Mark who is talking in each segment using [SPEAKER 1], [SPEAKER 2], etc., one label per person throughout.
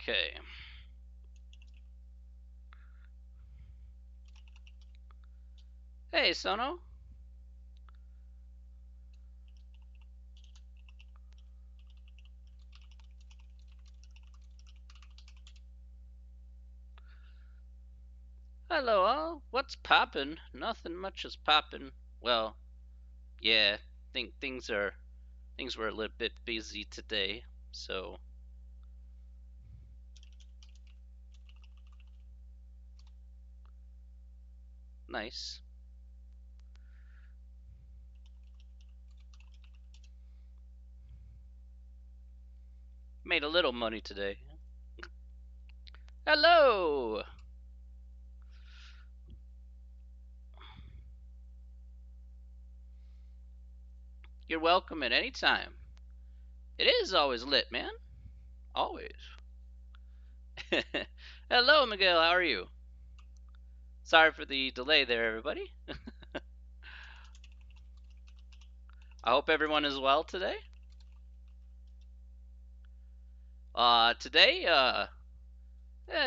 [SPEAKER 1] Okay. Hey, Sono. Hello, all. What's poppin'? Nothing much is poppin'. Well, yeah, think things were a little bit busy today, so nice. Made a little money today. Hello. You're welcome at any time. It is always lit, man. Always. Hello, Miguel. How are you? Sorry for the delay there, everybody. I hope everyone is well today. Today,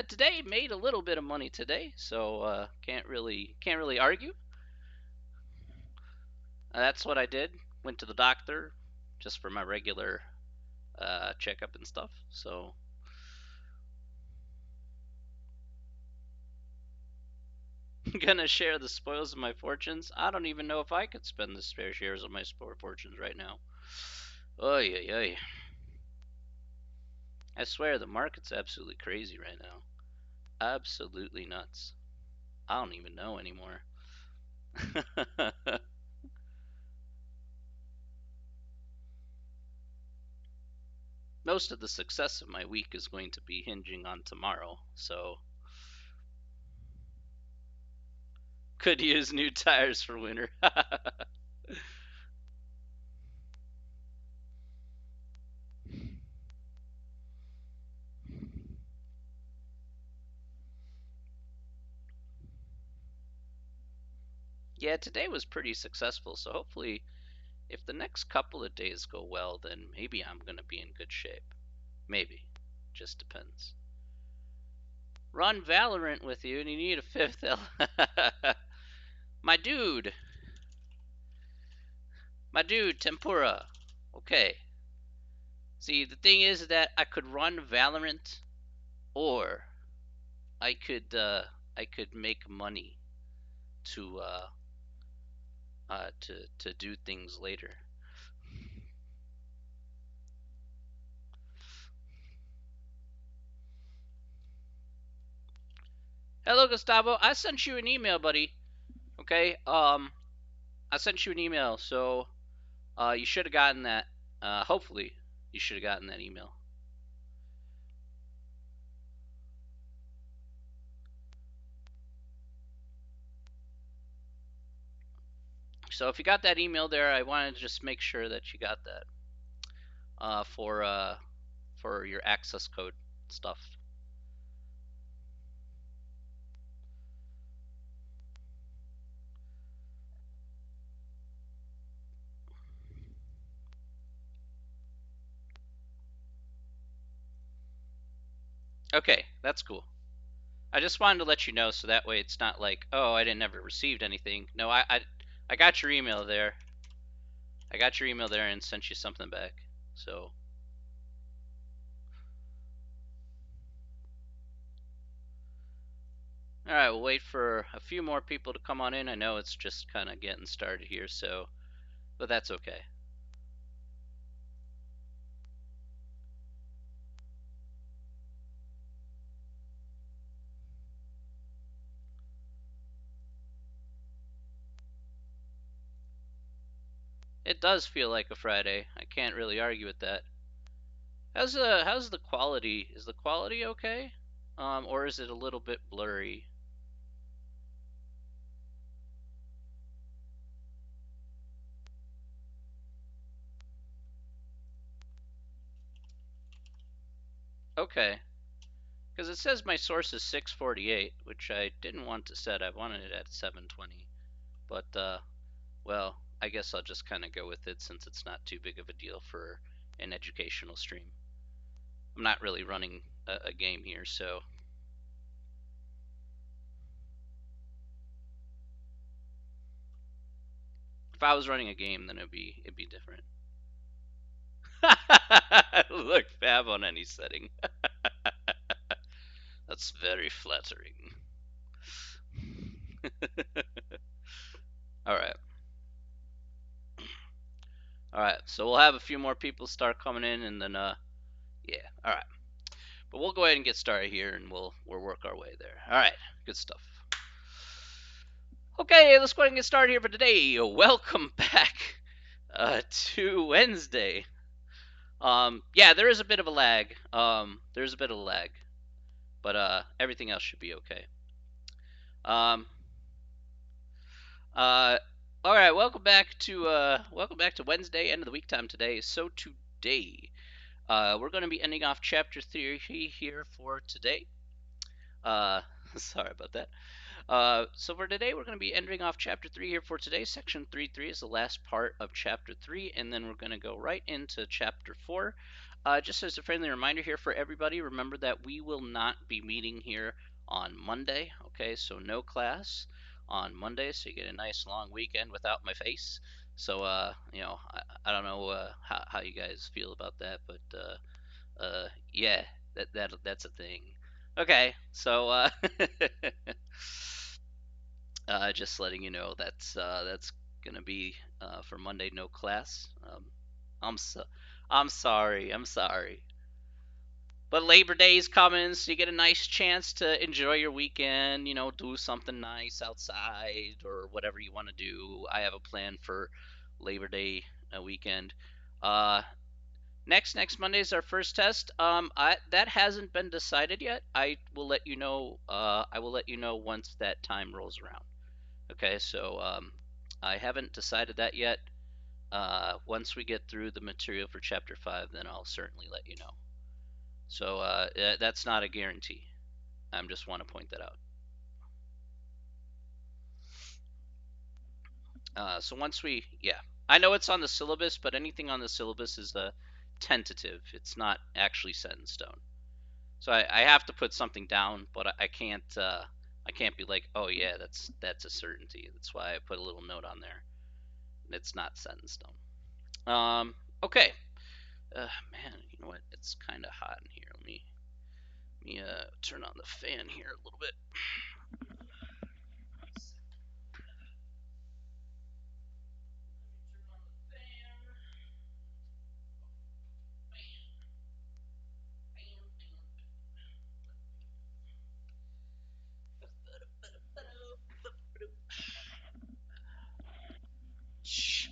[SPEAKER 1] today made a little bit of money today, so can't really argue. That's what I did. Went to the doctor just for my regular checkup and stuff. So gonna share the spoils of my fortunes. I don't even know if I could spend the spare shares of my spare fortunes right now. Oy, oy, oy. I swear the market's absolutely crazy right now. Absolutely nuts. I don't even know anymore. Most of the success of my week is going to be hinging on tomorrow, so could use new tires for winter. Yeah, today was pretty successful, so hopefully if the next couple of days go well, then maybe I'm going to be in good shape. Maybe. Just depends. Run Valorant with you and you need a fifth L. My dude. My dude, Tempura. Okay. See, the thing is that I could run Valorant or I could make money to to do things later. Hello, Gustavo. I sent you an email, buddy. Okay. I sent you an email, so you should have gotten that. Hopefully, you should have gotten that email. So if you got that email there, I wanted to just make sure that you got that uh, for uh, for your access code stuff. Okay, that's cool. I just wanted to let you know so that way it's not like, oh, I didn't never received anything. No, I got your email there. I got your email there and sent you something back. So all right, we'll wait for a few more people to come on in. I know it's just kind of getting started here, so but that's okay. It does feel like a Friday. I can't really argue with that. How's the quality? Is the quality okay? Or is it a little bit blurry? Okay, because it says my source is 648, which I didn't want to set. I wanted it at 720, but well, I guess I'll just kind of go with it since it's not too big of a deal for an educational stream. I'm not really running a game here, so. If I was running a game, then it'd be different. Look, Fab on any setting. That's very flattering. All right. All right. So we'll have a few more people start coming in, and then yeah. All right. But we'll go ahead and get started here, and we'll work our way there. All right. Good stuff. Okay, let's go ahead and get started here for today. Welcome back to Wednesday. Yeah, there is a bit of a lag. There's a bit of a lag, but everything else should be okay. Um, uh, all right, welcome back to Wednesday, end of the week time today. So today, we're going to be ending off chapter 3 here for today. Sorry about that. So for today, we're going to be ending off chapter 3 here for today. Section 3.3 is the last part of chapter 3, and then we're going to go right into chapter 4. Just as a friendly reminder here for everybody, remember that we will not be meeting here on Monday. Okay, so no class on Monday, so you get a nice long weekend without my face. So, I don't know how you guys feel about that, but yeah, that's a thing. Okay, so just letting you know that's gonna be for Monday, no class. I'm so I'm sorry. I'm sorry. But Labor Day's coming, so you get a nice chance to enjoy your weekend. You know, do something nice outside or whatever you want to do. I have a plan for Labor Day weekend. Uh, next Monday is our first test. That hasn't been decided yet. I will let you know. I will let you know once that time rolls around. Okay, so I haven't decided that yet. Once we get through the material for chapter 5, then I'll certainly let you know. So that's not a guarantee. I just want to point that out. So once yeah, I know it's on the syllabus, but anything on the syllabus is a tentative. It's not actually set in stone. So I have to put something down, but I can't. I can't be like, oh yeah, that's a certainty. That's why I put a little note on there. It's not set in stone. Okay. Man, you know what? It's kind of hot in here. Let me turn on the fan here a little bit.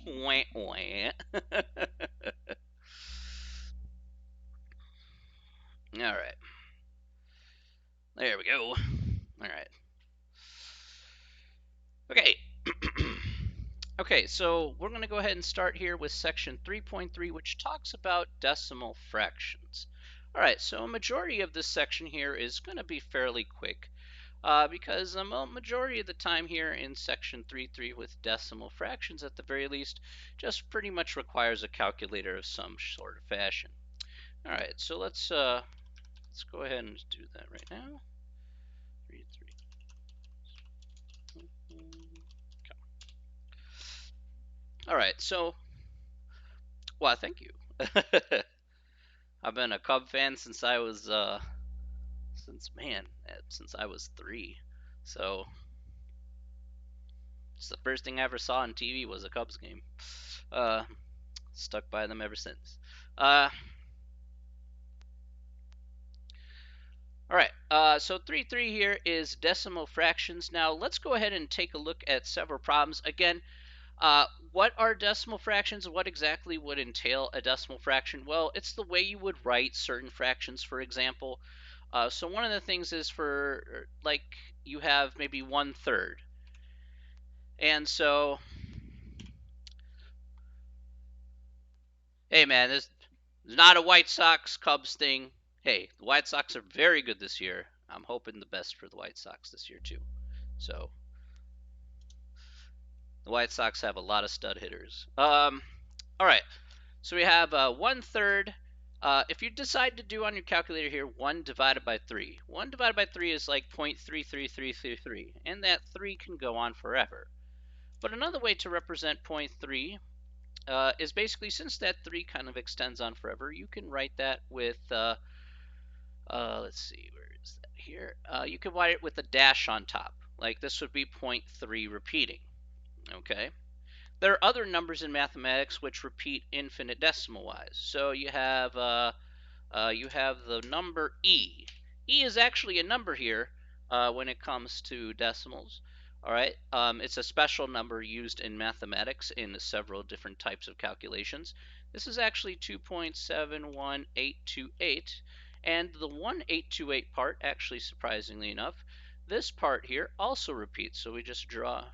[SPEAKER 1] Wah, wah. All right. There we go. All right. Okay. Okay, so we're going to go ahead and start here with section 3.3, which talks about decimal fractions. All right, so a majority of this section here is going to be fairly quick because a majority of the time here in section 3.3 with decimal fractions at the very least just pretty much requires a calculator of some sort of fashion. All right, so let's go ahead and do that right now. 3.3. All right, so, well, thank you. I've been a Cub fan since I was, since I was 3. So, it's the first thing I ever saw on TV was a Cubs game. Uh, Stuck by them ever since. All right, so 3.3 here is decimal fractions. Now, let's go ahead and take a look at several problems. Again, what are decimal fractions? What exactly would entail a decimal fraction? Well, it's the way you would write certain fractions, for example. So one of the things is for, like, you have maybe 1/3. And so, hey man, this is not a White Sox Cubs thing. Hey, the White Sox are very good this year. I'm hoping the best for the White Sox this year too. So the White Sox have a lot of stud hitters. All right. So we have 1/3 If you decide to do on your calculator here 1 divided by 3, 1 divided by 3 is like 0.33333, and that 3 can go on forever. But another way to represent 0.3 is basically, since that 3 kind of extends on forever, you can write that with, let's see, where is that here? You can write it with a dash on top. Like this would be 0.3 repeating, okay? There are other numbers in mathematics which repeat infinite decimal wise. So you have the number e. E is actually a number here when it comes to decimals. All right, it's a special number used in mathematics in several different types of calculations. This is actually 2.71828, and the 1828 part, actually surprisingly enough, this part here also repeats. So we just draw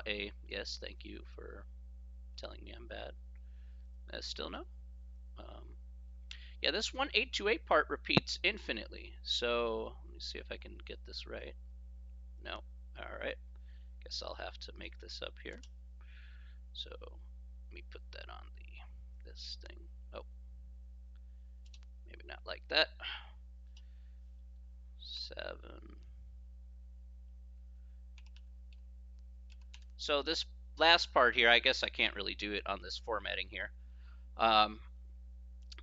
[SPEAKER 1] a, yes, thank you for telling me I'm bad. Still no? Yeah, this 1828 part repeats infinitely. So let me see if I can get this right. No. All right. Guess I'll have to make this up here. So let me put that on this thing. Oh, maybe not like that. 7. So this last part here, I guess I can't really do it on this formatting here.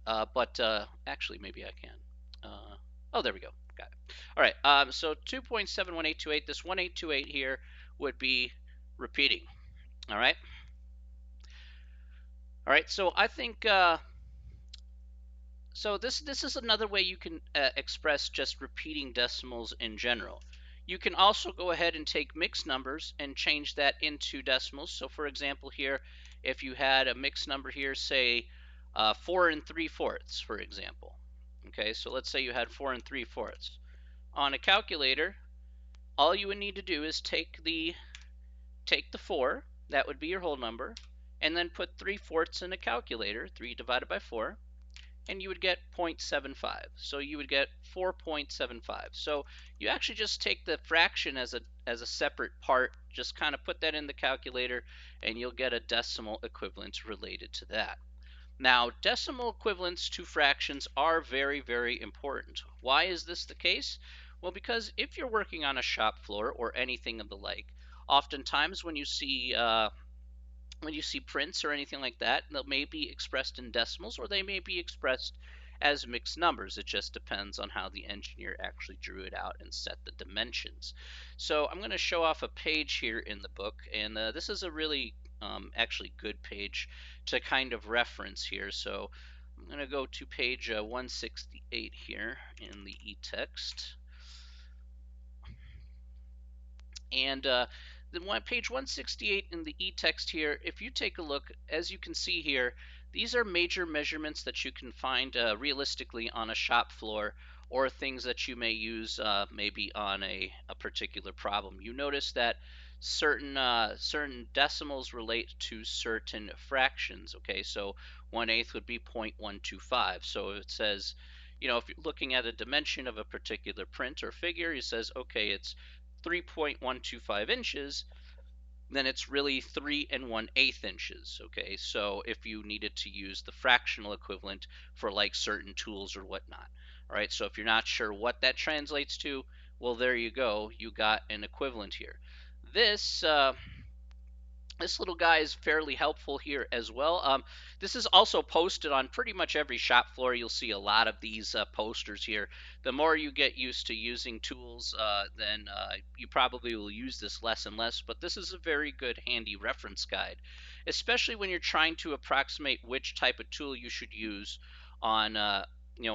[SPEAKER 1] But actually, maybe I can. Oh, there we go. Got it. All right. So 2.71828. This 1828 here would be repeating. All right. All right. So I think so. This is another way you can express just repeating decimals in general. You can also go ahead and take mixed numbers and change that into decimals. So for example, here, if you had a mixed number here, say 4 3/4, for example. Okay, so let's say you had 4 3/4. On a calculator, all you would need to do is take the 4, that would be your whole number, and then put 3/4 in a calculator, 3 divided by 4, and you would get 0.75. So you would get 4.75. So you actually just take the fraction as a separate part, just kind of put that in the calculator, and you'll get a decimal equivalent related to that. Now, decimal equivalents to fractions are very, very important. Why is this the case? Well, because if you're working on a shop floor or anything of the like, oftentimes when you see prints or anything like that, they may be expressed in decimals or they may be expressed as mixed numbers. It just depends on how the engineer actually drew it out and set the dimensions. So I'm going to show off a page here in the book, and this is a really actually good page to kind of reference here. So I'm going to go to page 168 here in the e-text. And then page 168 in the e-text here, if you take a look, as you can see here, these are major measurements that you can find realistically on a shop floor, or things that you may use maybe on a particular problem. You notice that certain decimals relate to certain fractions. Okay, so 1/8 would be 0.125. So it says, if you're looking at a dimension of a particular print or figure, it says, okay, it's 3.125 inches, then it's really 3 1/8 inches. Okay, so if you needed to use the fractional equivalent for like certain tools or whatnot. All right, so if you're not sure what that translates to, well, there you go, you got an equivalent here. This little guy is fairly helpful here as well. This is also posted on pretty much every shop floor. You'll see a lot of these posters here. The more you get used to using tools, then you probably will use this less and less. But this is a very good handy reference guide, especially when you're trying to approximate which type of tool you should use on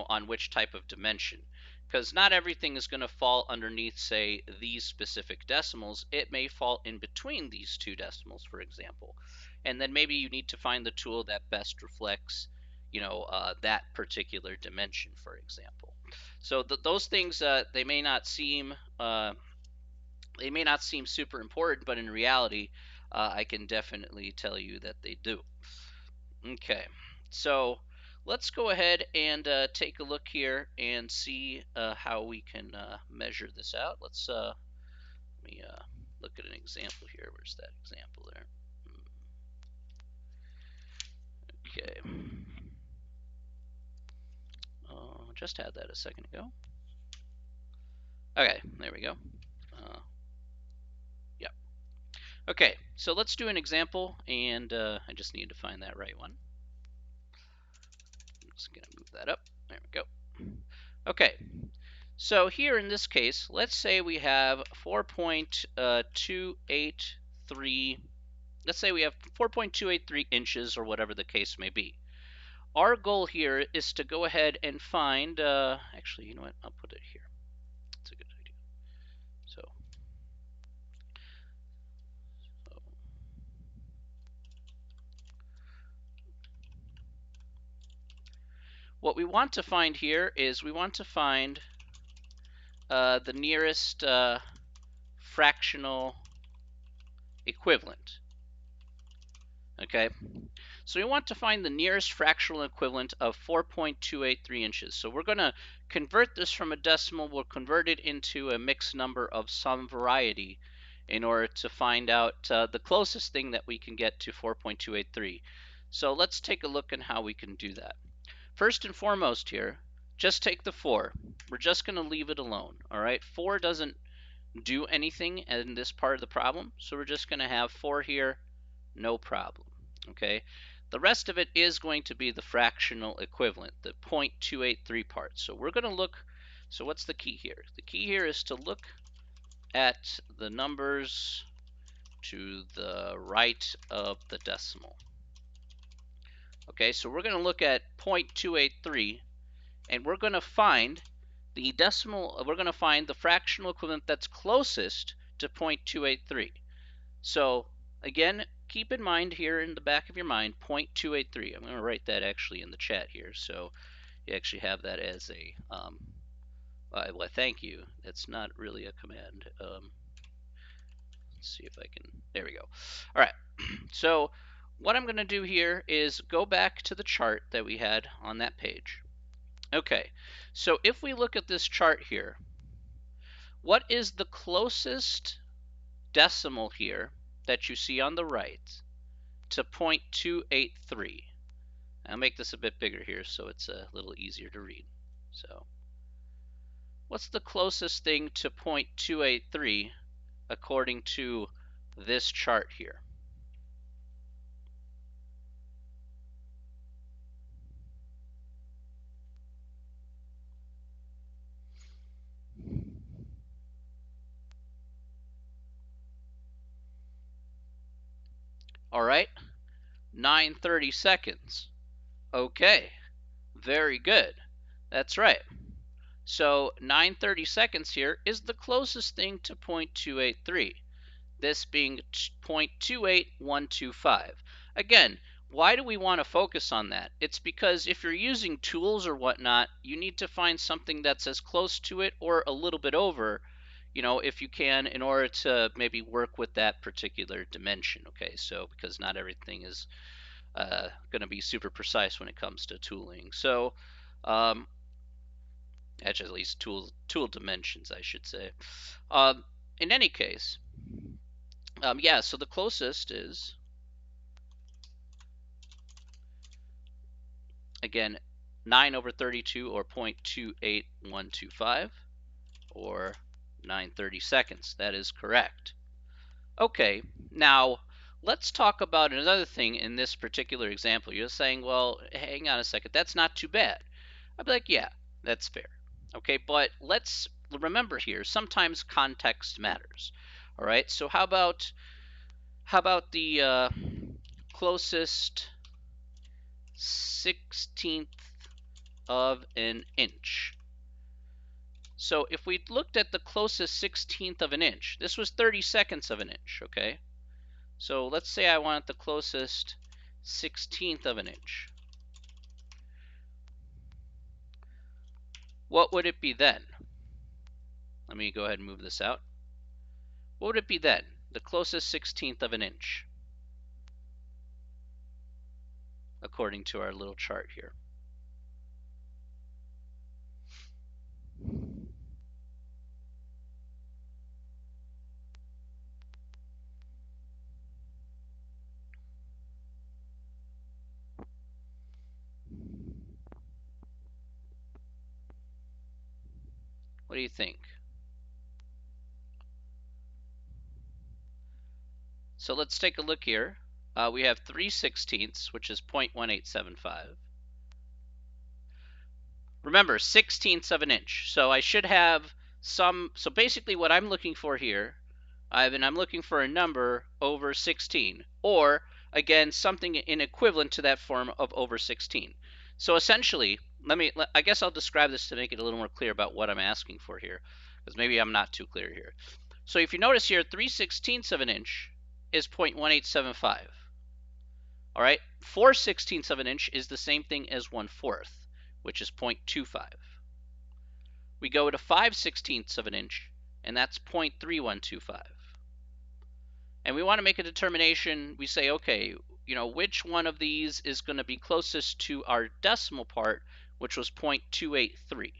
[SPEAKER 1] on which type of dimension, because not everything is going to fall underneath, say, these specific decimals. It may fall in between these two decimals, for example, and then maybe you need to find the tool that best reflects that particular dimension, for example. So those things, they may not seem super important, but in reality, I can definitely tell you that they do. Okay, so let's go ahead and take a look here and see how we can measure this out. Let me look at an example here. Where's that example there? Okay. just had that a second ago. Okay, there we go. Yep. Okay, so let's do an example, and I just need to find that right one. I'm just gonna move that up. There we go. Okay, so here in this case, let's say we have 4.283. Let's say we have 4.283 inches, or whatever the case may be. Our goal here is to go ahead and find. Actually, you know what? I'll put it here. That's a good idea. So what we want to find here is we want to find the nearest fractional equivalent. Okay, so we want to find the nearest fractional equivalent of 4.283 inches. So we're going to convert this from a decimal. We'll convert it into a mixed number of some variety in order to find out the closest thing that we can get to 4.283. So let's take a look at how we can do that. First and foremost here, just take the 4. We're just going to leave it alone. All right, 4 doesn't do anything in this part of the problem, so we're just going to have 4 here, no problem. Okay, the rest of it is going to be the fractional equivalent, the 0.283 part. So we're going to look. So what's the key here? The key here is to look at the numbers to the right of the decimal. Okay, so we're going to look at 0.283, and we're going to find the decimal. We're going to find the fractional equivalent that's closest to 0.283. So again, keep in mind here in the back of your mind 0.283. I'm going to write that actually in the chat here, so you actually have that as a well, thank you. That's not really a command. Let's see if I can. There we go. All right. So what I'm going to do here is go back to the chart that we had on that page. Okay. So if we look at this chart here, what is the closest decimal here that you see on the right to 0.283? I'll make this a bit bigger here so it's a little easier to read. So what's the closest thing to 0.283 according to this chart here? All right, 9/30 seconds. Okay, very good. That's right. So 9/30 seconds here is the closest thing to 0.283. This being 0.28125. Again, why do we want to focus on that? It's because if you're using tools or whatnot, you need to find something that's as close to it or a little bit over, if you can, in order to maybe work with that particular dimension. Okay, so because not everything is going to be super precise when it comes to tooling. So actually, at least tool dimensions, I should say. In any case, yeah, so the closest is, again, 9/32 or 0.28125 or 9/30 seconds. That is correct. Okay, now let's talk about another thing in this particular example. You're saying, well, hang on a second, that's not too bad. I'd be like, yeah, that's fair. Okay, but let's remember here, sometimes context matters. All right, so how about the closest 16th of an inch? So if we looked at the closest 16th of an inch, this was 30 seconds of an inch, okay? So let's say I want the closest 16th of an inch. What would it be then? Let me go ahead and move this out. What would it be then? The closest 16th of an inch, according to our little chart here. What do you think? So let's take a look here. We have 3/16, which is 0.1875. Remember, 16ths of an inch. So I should have some, so basically what I'm looking for here, I'm looking for a number over 16, or again, something in equivalent to that form of over 16. So essentially, I guess I'll describe this to make it a little more clear about what I'm asking for here, because maybe I'm not too clear here. So if you notice here, 3/16 of an inch is 0.1875. All right, 4/16 of an inch is the same thing as 1/4, which is 0.25. We go to 5/16 of an inch, and that's 0.3125. And we want to make a determination. We say, okay, which one of these is going to be closest to our decimal part, which was 0.283?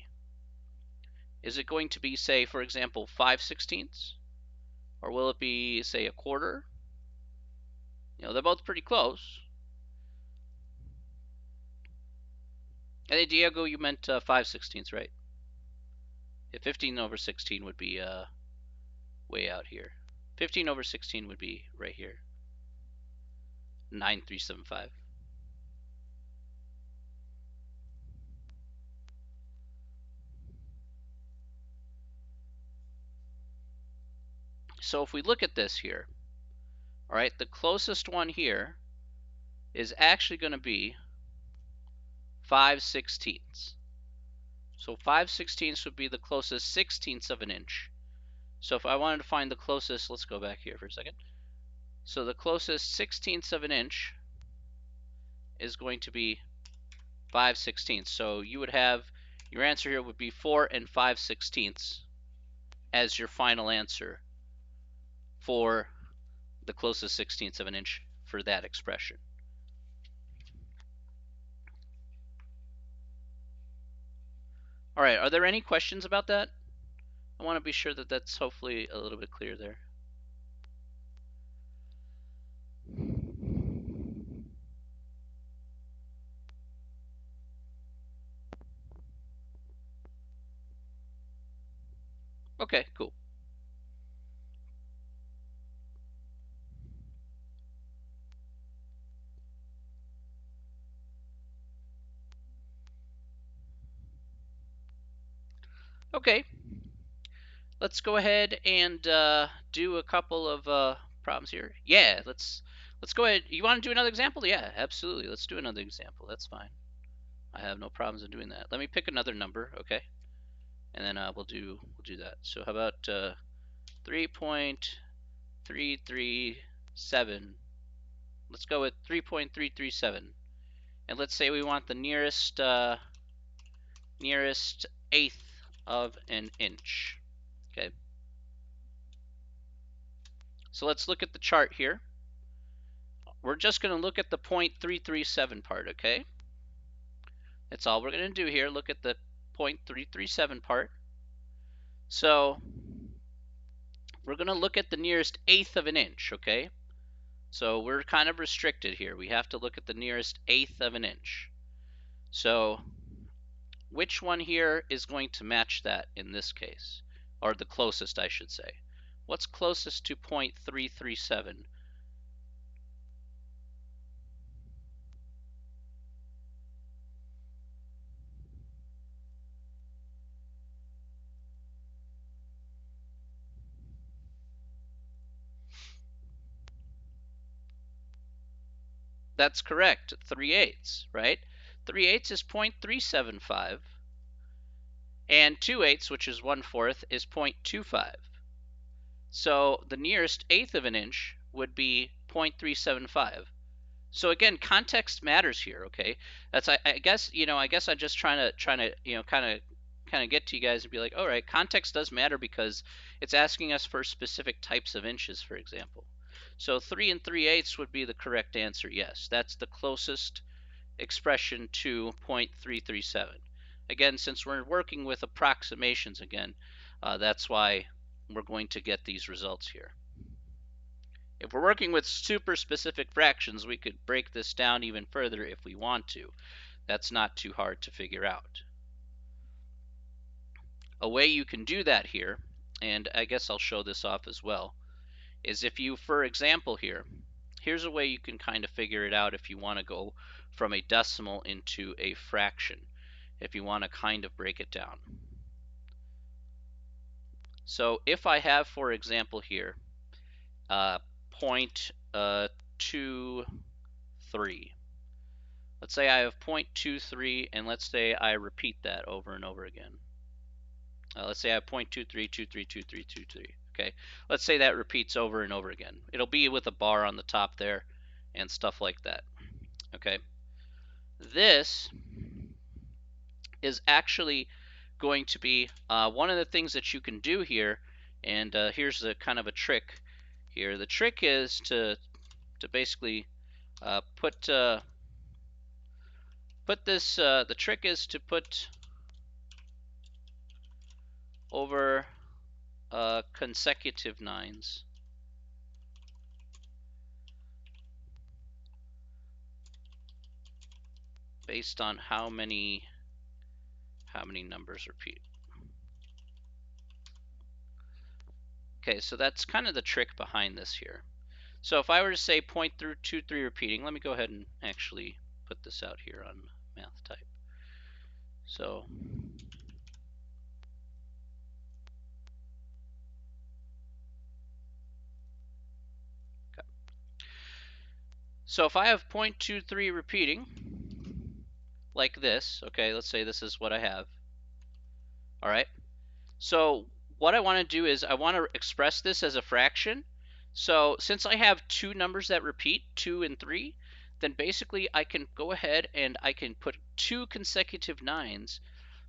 [SPEAKER 1] Is it going to be, say, for example, 5/16? Or will it be, say, a quarter? They're both pretty close. And hey, Diego, you meant 5/16, right? Yeah, 15 over 16 would be way out here. 15 over 16 would be right here. 9,375. So if we look at this here, all right, the closest one here is actually going to be 5/16. So 5/16 would be the closest 16ths of an inch. So if I wanted to find the closest, let's go back here for a second. So the closest 16ths of an inch is going to be 5/16. So you would have, your answer here would be 4 and 5/16 as your final answer for the closest 16ths of an inch for that expression. All right, are there any questions about that? I want to be sure that that's hopefully a little bit clear there. Okay, cool. Okay, let's go ahead and do a couple of problems here. Yeah, let's go ahead. You want to do another example? Yeah, absolutely. Let's do another example. That's fine. I have no problems in doing that. Let me pick another number, okay? And then we'll do that. So how about 3.337? Let's go with 3.337, and let's say we want the nearest eighth of an inch. Okay. So let's look at the chart here. We're just going to look at the 0.337 part, okay? That's all we're going to do here. Look at the 0.337 part. So we're going to look at the nearest eighth of an inch, okay? So we're kind of restricted here. We have to look at the nearest eighth of an inch. So which one here is going to match that in this case? Or the closest, I should say. What's closest to 0.337? That's correct, 3/8, right? 3/8 is 0.375, and 2/8, which is 1/4, is 0.25. So the nearest eighth of an inch would be 0.375. So again, context matters here, okay? That's I guess I'm just trying to kind of get to you guys and be like, all right, context does matter because it's asking us for specific types of inches, for example. So 3 and 3/8 would be the correct answer. Yes, that's the closest expression to 0.337. Again, since we're working with approximations again, that's why we're going to get these results here. If we're working with super specific fractions, we could break this down even further if we want to. That's not too hard to figure out. a way you can do that here, and I guess I'll show this off as well, is if you, for example here's a way you can kind of figure it out if you want to go from a decimal into a fraction, if you want to kind of break it down. So if I have, for example here, 0.23. Let's say I have 0.23, and let's say I repeat that over and over again. Let's say I have 0.23232323. Okay, let's say that repeats over and over again. It'll be with a bar on the top there and stuff like that. Okay, this is actually going to be one of the things that you can do here, and here's a kind of a trick here. The trick is to basically put this. The trick is to put over consecutive nines. Based on how many numbers repeat. Okay, so that's kind of the trick behind this here. So if I were to say 0.23 repeating, let me go ahead and actually put this out here on math type. So okay. So if I have 0.23 repeating like this, okay, let's say this is what I have. All right. So what I want to do is I want to express this as a fraction. So since I have two numbers that repeat, 2 and 3, then basically I can go ahead and I can put two consecutive nines.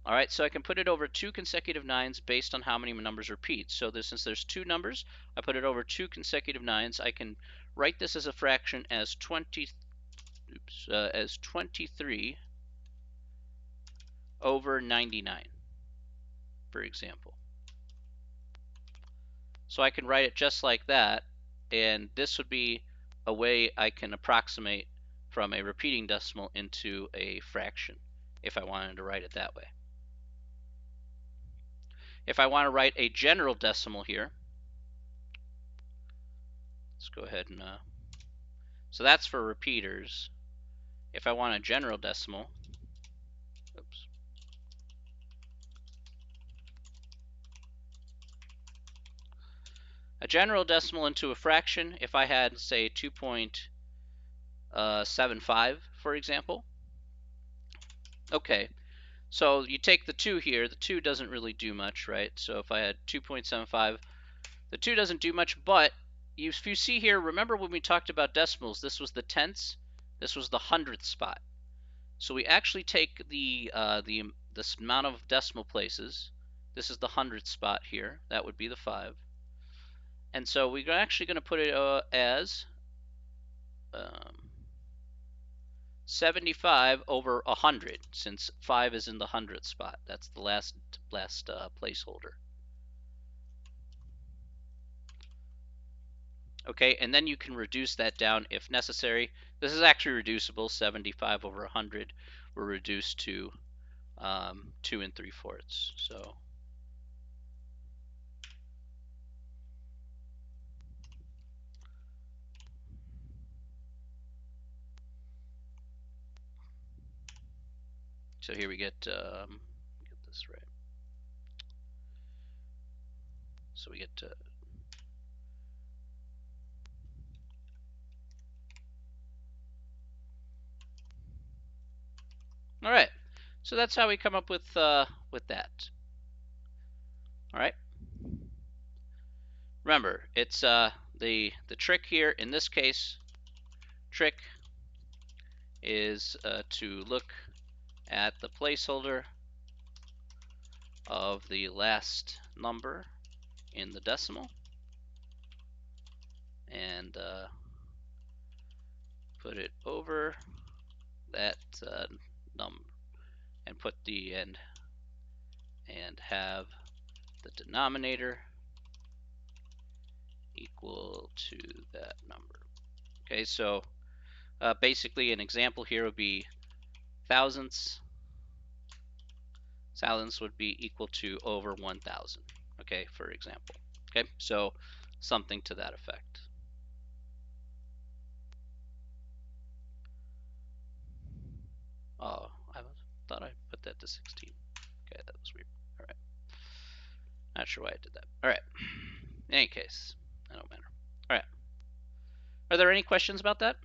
[SPEAKER 1] All right, so I can put it over two consecutive nines based on how many numbers repeat. So since there's two numbers, I put it over two consecutive nines. I can write this as a fraction as 23 over 99, for example. So I can write it just like that, and this would be a way I can approximate from a repeating decimal into a fraction if I wanted to write it that way. If I want to write a general decimal here, let's go ahead and so that's for repeaters. If I want a general decimal, oops, a general decimal into a fraction, if I had, say, 2.75, for example. Okay, so you take the 2 here. The 2 doesn't really do much, right? So if I had 2.75, the 2 doesn't do much, but if you see here, remember when we talked about decimals, this was the tenths, this was the hundredth spot. So we actually take this amount of decimal places. This is the hundredth spot here. That would be the 5. And so we're actually going to put it as 75 over 100, since 5 is in the hundredth spot. That's the last placeholder. Okay, and then you can reduce that down if necessary. This is actually reducible. 75 over 100 will reduce to 2 3/4. So here we get this right. So we get all right. So that's how we come up with that. All right. Remember, it's the trick here in this case. Trick is to look at the placeholder of the last number in the decimal and put it over that number and put the end and have the denominator equal to that number. Okay, so basically an example here would be thousandths. Silence would be equal to over 1,000, okay, for example. Okay, so something to that effect. Oh, I thought I put that to 16. Okay, that was weird. All right. Not sure why I did that. All right. In any case, that don't matter. All right. Are there any questions about that?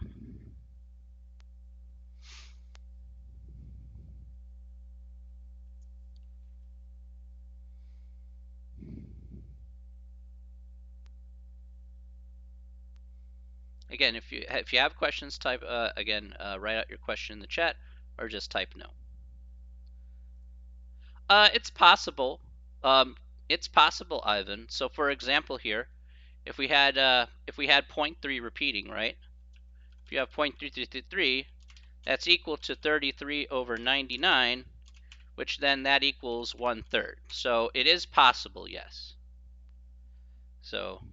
[SPEAKER 1] Again, if you have questions, type write out your question in the chat, or just type no. It's possible. It's possible, Ivan. So for example here, if we had 0.3 repeating, right? If you have 0.333, that's equal to 33 over 99, which then that equals 1/3. So it is possible, yes. So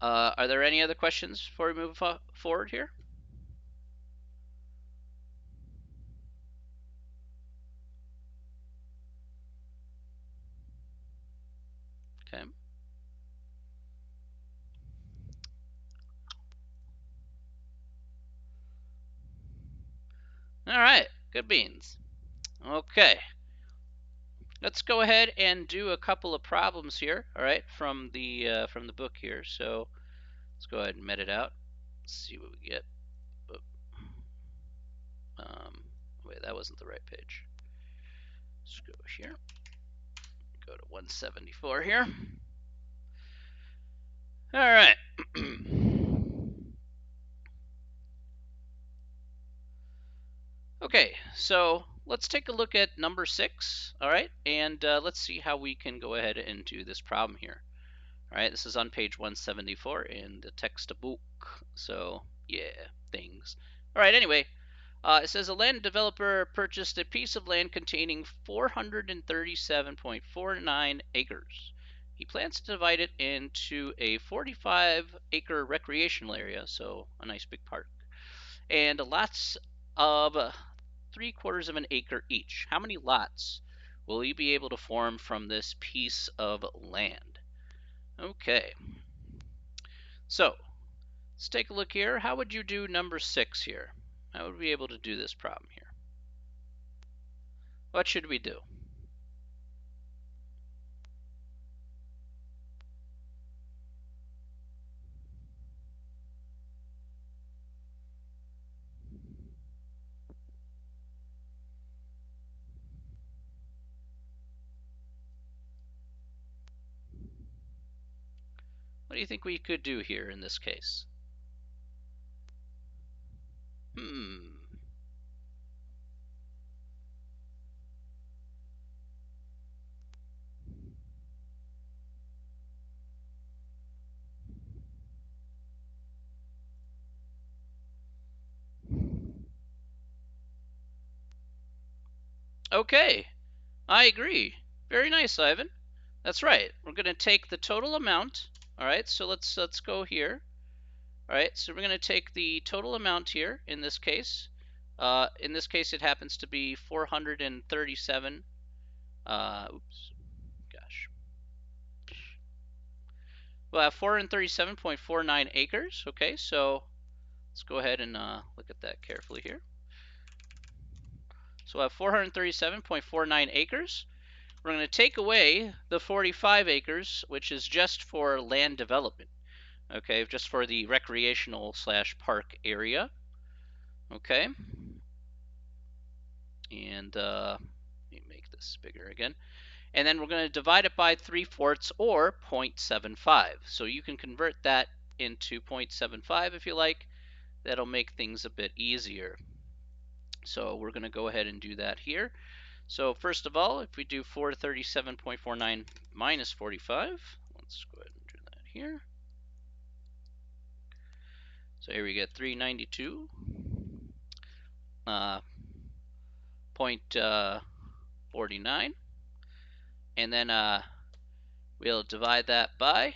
[SPEAKER 1] are there any other questions before we move forward here? Okay. All right, good beans. Okay. Let's go ahead and do a couple of problems here, all right, from the book here. So let's go ahead and met it out. Let's see what we get. Wait, that wasn't the right page. Let's go here. Go to 174 here. All right. Okay, so let's take a look at number 6, all right, and let's see how we can go ahead and do this problem here. All right, this is on page 174 in the textbook. So yeah, things. All right, anyway, it says a land developer purchased a piece of land containing 437.49 acres. He plans to divide it into a 45-acre recreational area, so a nice big park, and lots of 3/4 of an acre each. How many lots will he be able to form from this piece of land? Okay, so let's take a look here. How would you do number 6 here? How would we be able to do this problem here? What should we do? What do you think we could do here in this case? Okay, I agree. Very nice, Ivan. That's right. We're going to take the total amount. All right, so let's go here. All right, so we're going to take the total amount here in this case. In this case, it happens to be 437. Oops, gosh. We'll have 437.49 acres. Okay, so let's go ahead and look at that carefully here. So we'll have 437.49 acres. We're going to take away the 45 acres, which is just for land development. Okay, just for the recreational / park area. Okay. And let me make this bigger again. And then we're going to divide it by 3/4 or 0.75. So you can convert that into 0.75 if you like. That'll make things a bit easier. So we're going to go ahead and do that here. So first of all, if we do 437.49 minus 45, let's go ahead and do that here. So here we get 392. 0.49, and then we'll divide that by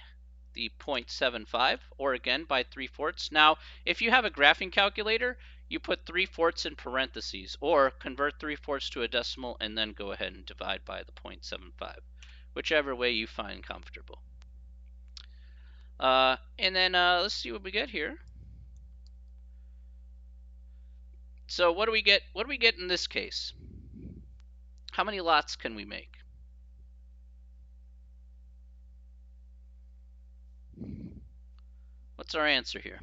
[SPEAKER 1] the 0.75, or again by 3/4. Now, if you have a graphing calculator, you put 3/4 in parentheses, or convert 3/4 to a decimal and then go ahead and divide by the 0.75, whichever way you find comfortable. And then let's see what we get here. So what do we get? What do we get in this case? How many lots can we make? What's our answer here?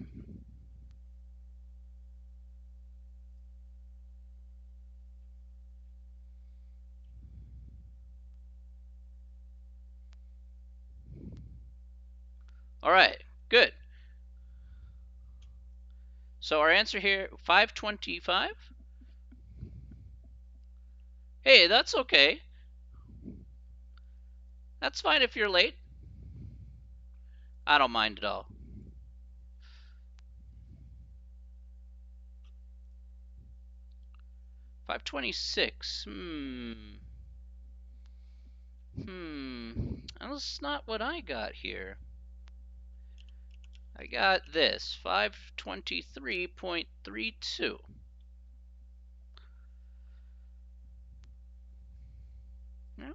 [SPEAKER 1] All right, good. So our answer here, 525. Hey, that's okay. That's fine if you're late. I don't mind at all. $526. That's not what I got here. I got this, 523.32. Yeah.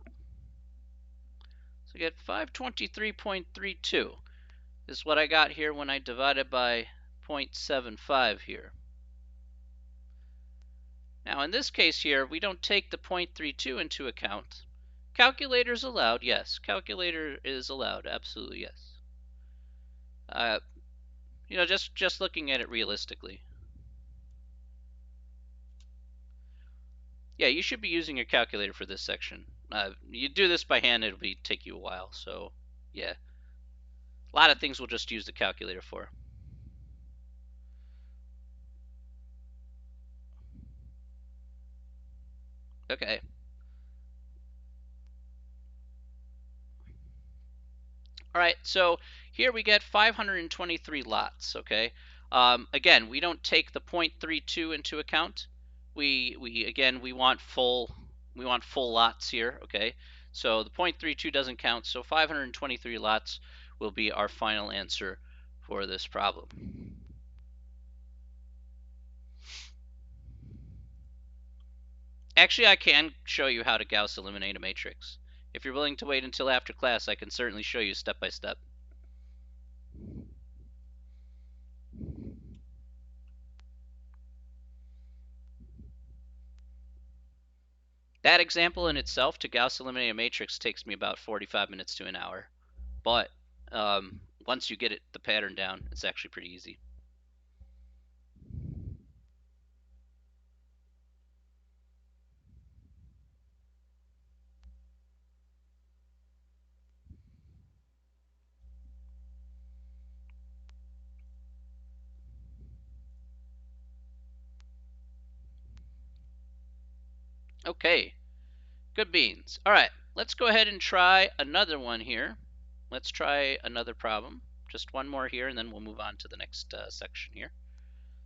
[SPEAKER 1] So I get 523.32 is what I got here when I divided by 0.75 here. Now in this case here, we don't take the 0.32 into account. Calculator's allowed, yes. Calculator is allowed, absolutely yes. Just looking at it realistically. Yeah, you should be using your calculator for this section. You do this by hand, it'll take you a while. So yeah, a lot of things we'll just use the calculator for. Okay. All right, so here we get 523 lots, okay? Again, we don't take the 0.32 into account. We want full lots here, okay? So the 0.32 doesn't count, so 523 lots will be our final answer for this problem. Actually, I can show you how to Gauss eliminate a matrix. If you're willing to wait until after class, I can certainly show you step by step. That example in itself, to Gauss eliminate a matrix, takes me about 45 minutes to an hour. But once you get the pattern down, it's actually pretty easy. Okay, good beans. All right, let's go ahead and try another one here. Let's try another problem. Just one more here, and then we'll move on to the next section here.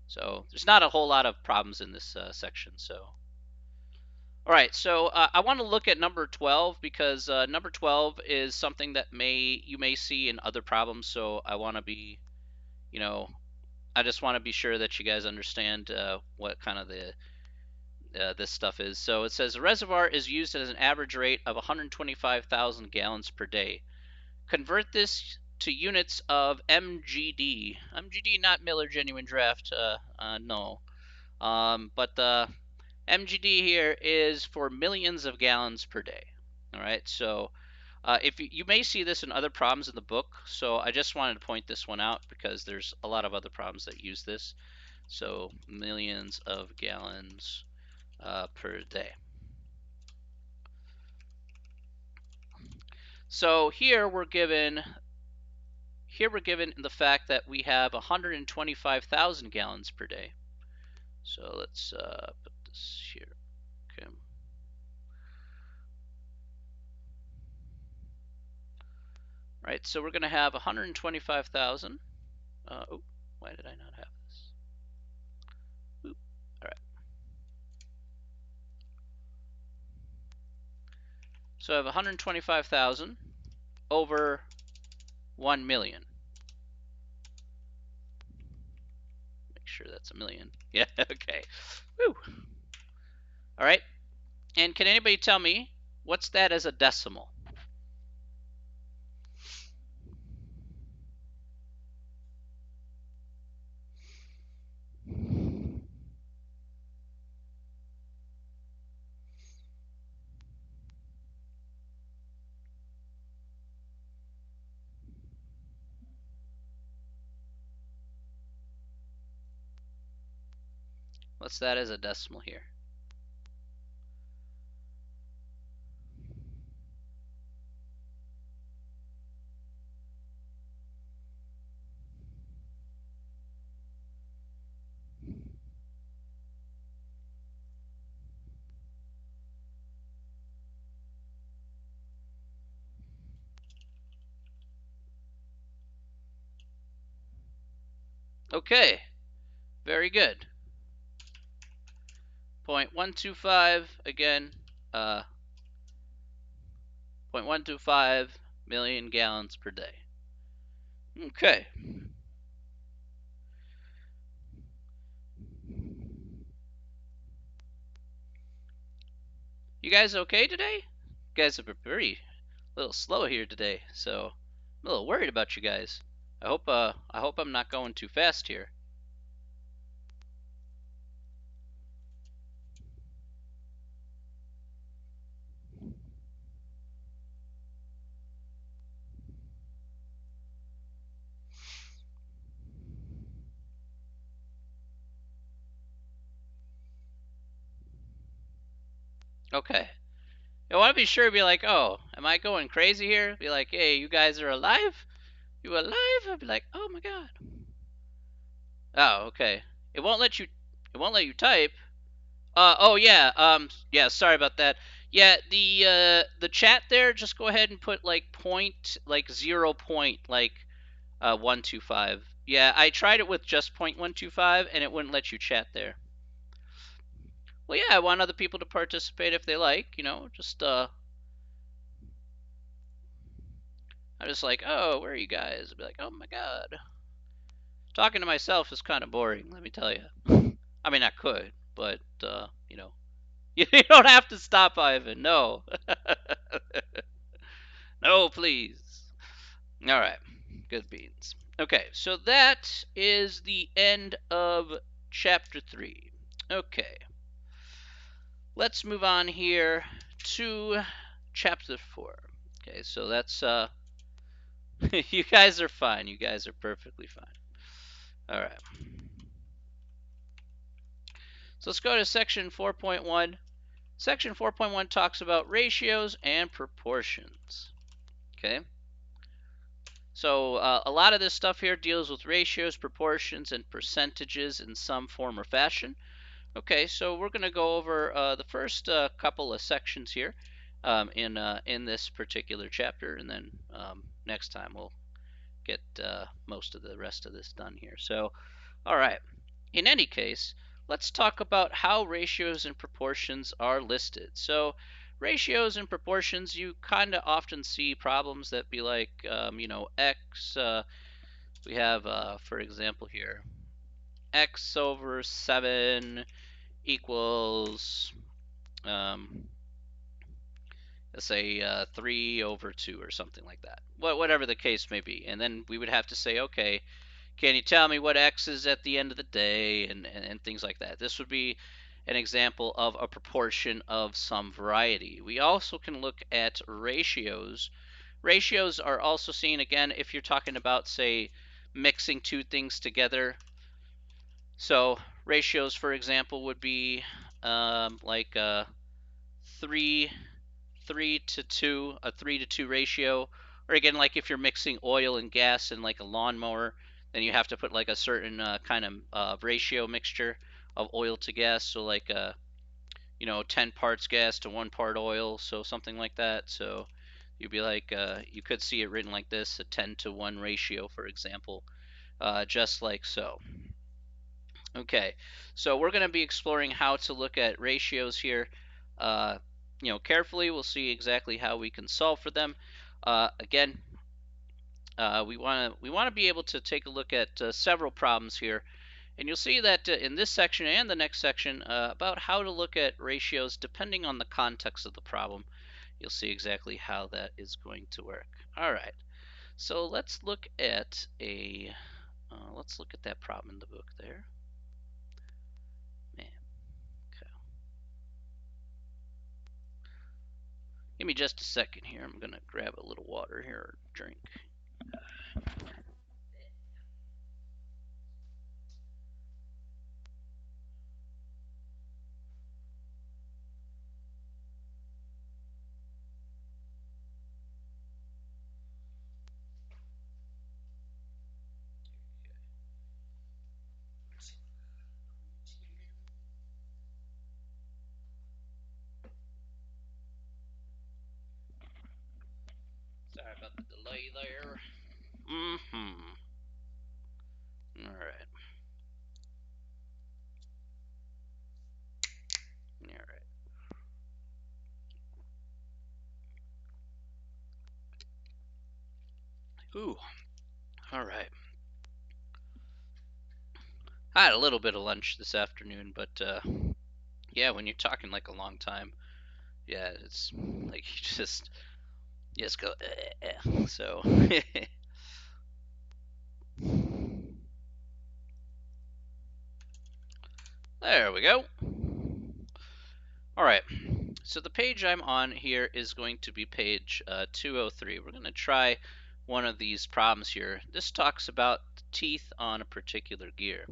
[SPEAKER 1] So there's not a whole lot of problems in this section. So, all right. So I want to look at number 12 because number 12 is something that you may see in other problems. So I want to be, I just want to be sure that you guys understand what kind of this stuff is. So it says a reservoir is used at an average rate of 125,000 gallons per day. Convert this to units of MGD. MGD, not Miller Genuine Draft. No. But the MGD here is for millions of gallons per day. All right. So if you may see this in other problems in the book, so I just wanted to point this one out because there's a lot of other problems that use this. So millions of gallons per day. So here we're given the fact that we have 125,000 gallons per day. So let's put this here. Okay. Right. So we're going to have 125,000. Oh, why did I not have So I have 125,000 over 1 million. Make sure that's a million. Yeah, okay. Woo. All right. And can anybody tell me what's that as a decimal? What's that as a decimal here? Okay, very good. 0.125 again, 0.125 million gallons per day. Okay. You guys okay today? You guys have been pretty a little slow here today, so I'm a little worried about you guys. I hope I'm not going too fast here. Okay. I want to be sure, be like, oh, am I going crazy here? Be like, hey, you guys are alive? You alive? I'd be like, oh my god. Oh, okay. It won't let you. It won't let you type. Oh yeah. Yeah. Sorry about that. Yeah. The chat there. Just go ahead and put like point, like 0 point, like 125. Yeah. I tried it with just 0.125, and it wouldn't let you chat there. Well, yeah. I want other people to participate if they like. Just I'm just like, oh, where are you guys? I'd be like, oh my god. Talking to myself is kind of boring. Let me tell you. I mean, I could, but you don't have to stop, Ivan. No. No, please. All right. Good beans. Okay, so that is the end of chapter 3. Okay. Let's move on here to chapter 4. Okay, so that's you guys are fine. You guys are perfectly fine. All right. So let's go to section 4.1. Section 4.1 talks about ratios and proportions. Okay. So a lot of this stuff here deals with ratios, proportions, and percentages in some form or fashion. Okay, so we're going to go over the first couple of sections here in this particular chapter, and then next time we'll get most of the rest of this done here. So, all right. In any case, let's talk about how ratios and proportions are listed. So ratios and proportions, you kind of often see problems that be like, x, we have, for example here, x over 7 equals, let's say 3 over 2 or something like that. Whatever the case may be. And then we would have to say, okay, can you tell me what x is at the end of the day, and things like that. This would be an example of a proportion of some variety. We also can look at ratios. Ratios are also seen, again, if you're talking about, say, mixing two things together. So ratios, for example, would be like a 3 to 2, a 3 to 2 ratio. Or again, like if you're mixing oil and gas in like a lawnmower, then you have to put like a certain kind of ratio mixture of oil to gas. So like 10 parts gas to 1 part oil, so something like that. So you'd be like, you could see it written like this, a 10 to 1 ratio, for example, just like so. Okay, so we're going to be exploring how to look at ratios here. carefully. We'll see exactly how we can solve for them. Again, we want to be able to take a look at several problems here, and you'll see that in this section and the next section about how to look at ratios depending on the context of the problem. You'll see exactly how that is going to work. All right, so let's look at that problem in the book there. Man, okay. Give me just a second here. I'm gonna grab a little water here or drink. Sorry about the delay there. Mm-hmm. All right. All right. Ooh. All right. I had a little bit of lunch this afternoon, but yeah, when you're talking like a long time, yeah, it's like you just go. So there we go. All right. So the page I'm on here is going to be page 203. We're going to try one of these problems here. This talks about the teeth on a particular gear.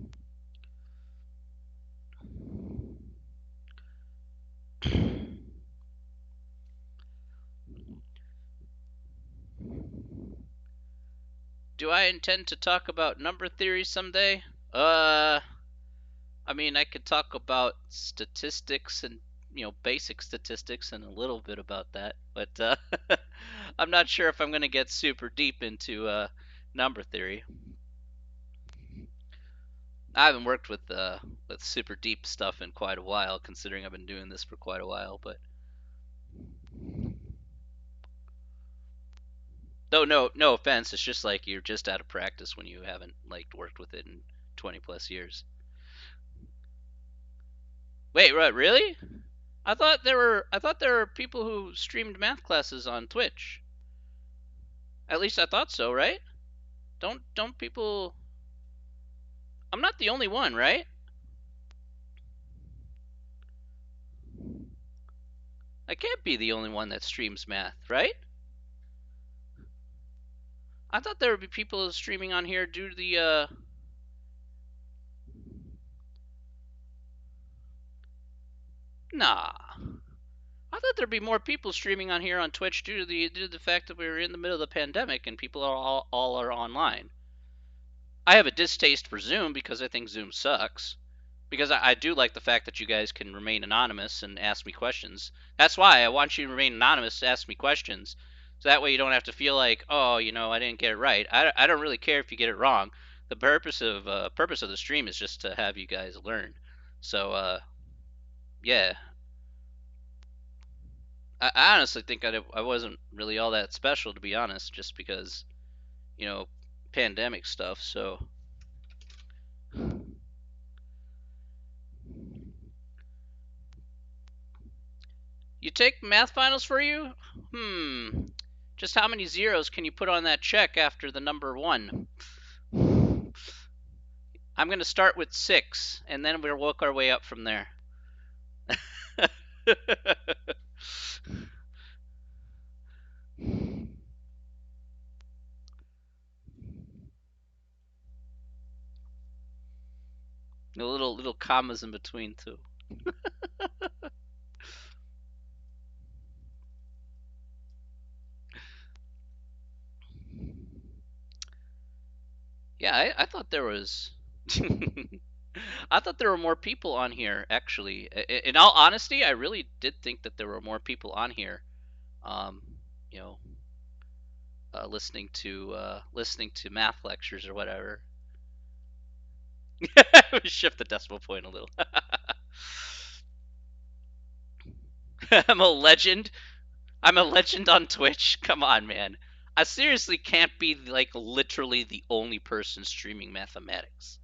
[SPEAKER 1] Do I intend to talk about number theory someday? I mean, I could talk about statistics and basic statistics and a little bit about that, but I'm not sure if I'm going to get super deep into number theory. I haven't worked with super deep stuff in quite a while, considering I've been doing this for quite a while. But though, no offense, it's just like you're just out of practice when you haven't like worked with it in 20 plus years. Wait, what? Really? I thought there were people who streamed math classes on Twitch. At least I thought so, right? Don't people? I'm not the only one, right? I can't be the only one that streams math, right? I thought there would be people streaming on here due to the Nah. I thought there'd be more people streaming on here on Twitch due to the fact that we were in the middle of the pandemic and people are all are online. I have a distaste for Zoom because I think Zoom sucks. Because I do like the fact that you guys can remain anonymous and ask me questions. That's why I want you to remain anonymous to ask me questions. So that way you don't have to feel like, oh, I didn't get it right. I don't really care if you get it wrong. The purpose of the stream is just to have you guys learn. So yeah, I honestly think I wasn't really all that special, to be honest, just because you know pandemic stuff. So you take math finals for you? Just how many zeros can you put on that check after the number 1? I'm going to start with 6, and then we'll work our way up from there. The little commas in between too. Yeah, I thought there was. I thought there were more people on here. Actually, in all honesty, I really did think that there were more people on here. Um, you know, listening to math lectures or whatever. Shift the decimal point a little. I'm a legend. I'm a legend on Twitch. Come on, man. I seriously can't be like literally the only person streaming mathematics.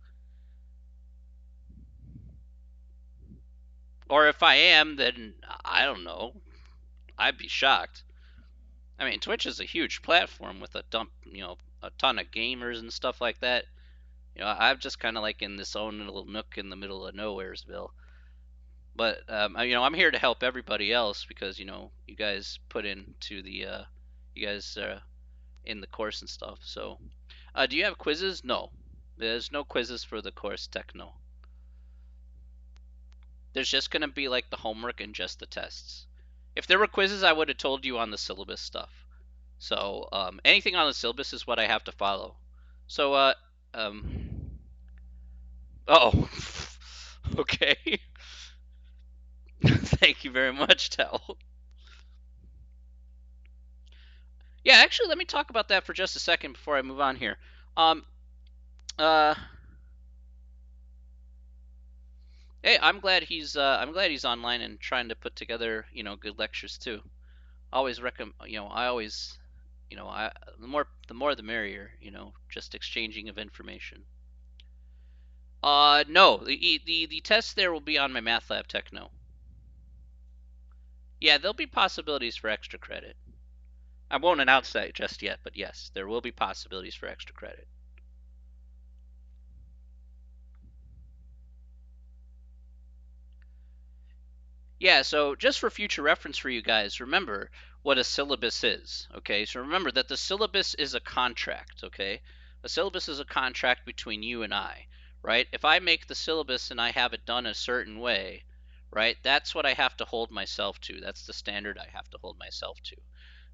[SPEAKER 1] Or if I am, then I don't know. I'd be shocked. I mean, Twitch is a huge platform with a ton of gamers and stuff like that. I'm just kind of like in this own little nook in the middle of nowheresville. But I'm here to help everybody else because you guys put into you guys in the course and stuff. So, do you have quizzes? No, there's no quizzes for the course techno. There's just gonna be like the homework and just the tests. If there were quizzes, I would have told you on the syllabus stuff. So anything on the syllabus is what I have to follow. So um, oh, okay. Thank you very much, Tell. Yeah, actually, let me talk about that for just a second before I move on here. Um, uh, hey, I'm glad he's online and trying to put together good lectures too. Always recommend I always I the more the merrier. Just exchanging of information. No, the test there will be on my MATLAB Techno. Yeah, there'll be possibilities for extra credit. I won't announce that just yet, but yes, there will be possibilities for extra credit. Yeah, so just for future reference for you guys, remember what a syllabus is, okay? So remember that the syllabus is a contract, okay? A syllabus is a contract between you and I, right? If I make the syllabus and I have it done a certain way, right, that's what I have to hold myself to. That's the standard I have to hold myself to.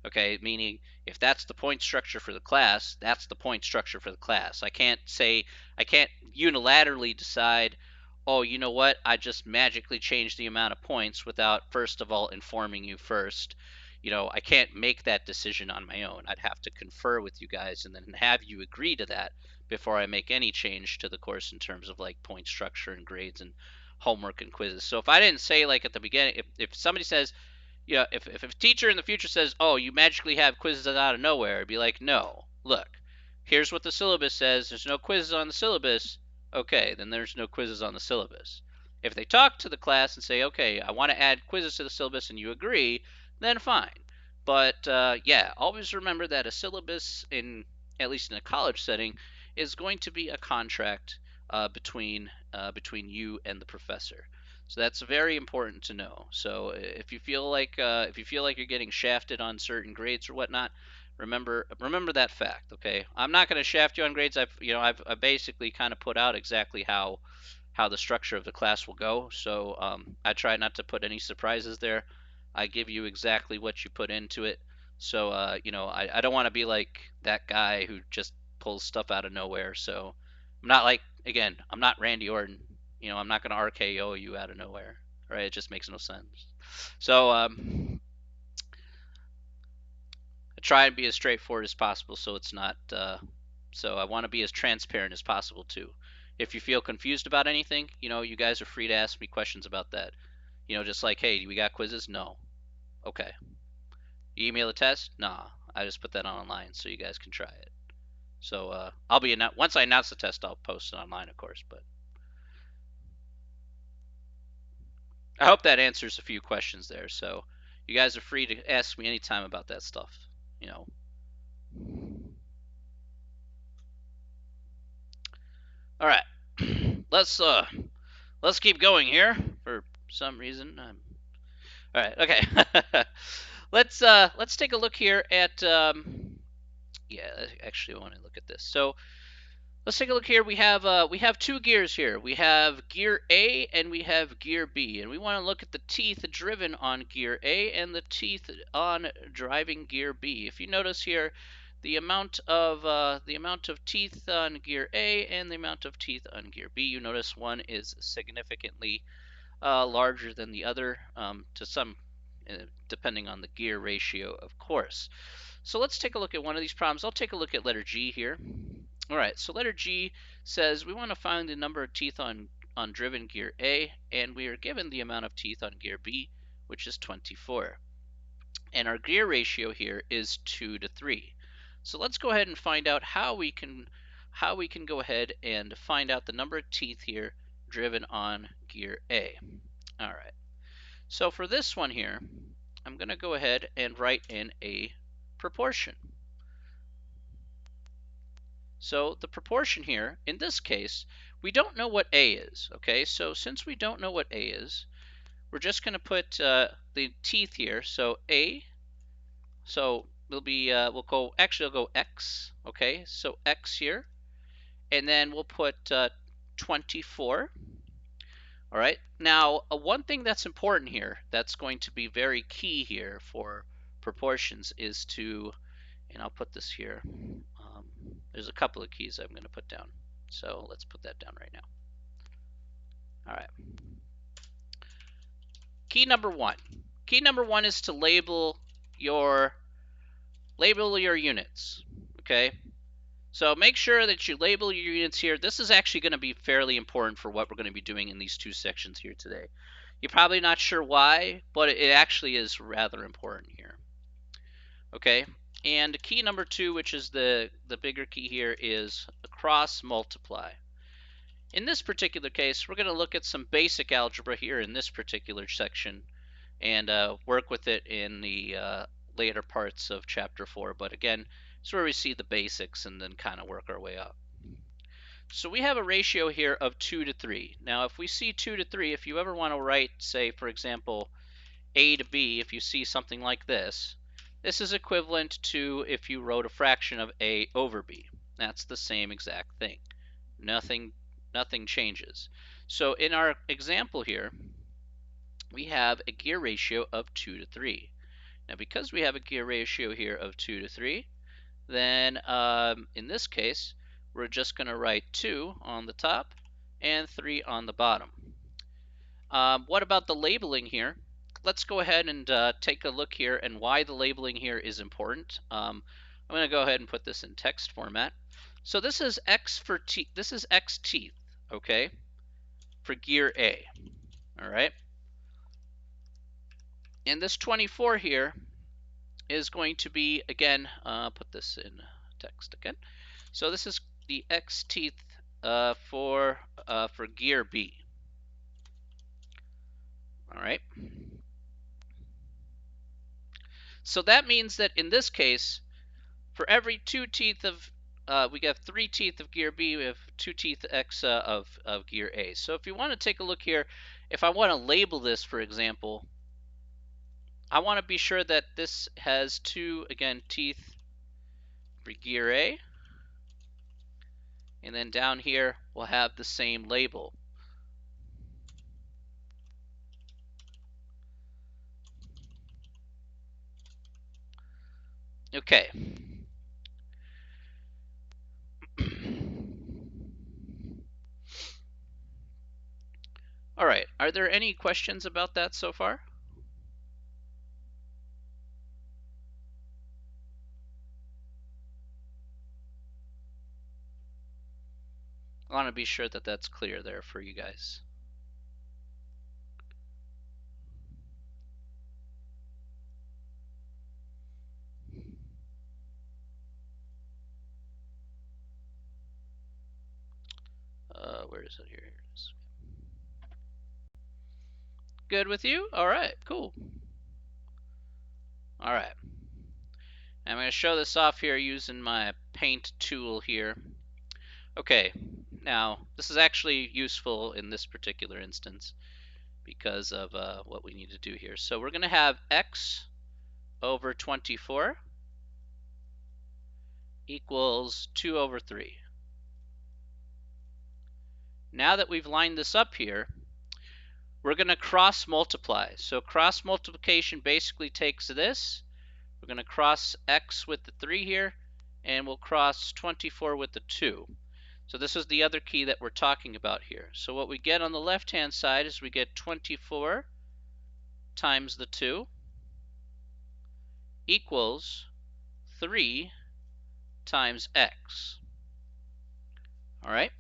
[SPEAKER 1] Okay, meaning if that's the point structure for the class, that's the point structure for the class. I can't unilaterally decide, oh, you know what, I just magically changed the amount of points without first of all informing you first. I can't make that decision on my own. I'd have to confer with you guys and then have you agree to that before I make any change to the course in terms of like point structure and grades and homework and quizzes. So if I didn't say like at the beginning, if somebody says, if a teacher in the future says, "Oh, you magically have quizzes out of nowhere," I'd be like, "No, look, here's what the syllabus says. There's no quizzes on the syllabus. Okay, then there's no quizzes on the syllabus." If they talk to the class and say, "Okay, I want to add quizzes to the syllabus," and you agree, then fine. But yeah, always remember that a syllabus, in at least in a college setting, is going to be a contract between you and the professor. So that's very important to know. So if you feel like you're getting shafted on certain grades or whatnot, remember that fact. Okay, I'm not going to shaft you on grades. I've basically kind of put out exactly how the structure of the class will go. So I try not to put any surprises there. I give you exactly what you put into it. So I don't want to be like that guy who just pulls stuff out of nowhere. So I'm not like, again, I'm not Randy Orton. I'm not going to RKO you out of nowhere, right? It just makes no sense. So I try and be as straightforward as possible, so it's not. So I want to be as transparent as possible too. If you feel confused about anything, you guys are free to ask me questions about that. Just like, hey, we got quizzes? No. Okay. You email a test? Nah. I just put that online so you guys can try it. So I'll be once I announce the test, I'll post it online, of course. But I hope that answers a few questions there. So you guys are free to ask me anytime about that stuff. You know. All right. Let's keep going here for some reason. All right. Okay. Let's take a look here at yeah. Actually, I want to look at this. So let's take a look here. We have two gears here. We have gear A and we have gear B, and we want to look at the teeth driven on gear A and the teeth on driving gear B. If you notice here, the amount of teeth on gear A and the amount of teeth on gear B, you notice one is significantly larger than the other, to some, depending on the gear ratio, of course. So let's take a look at one of these problems. I'll take a look at letter G here. All right, so letter G says we want to find the number of teeth on driven gear A, and we are given the amount of teeth on gear B, which is 24. And our gear ratio here is 2 to 3. So let's go ahead and find out how we can go ahead and find out the number of teeth here driven on gear A. All right. So for this one here, I'm going to go ahead and write in a proportion. So the proportion here, in this case, we don't know what A is, okay? So since we don't know what A is, we're just going to put the teeth here. So A, so it'll be, we'll go X, okay? So X here, and then we'll put 24. All right. Now, one thing that's important here, that's going to be very key here for proportions, is to, and I'll put this here. There's a couple of keys I'm going to put down. So let's put that down right now. All right. Key number one. Key number one is to label your units. Okay. So make sure that you label your units here. This is actually going to be fairly important for what we're going to be doing in these two sections here today. You're probably not sure why, but it actually is rather important here. Okay, and key number two, which is the bigger key here, is cross multiply. In this particular case, we're going to look at some basic algebra here in this particular section and work with it in the later parts of chapter 4. But again, it's where we see the basics and then kind of work our way up. So we have a ratio here of 2 to 3. Now, if we see 2 to 3, if you ever want to write, say, for example, A to B, if you see something like this, this is equivalent to if you wrote a fraction of A over B. That's the same exact thing. Nothing changes. So in our example here, we have a gear ratio of 2 to 3. Now, because we have a gear ratio here of 2 to 3, then in this case, we're just going to write 2 on the top and 3 on the bottom. What about the labeling here? Let's go ahead and take a look here and why the labeling here is important. I'm going to go ahead and put this in text format. So this is X for teeth. This is X teeth, okay, for gear A. All right. And this 24 here is going to be, again, put this in text again. So this is the X teeth for gear B. All right. So that means that in this case, for every 2 teeth of, we have 3 teeth of gear B, we have 2 teeth X of gear A. So if you want to take a look here, if I want to label this, for example, I want to be sure that this has 2, again, teeth for gear A. And then down here, we'll have the same label. Okay. All right. Are there any questions about that so far? I want to be sure that that's clear there for you guys. Where is it? Here it is. Good with you? All right, cool. All right. I'm going to show this off here using my paint tool here. Okay, now this is actually useful in this particular instance because of what we need to do here. So we're going to have X over 24 equals 2 over 3. Now that we've lined this up here, we're going to cross multiply. So cross multiplication basically takes this. We're going to cross X with the 3 here, and we'll cross 24 with the 2. So this is the other key that we're talking about here. So what we get on the left-hand side is we get 24 times the 2 equals 3 times X. All right?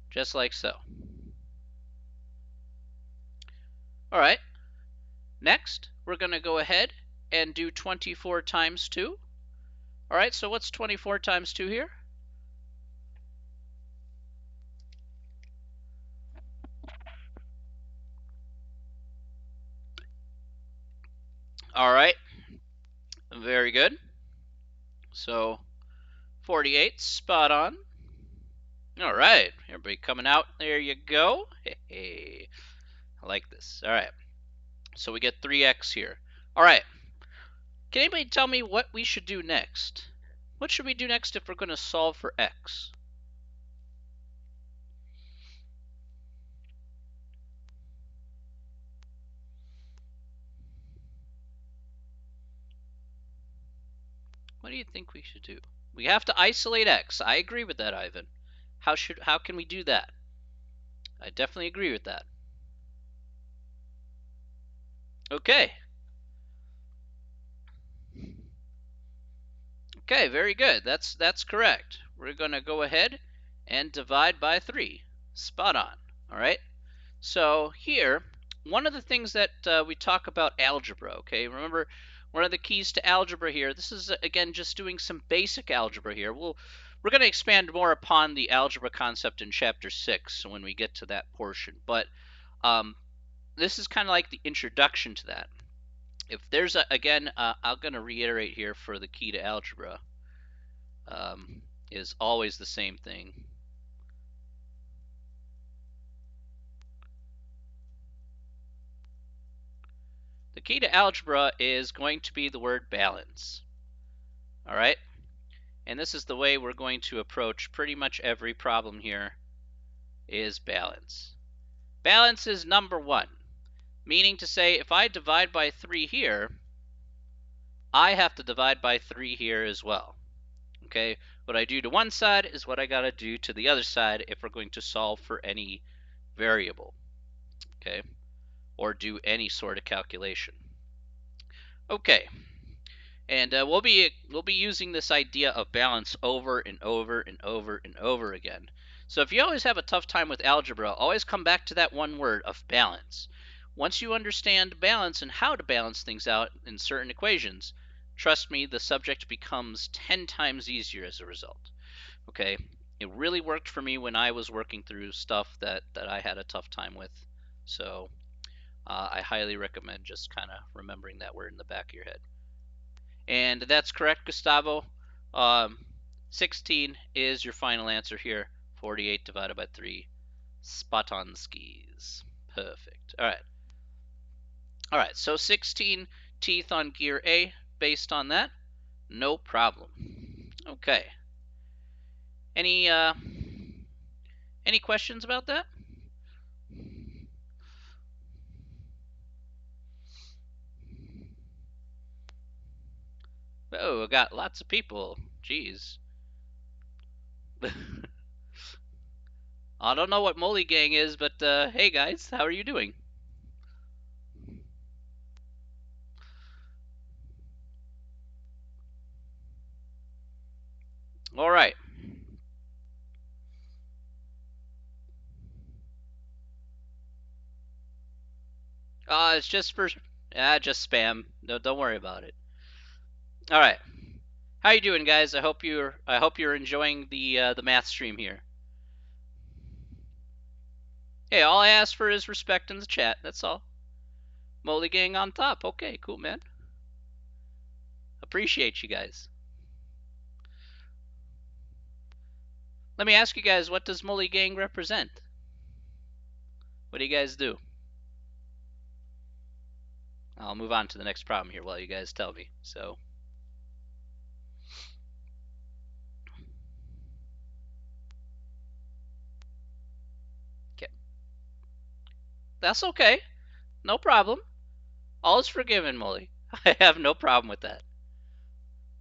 [SPEAKER 1] Just like so. All right. Next, we're going to go ahead and do 24 times 2. All right, so what's 24 times 2 here? All right, very good. So 48, spot on. All right, everybody coming out. There you go. Hey, I like this. All right, so we get 3x here. All right, can anybody tell me what we should do next? What should we do next if we're going to solve for x? What do you think we should do? We have to isolate x. I agree with that, Ivan. How can we do that? I definitely agree with that. Okay. Okay, very good. That's correct. We're going to go ahead and divide by 3. Spot on. All right. So here, one of the things that we talk about algebra, okay? Remember, one of the keys to algebra here, this is, again, just doing some basic algebra here. We're going to expand more upon the algebra concept in Chapter 6 when we get to that portion. But this is kind of like the introduction to that. If there's, again, I'm going to reiterate here for the key to algebra, is always the same thing. The key to algebra is going to be the word balance. All right? And this is the way we're going to approach pretty much every problem here is balance. Balance is number 1, meaning to say if I divide by 3 here, I have to divide by 3 here as well. Okay? What I do to one side is what I got to do to the other side if we're going to solve for any variable. Okay? Or do any sort of calculation. Okay. And we'll be using this idea of balance over and over and over and over again. So if you always have a tough time with algebra, always come back to that one word of balance. Once you understand balance and how to balance things out in certain equations, trust me, the subject becomes 10 times easier as a result. Okay? It really worked for me when I was working through stuff that I had a tough time with. So I highly recommend just kind of remembering that word in the back of your head. And that's correct, Gustavo. 16 is your final answer here. 48 divided by 3. Spot on skis. Perfect. All right. All right, so 16 teeth on gear A based on that. No problem. Okay. Any questions about that? Oh, I got lots of people. Jeez. I don't know what Molly Gang is, but hey guys, how are you doing? All right. It's just for just spam. No, don't worry about it. All right. How you doing, guys? I hope you're enjoying the math stream here. Hey, all I ask for is respect in the chat. That's all. Molly Gang on top. Okay, cool, man. Appreciate you guys. Let me ask you guys, what does Molly Gang represent? What do you guys do? I'll move on to the next problem here while you guys tell me. So. Okay. That's okay. No problem. All is forgiven, Molly. I have no problem with that.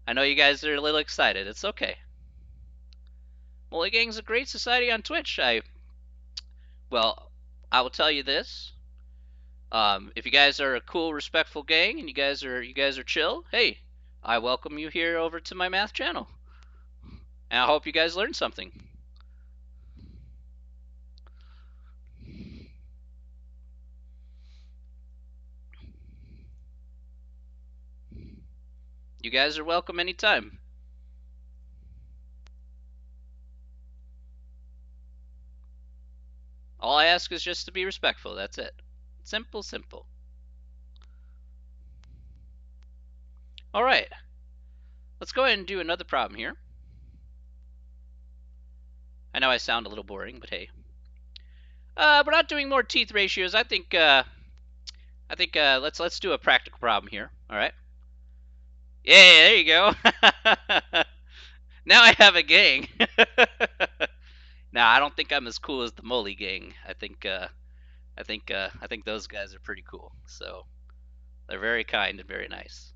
[SPEAKER 1] I know you guys are a little excited. It's okay. Molly Gang's a great society on Twitch. Well, I will tell you this. If you guys are a cool, respectful gang and you guys are chill, hey, I welcome you here over to my math channel. And I hope you guys learned something. You guys are welcome anytime. All I ask is just to be respectful. That's it. Simple, simple. All right. Let's go ahead and do another problem here. I know I sound a little boring, but hey. We're not doing more teeth ratios. I think let's do a practical problem here. All right. Yeah, there you go. Now I have a gang. Now I don't think I'm as cool as the Molly gang. I think those guys are pretty cool. So they're very kind and very nice.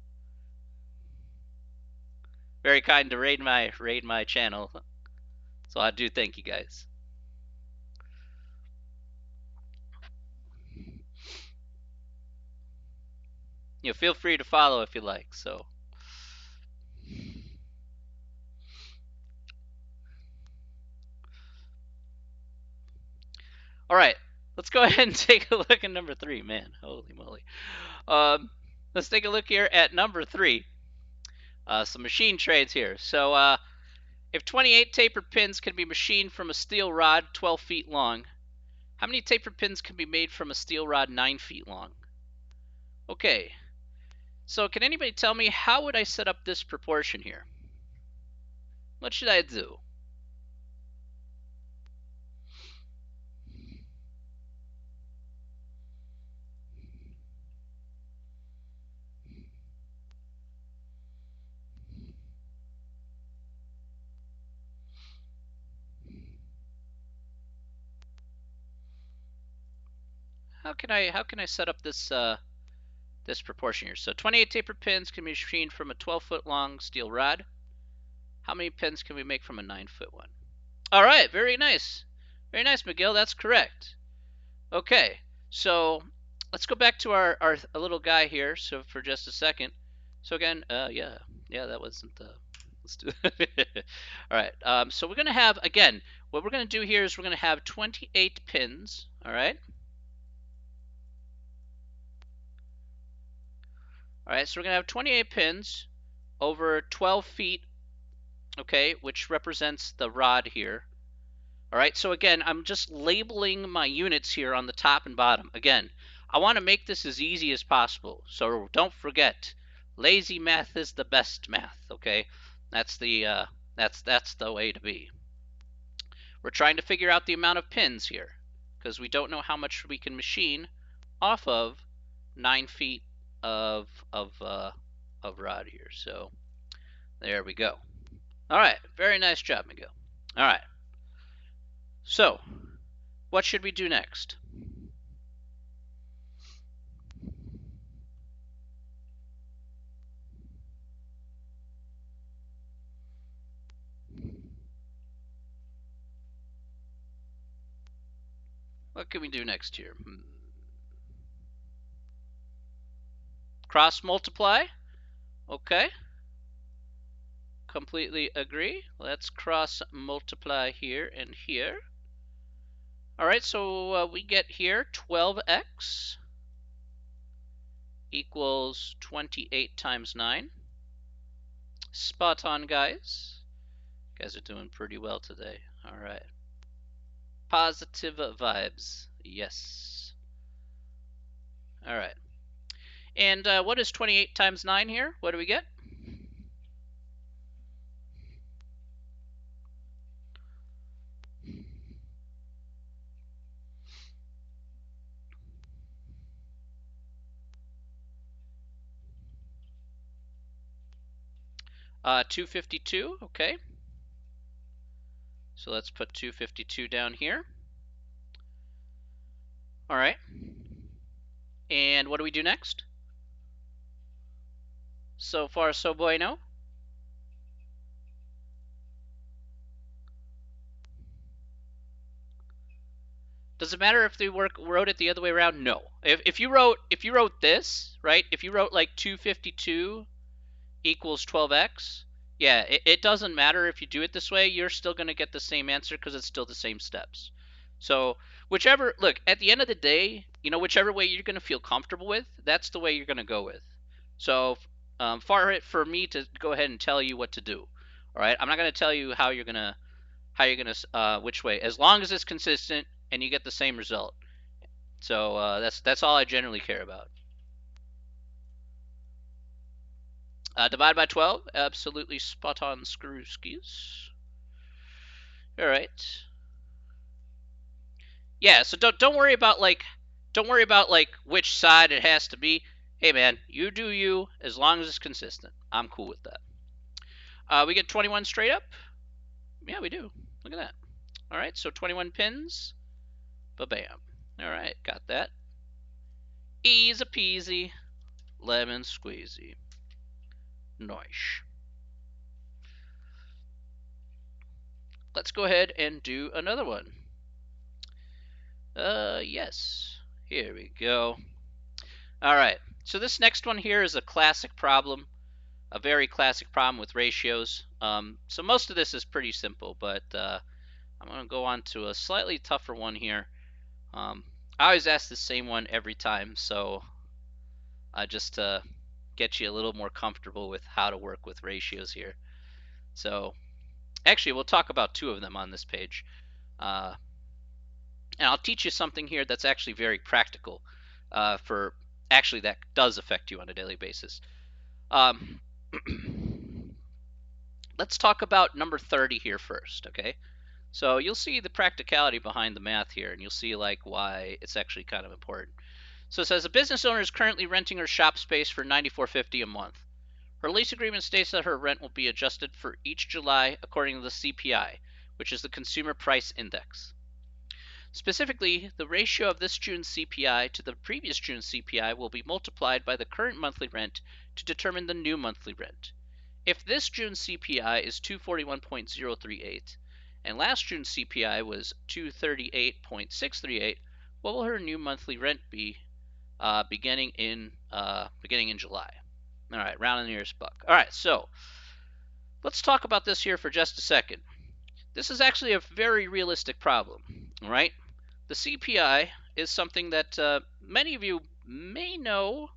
[SPEAKER 1] Very kind to raid my channel. So I do thank you guys. You know, feel free to follow if you like. So. All right, let's go ahead and take a look at number 3. Man, holy moly. Let's take a look here at number 3. Some machine trades here. So if 28 taper pins can be machined from a steel rod 12 feet long, how many taper pins can be made from a steel rod 9 feet long? Okay, so can anybody tell me how would I set up this proportion here? What should I do? How can I set up this this proportion here? So 28 taper pins can be machined from a 12-foot long steel rod. How many pins can we make from a 9-foot one? All right, very nice. Very nice, Miguel. That's correct. Okay, so let's go back to our little guy here. So for just a second. So again, yeah, that wasn't the. Let's do it. All right. So we're gonna have again. What we're gonna do here is we're gonna have 28 pins. All right. All right. So we're gonna have 28 pins over 12 feet. Okay, which represents the rod here. All right, so again, I'm just labeling my units here on the top and bottom. Again, I want to make this as easy as possible. So don't forget, lazy math is the best math, okay? That's the that's the way to be. We're trying to figure out the amount of pins here because we don't know how much we can machine off of 9 feet of rod here. So there we go. All right, very nice job, Miguel. All right. So, what should we do next? What can we do next here? Cross multiply. Okay. Completely agree. Let's cross multiply here and here. All right, so we get here 12x equals 28 times 9. Spot on, guys. You guys are doing pretty well today. All right. Positive vibes. Yes. All right. And what is 28 times 9 here? What do we get? 252, okay. So let's put 252 down here. All right. And what do we do next? So far, so bueno. Does it matter if they wrote it the other way around? No. If you wrote this, right? If you wrote like 252 equals 12x, yeah, it doesn't matter if you do it this way. You're still going to get the same answer because it's still the same steps. So whichever, look, at the end of the day, you know, whichever way you're going to feel comfortable with, that's the way you're going to go with. So far it for me to go ahead and tell you what to do. All right, I'm not going to tell you which way, as long as it's consistent and you get the same result. So that's all I generally care about. Divide by 12, absolutely spot on, screw skis. All right. Yeah, so don't worry about which side it has to be. Hey man, you do you as long as it's consistent. I'm cool with that. We get 21 straight up. Yeah, we do. Look at that. All right, so 21 pins. Ba-bam. All right, got that. Easy peasy, lemon squeezy. Nice. Let's go ahead and do another one. Yes. Here we go. All right. So this next one here is a classic problem, a very classic problem with ratios. So most of this is pretty simple, but I'm going to go on to a slightly tougher one here. I always ask the same one every time, so just to get you a little more comfortable with how to work with ratios here. So actually, we'll talk about two of them on this page. And I'll teach you something here that's actually very practical that does affect you on a daily basis. Let's talk about number 30 here first, okay? So you'll see the practicality behind the math here, and you'll see like why it's actually kind of important. So it says a business owner is currently renting her shop space for $94.50 a month. Her lease agreement states that her rent will be adjusted for each July according to the CPI, which is the Consumer Price Index. Specifically, the ratio of this June's CPI to the previous June's CPI will be multiplied by the current monthly rent to determine the new monthly rent. If this June's CPI is 241.038 and last June's CPI was 238.638, what will her new monthly rent be beginning in July? All right, round the nearest buck. All right, so let's talk about this here for just a second. This is actually a very realistic problem, all right? The CPI is something that many of you may know,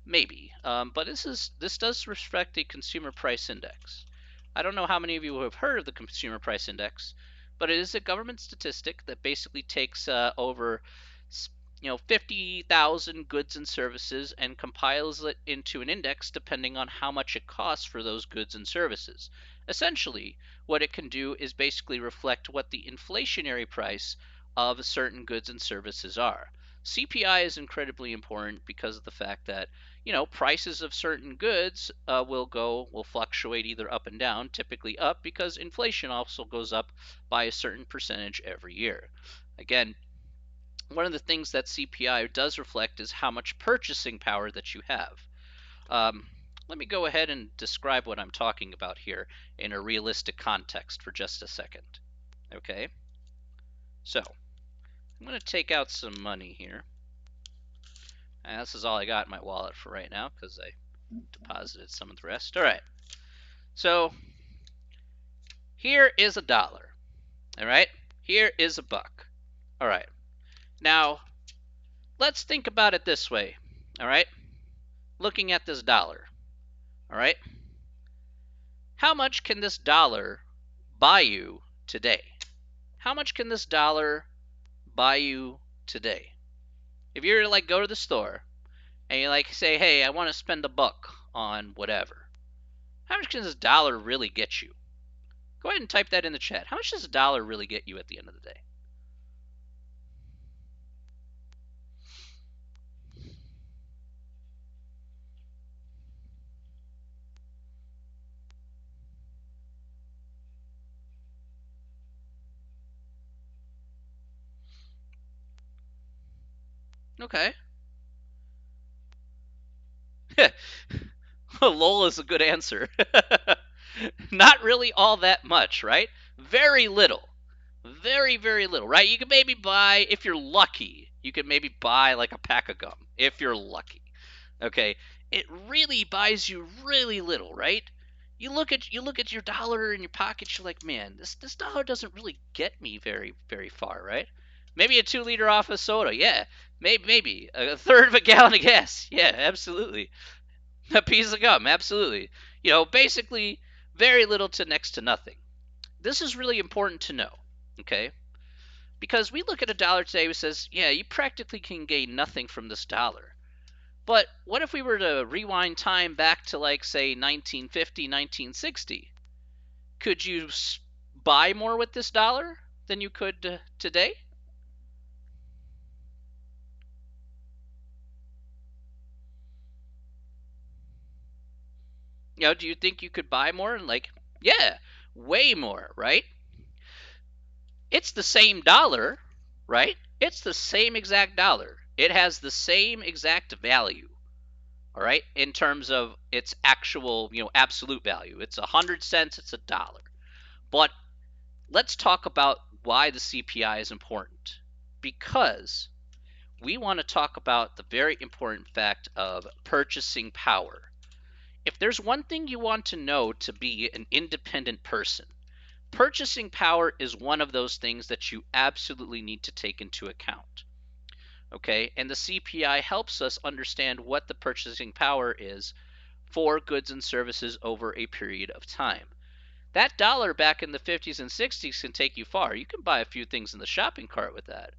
[SPEAKER 1] maybe, but this does reflect a consumer price index. I don't know how many of you have heard of the consumer price index, but it is a government statistic that basically takes over 50,000 goods and services and compiles it into an index depending on how much it costs for those goods and services. Essentially, what it can do is basically reflect what the inflationary price of certain goods and services are. CPI is incredibly important because of the fact that prices of certain goods will fluctuate either up and down, typically up because inflation also goes up by a certain percentage every year. Again, one of the things that CPI does reflect is how much purchasing power that you have. Let me go ahead and describe what I'm talking about here in a realistic context for just a second. Okay, so I'm going to take out some money here. And this is all I got in my wallet for right now because I deposited some of the rest. All right, so here is $1. All right, here is $1. All right, now let's think about it this way. All right, looking at this dollar. All right, how much can this dollar buy you today? How much can this dollar buy you today? If you're to go to the store and you say, hey, I want to spend $1 on whatever, how much can this dollar really get you? Go ahead and type that in the chat. How much does $1 really get you at the end of the day? Okay. LOL is a good answer. Not really all that much, right? Very little. Very, very little, right? You can maybe buy, if you're lucky, you can maybe buy a pack of gum, if you're lucky. Okay? It really buys you really little, right? You look at your dollar in your pocket, you're like, man, this dollar doesn't really get me very, very far, right? Maybe a 2-liter Office soda, yeah. Maybe a third of a gallon of gas, yeah, absolutely. A piece of gum, absolutely. Basically very little to next to nothing. This is really important to know, okay? Because we look at a dollar today, which says, yeah, you practically can gain nothing from this dollar. But what if we were to rewind time back to, like, say, 1950, 1960? Could you buy more with this dollar than you could today? Do you think you could buy more? And, like, yeah, way more, right? It's the same dollar, right? It's the same exact dollar. It has the same exact value, all right, in terms of its actual, absolute value. It's 100 cents, it's a dollar. But let's talk about why the CPI is important. Because we want to talk about the very important fact of purchasing power. If there's one thing you want to know to be an independent person, purchasing power is one of those things that you absolutely need to take into account. Okay, and the CPI helps us understand what the purchasing power is for goods and services over a period of time. That dollar back in the 50s and 60s can take you far. You can buy a few things in the shopping cart with that.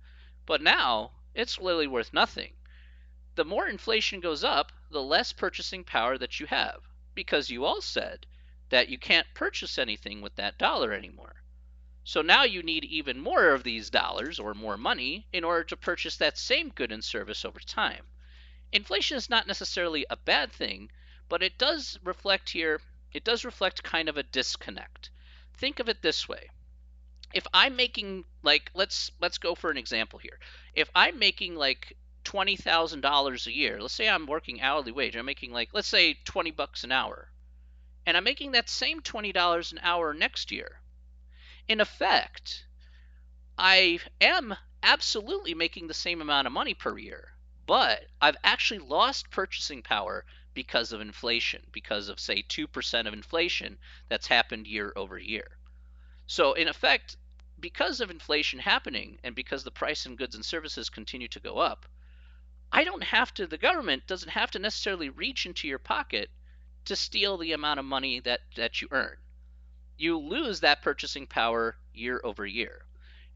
[SPEAKER 1] But now, it's literally worth nothing. The more inflation goes up, the less purchasing power that you have, because you all said that you can't purchase anything with that dollar anymore. So now you need even more of these dollars or more money in order to purchase that same good and service over time. Inflation is not necessarily a bad thing, but it does reflect here, it does reflect kind of a disconnect. Think of it this way. If I'm making, like, let's go for an example here. If I'm making like $20,000 a year, let's say I'm working hourly wage, I'm making, like, let's say $20 an hour, and I'm making that same $20 an hour next year. In effect, I am absolutely making the same amount of money per year, but I've actually lost purchasing power because of inflation, because of, say, 2% of inflation that's happened year over year. So, in effect, because of inflation happening and because the price in goods and services continue to go up, the government doesn't have to necessarily reach into your pocket to steal the amount of money that you earn. You lose that purchasing power year over year.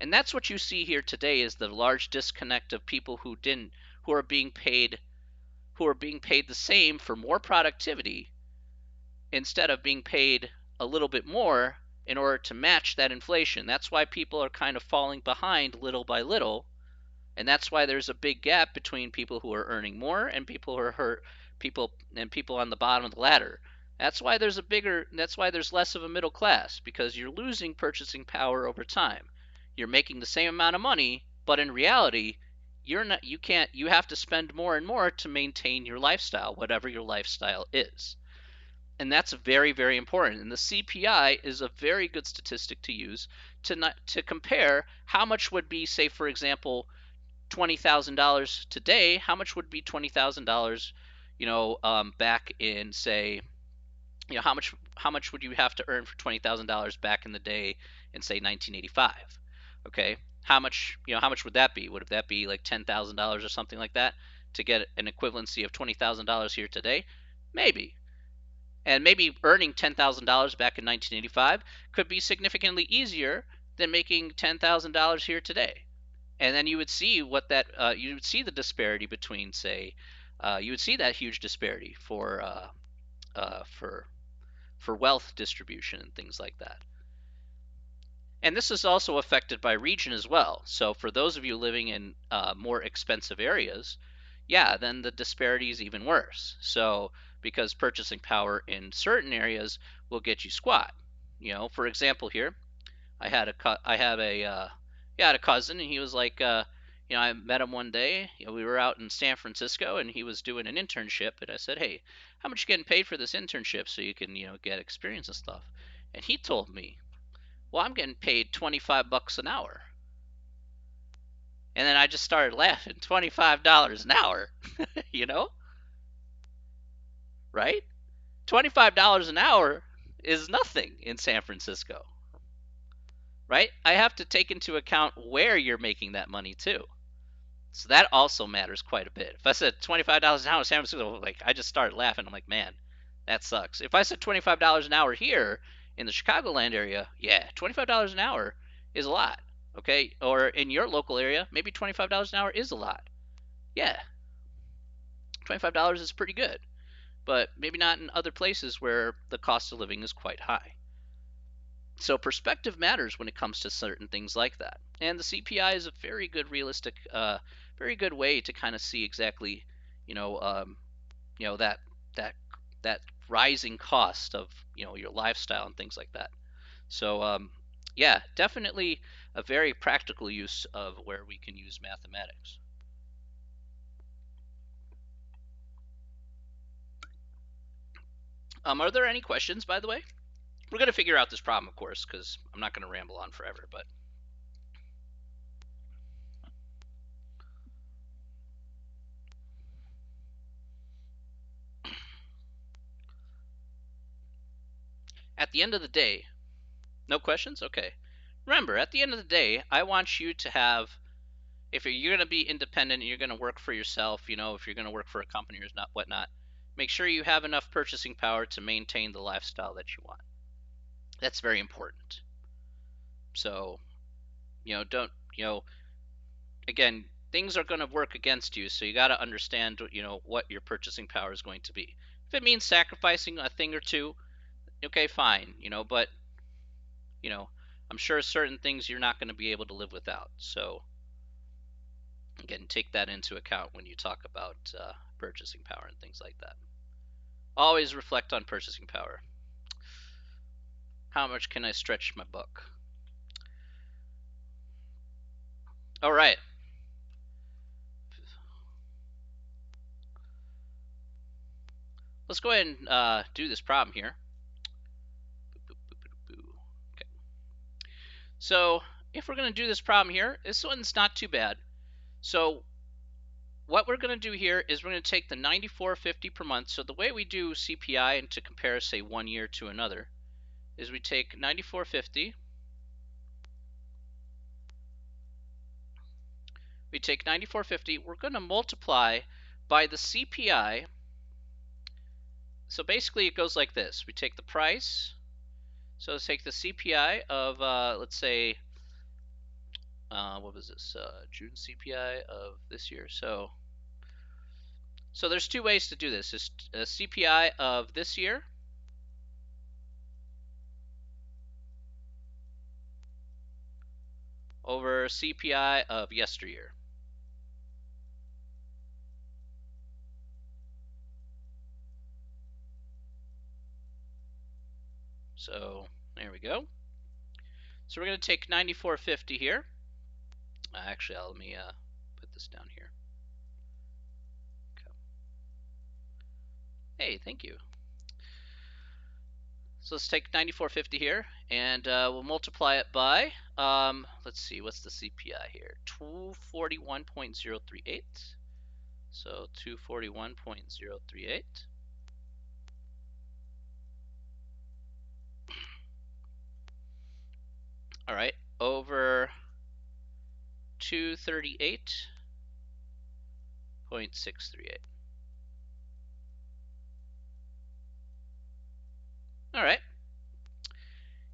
[SPEAKER 1] And that's what you see here today, is the large disconnect of people who are being paid the same for more productivity instead of being paid a little bit more in order to match that inflation. That's why people are kind of falling behind little by little, and that's why there's a big gap between people who are earning more and people on the bottom of the ladder. That's why there's less of a middle class, because you're losing purchasing power over time. You're making the same amount of money, but in reality, you have to spend more and more to maintain your lifestyle, whatever your lifestyle is. And that's very, very important. And the CPI is a very good statistic to use to compare how much would be, say, for example, $20,000 today. How much would be $20,000, back in, say, how much would you have to earn for $20,000 back in the day in, say, 1985? Okay, how much would that be? Would that be like $10,000 or something like that to get an equivalency of $20,000 here today? Maybe. And maybe earning $10,000 back in 1985 could be significantly easier than making $10,000 here today. And then you would see you would see the disparity between, say, you would see that huge disparity uh, for for wealth distribution and things like that. And this is also affected by region as well. So for those of you living in more expensive areas, yeah, then the disparity is even worse. So because purchasing power in certain areas will get you squat. For example, here I had a cousin, and he was like, I met him one day. We were out in San Francisco, and he was doing an internship. And I said, "Hey, how much you getting paid for this internship so you can, get experience and stuff?" And he told me, "Well, I'm getting paid $25 an hour." And then I just started laughing. $25 an hour, you know, right? $25 an hour is nothing in San Francisco, right? I have to take into account where you're making that money too. So that also matters quite a bit. If I said $25 an hour in San Francisco, like I just started laughing. I'm like, man, that sucks. If I said $25 an hour here in the Chicagoland area, yeah, $25 an hour is a lot. Okay, or in your local area, maybe $25 an hour is a lot. Yeah, $25 is pretty good, but maybe not in other places where the cost of living is quite high. So perspective matters when it comes to certain things like that. And the CPI is a very good, realistic, very good way to kind of see exactly, you know, um, that that that rising cost of your lifestyle and things like that. So yeah, definitely a very practical use of where we can use mathematics. Are there any questions, by the way? We're gonna figure out this problem, of course, because I'm not gonna ramble on forever. But at the end of the day, no questions. Okay. Remember, at the end of the day, I want you to have, if you're going to be independent and you're going to work for yourself, if you're going to work for a company or not, whatnot, make sure you have enough purchasing power to maintain the lifestyle that you want. That's very important. So, don't, again, things are going to work against you. So you got to understand, what your purchasing power is going to be. If it means sacrificing a thing or two, okay, fine, but, you know, I'm sure certain things you're not going to be able to live without. So, again, take that into account when you talk about purchasing power and things like that. Always reflect on purchasing power. How much can I stretch my buck? All right. Let's go ahead and do this problem here. Okay. So if we're going to do this problem here, this one's not too bad. So what we're going to do here is we're going to take the 94.50 per month. So the way we do CPI and to compare, say, one year to another, is we take 94.50. We take 94.50. We're going to multiply by the CPI. So basically it goes like this. We take the price. So let's take the CPI of, let's say, what was this? June CPI of this year. So there's two ways to do this. It's a CPI of this year over CPI of yesteryear. So there we go. So we're going to take 94.50 here. Actually, let me put this down here. Okay. Hey, thank you. So let's take 94.50 here, and we'll multiply it by, let's see, what's the CPI here? 241.038. So 241.038. All right, over 238.638. All right.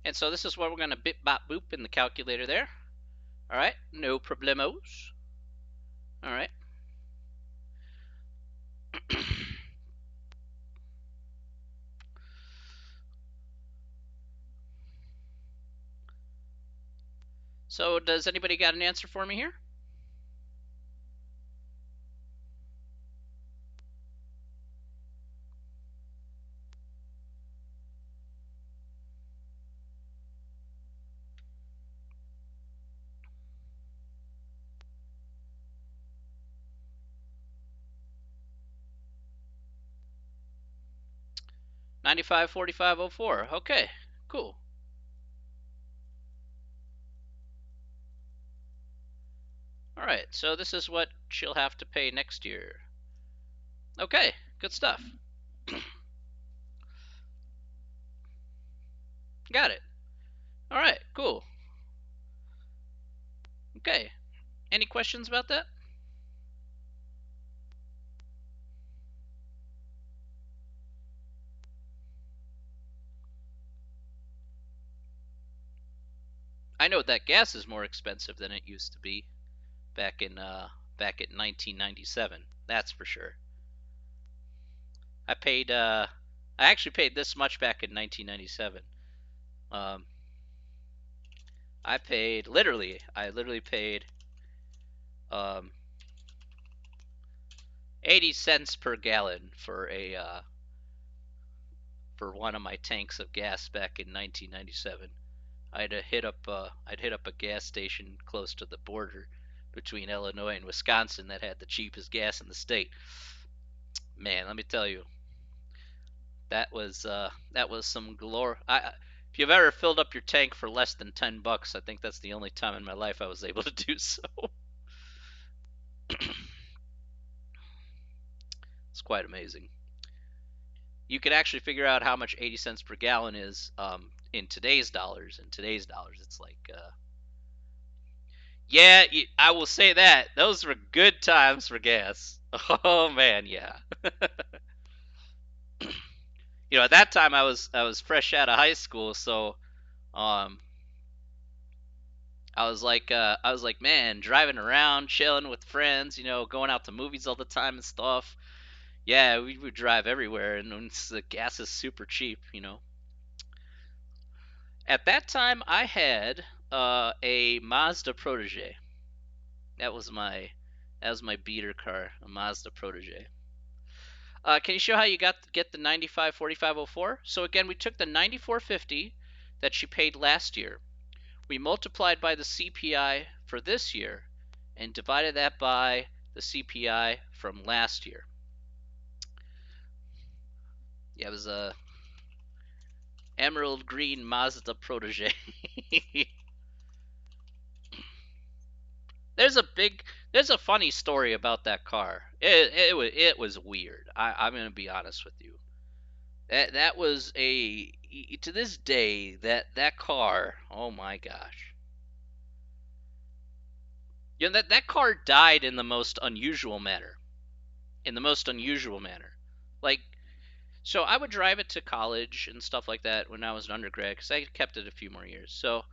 [SPEAKER 1] And so this is what we're going to bit bop boop in the calculator there. All right, no problemos. All right. So does anybody got an answer for me here? $95, $45, $04. Okay, cool. All right, so this is what she'll have to pay next year. Okay, good stuff. Got it. All right, cool. Okay, any questions about that? I know that gas is more expensive than it used to be back in back in 1997. That's for sure. I paid I actually paid this much back in 1997. Um, I literally paid um, 80 cents per gallon for one of my tanks of gas back in 1997. I'd hit up a gas station close to the border between Illinois and Wisconsin that had the cheapest gas in the state. Man, let me tell you, that was some glory. If you've ever filled up your tank for less than $10, I think that's the only time in my life I was able to do so. It's quite amazing. You could actually figure out how much 80 cents per gallon is in today's dollars. In today's dollars, it's like, yeah, I will say that those were good times for gas. Oh man, yeah. At that time I was fresh out of high school, so um, I was like, man, driving around, chilling with friends, going out to movies all the time and stuff. Yeah, we would drive everywhere, and the gas is super cheap. At that time, I had a Mazda Protege. That was my that was my beater car, a Mazda Protege. Can you show how you get the 954504? So again, we took the 9450 that she paid last year. We multiplied by the CPI for this year and divided that by the CPI from last year. Yeah, it was a emerald green Mazda Protege. There's a funny story about that car. It was weird. I'm gonna be honest with you. That was a to this day that car. Oh my gosh. That car died in the most unusual manner. In the most unusual manner. Like, so I would drive it to college and stuff like that when I was an undergrad because I kept it a few more years. So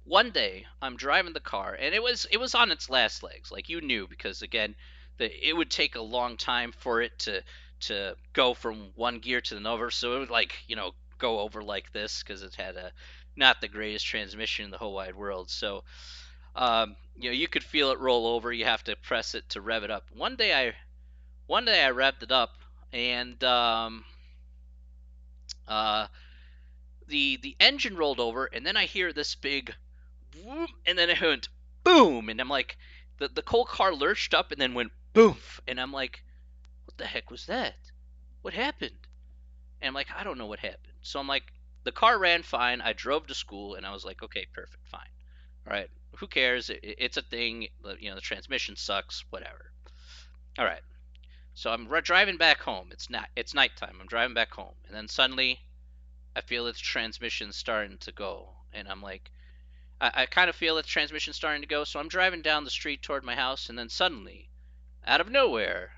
[SPEAKER 1] one day I'm driving the car and it was on its last legs, like you knew, because again, it would take a long time for it to go from one gear to another. So it would go over like this because it had a not the greatest transmission in the whole wide world. So you could feel it roll over. You have to press it to rev it up. One day I revved it up and uh, the engine rolled over, and then I hear this big whoop, and then it went boom, and I'm like, the whole car lurched up and then went boof, and I'm like, what the heck was that? What happened? And I'm like, I don't know what happened. So I'm like, the car ran fine. I drove to school, and I was like, okay, perfect, fine. All right, who cares? It's a thing. The transmission sucks. Whatever. All right. So I'm driving back home. It's nighttime. I'm driving back home, and then suddenly I feel its transmission starting to go, and I'm like, I kind of feel its transmission starting to go. So I'm driving down the street toward my house, and then suddenly, out of nowhere,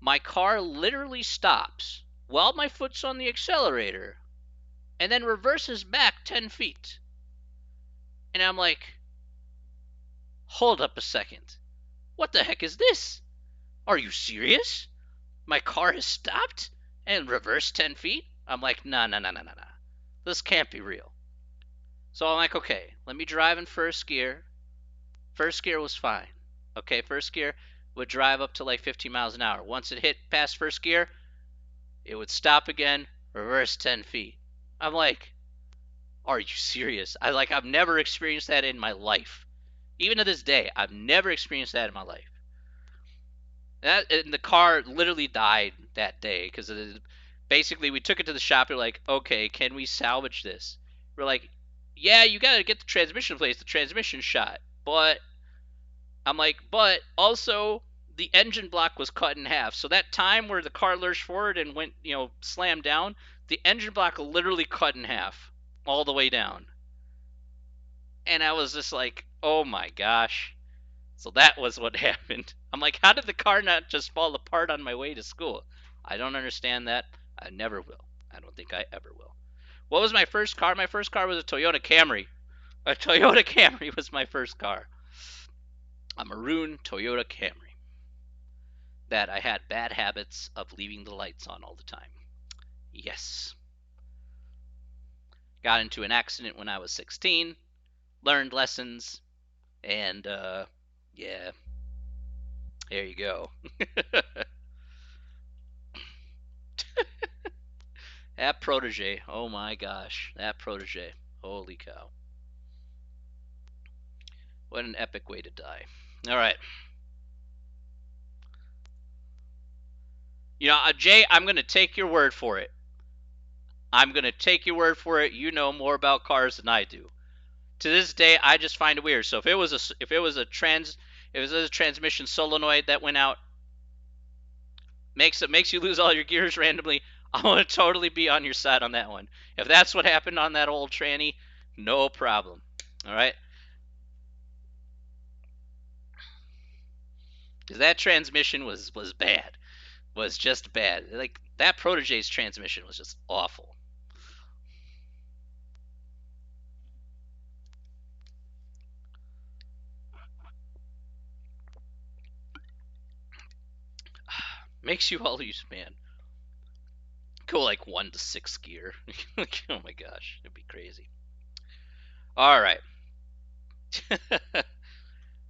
[SPEAKER 1] my car literally stops while my foot's on the accelerator, and then reverses back 10 feet. And I'm like, hold up a second. What the heck is this? Are you serious? My car has stopped and reversed 10 feet? I'm like, nah, nah, nah, nah, nah, nah. This can't be real. So I'm like, okay, let me drive in first gear. First gear was fine. Okay, first gear would drive up to like 15 miles an hour. Once it hit past first gear, it would stop again, reverse 10 feet. I'm like, are you serious? I've never experienced that in my life. Even to this day, I've never experienced that in my life. And the car literally died that day because basically we took it to the shop. They're like, okay, can we salvage this? We're like, yeah, you got to get the transmission replaced. The transmission shot. But I'm like, but also the engine block was cut in half. So that time where the car lurched forward and went, slammed down, the engine block literally cut in half all the way down. And I was just like, oh my gosh. So that was what happened. I'm like, how did the car not just fall apart on my way to school? I don't understand that. I never will. I don't think I ever will. What was my first car? My first car was a Toyota Camry. A Toyota Camry was my first car. A maroon Toyota Camry that I had bad habits of leaving the lights on all the time. Yes. Got into an accident when I was 16, learned lessons, and yeah, there you go. That protege, oh my gosh, that protege. Holy cow. What an epic way to die. All right. Jay, I'm going to take your word for it. I'm going to take your word for it. You know more about cars than I do. To this day, I just find it weird. So if it was a transmission solenoid that went out, makes you lose all your gears randomly, I want to totally be on your side on that one. If that's what happened on that old tranny, no problem. All right, because that transmission was bad, was just bad. Like that Protege's transmission was just awful. Makes you all use, man, go like 1 to 6 gear. Like, oh my gosh, it'd be crazy. All right.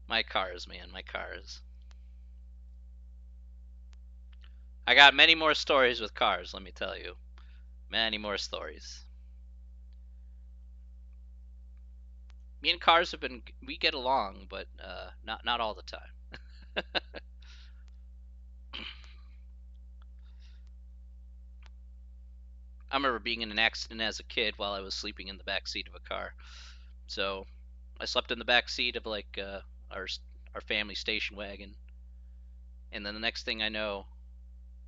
[SPEAKER 1] My cars, man, my cars. I got many more stories with cars, let me tell you. Many more stories. Me and cars we get along, but not all the time. I remember being in an accident as a kid while I was sleeping in the back seat of a car. So I slept in the back seat of like our family station wagon, and then the next thing I know,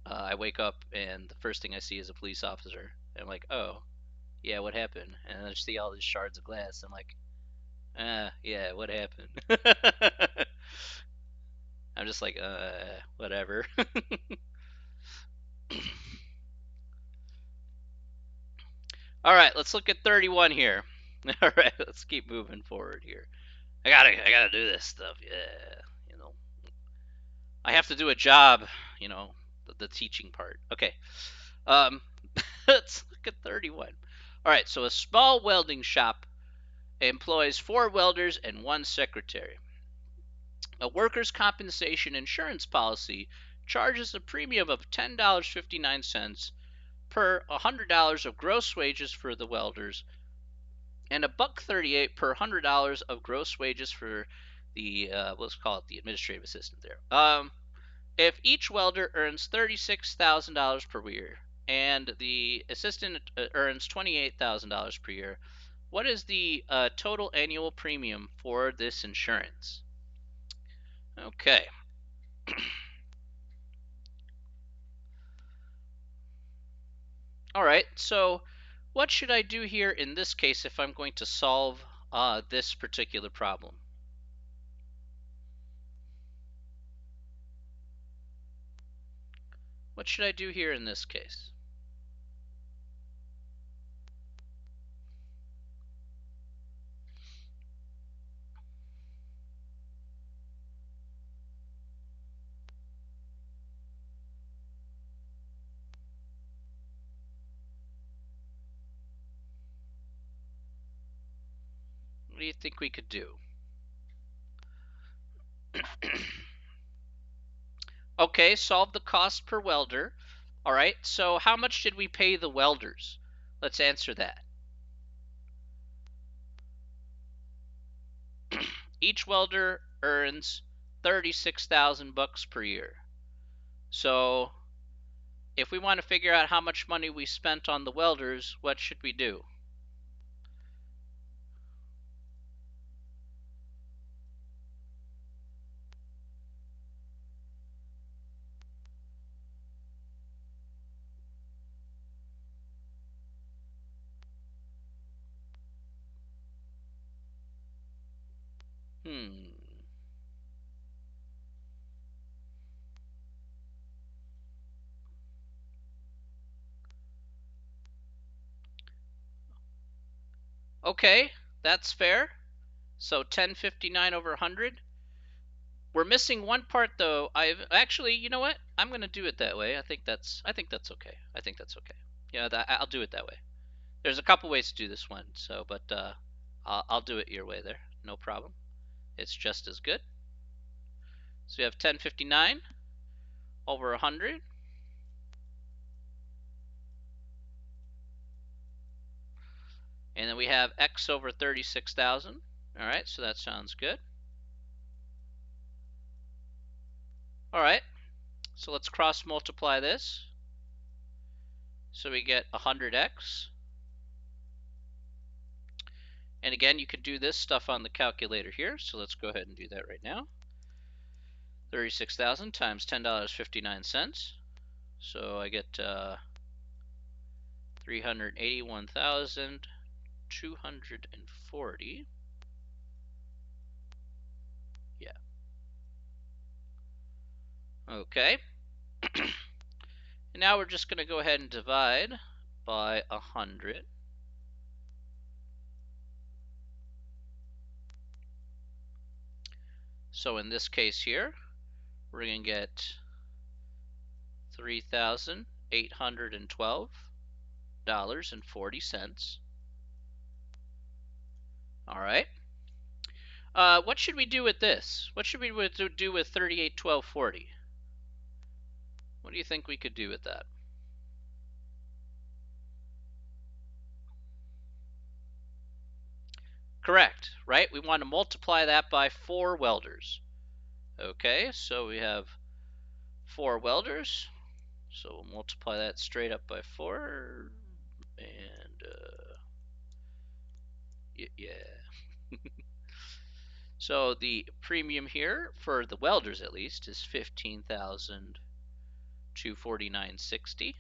[SPEAKER 1] I wake up and the first thing I see is a police officer. And I'm like, oh, yeah, what happened? And I see all these shards of glass. I'm like, yeah, what happened? I'm just like, whatever. All right, let's look at 31 here. All right, let's keep moving forward here. I gotta do this stuff. Yeah, you know, I have to do a job. You know, the teaching part. Okay. Um, let's look at 31. All right, so a small welding shop employs 4 welders and 1 secretary. A workers' compensation insurance policy charges a premium of $10.59 per $100 of gross wages for the welders and a $1.38 per $100 of gross wages for the let's call it the administrative assistant there. If each welder earns $36,000 per year and the assistant earns $28,000 per year, what is the total annual premium for this insurance? Okay. All right. So, what should I do here in this case if I'm going to solve this particular problem? What should I do here in this case? What do you think we could do? Okay, solve the cost per welder. All right, so how much did we pay the welders? Let's answer that. Each welder earns 36,000 bucks per year. So, if we want to figure out how much money we spent on the welders, what should we do? Hmm. Okay, that's fair. So 1059 over 100. We're missing one part though. I've actually, you know what? I'm gonna do it that way. I think that's okay. I think that's okay. Yeah, I'll do it that way. There's a couple ways to do this one, so but I'll do it your way there. No problem. It's just as good. So we have 1059 over 100. And then we have x over 36,000. All right, so that sounds good. All right, so let's cross multiply this. So we get 100x. And again, you can do this stuff on the calculator here. So let's go ahead and do that right now. 36,000 times $10.59. So I get 381,240. Yeah. Okay. And now we're just going to go ahead and divide by 100. So in this case here, we're going to get $3,812.40. All right. What should we do with this? What should we do with 3812.40? What do you think we could do with that? Correct, right? We want to multiply that by 4 welders. Okay, so we have 4 welders. So we'll multiply that straight up by 4. And yeah. So the premium here, for the welders at least, is $15,249.60.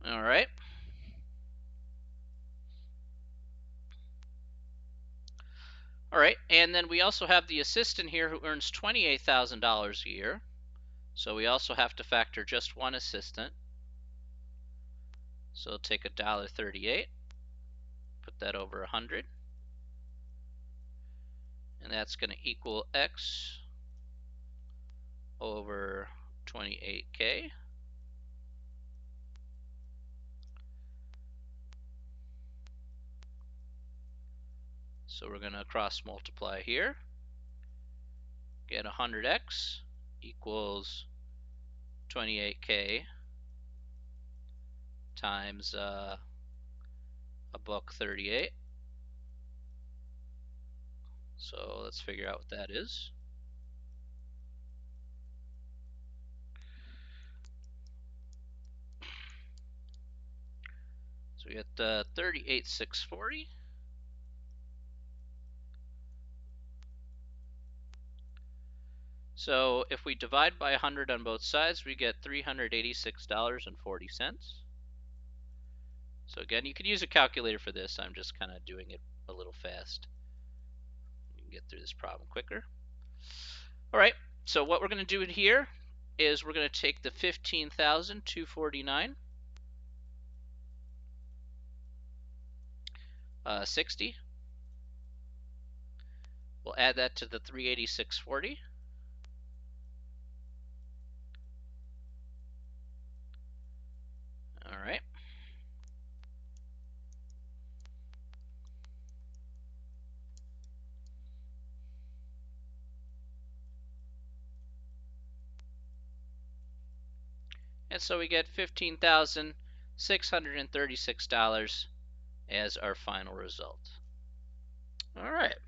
[SPEAKER 1] All right. All right, and then we also have the assistant here who earns $28,000 a year. So we also have to factor just one assistant. So take $1.38, put that over 100, and that's going to equal X over 28K. So we're going to cross multiply here. Get 100X equals 28K times $1.38. So let's figure out what that is. So we get 38,640. So if we divide by 100 on both sides, we get $386.40. So again, you could use a calculator for this. I'm just kind of doing it a little fast. You can get through this problem quicker. All right, so what we're going to do here is we're going to take the 15,249 60. We'll add that to the 386.40. All right. And so we get $15,636 as our final result. All right.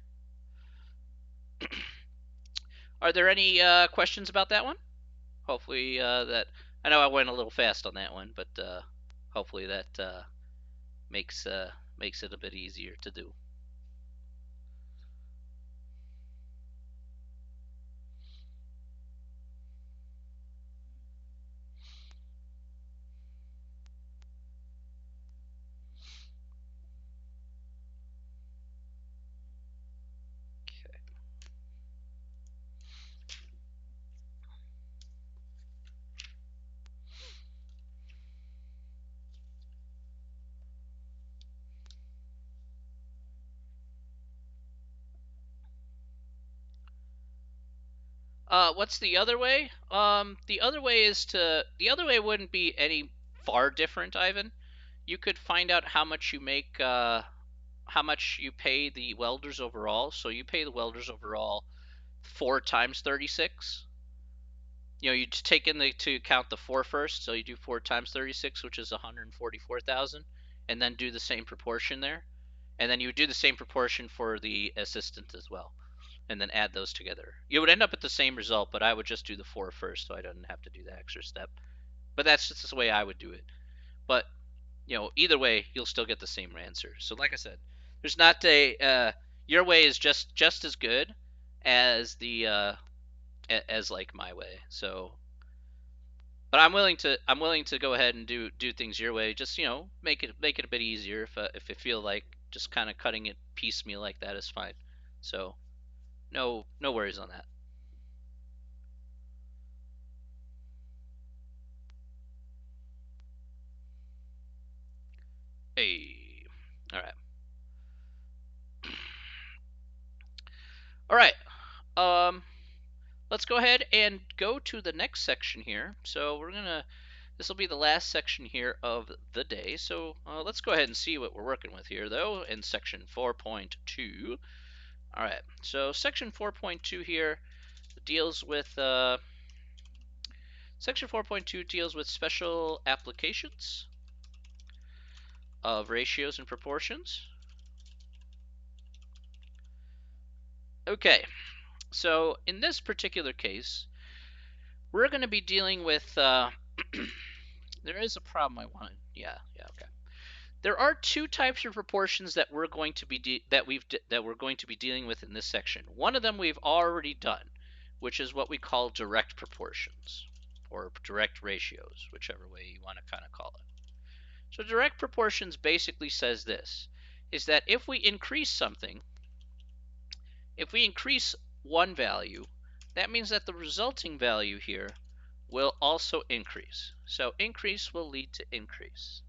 [SPEAKER 1] Are there any questions about that one? Hopefully that, I know I went a little fast on that one, but hopefully that makes it a bit easier to do. Okay. What's the other way? The other way the other way wouldn't be any far different, Ivan. You could find out how much you make, how much you pay the welders overall. So you pay the welders overall 4 times 36. You take into account the 4 first, so you do 4 times 36, which is 144,000, and then do the same proportion there. And then you would do the same proportion for the assistant as well, and then add those together. You would end up at the same result, but I would just do the 4 first, so I didn't have to do the extra step. But that's just the way I would do it. But either way, you'll still get the same answer. So like I said, there's not your way is just as good as the as like my way. So, but I'm willing to go ahead and do things your way. Just make it a bit easier if you feel like just kind of cutting it piecemeal like that is fine. So no worries on that. Hey, all right, all right. Um, let's go ahead and go to the next section here. So this will be the last section here of the day. So let's go ahead and see what we're working with here, though, in section 4.2. All right, so section 4.2 here deals with section 4.2 deals with special applications of ratios and proportions. Okay, so in this particular case, we're going to be dealing with there is a problem I wanted. Yeah, okay. There are 2 types of proportions that we're going to be that we're going to be dealing with in this section. One of them we've already done, which is what we call direct proportions or direct ratios, whichever way you want to kind of call it. So direct proportions basically says this, is that if we increase something, if we increase one value, that means that the resulting value here will also increase. So increase will lead to increase.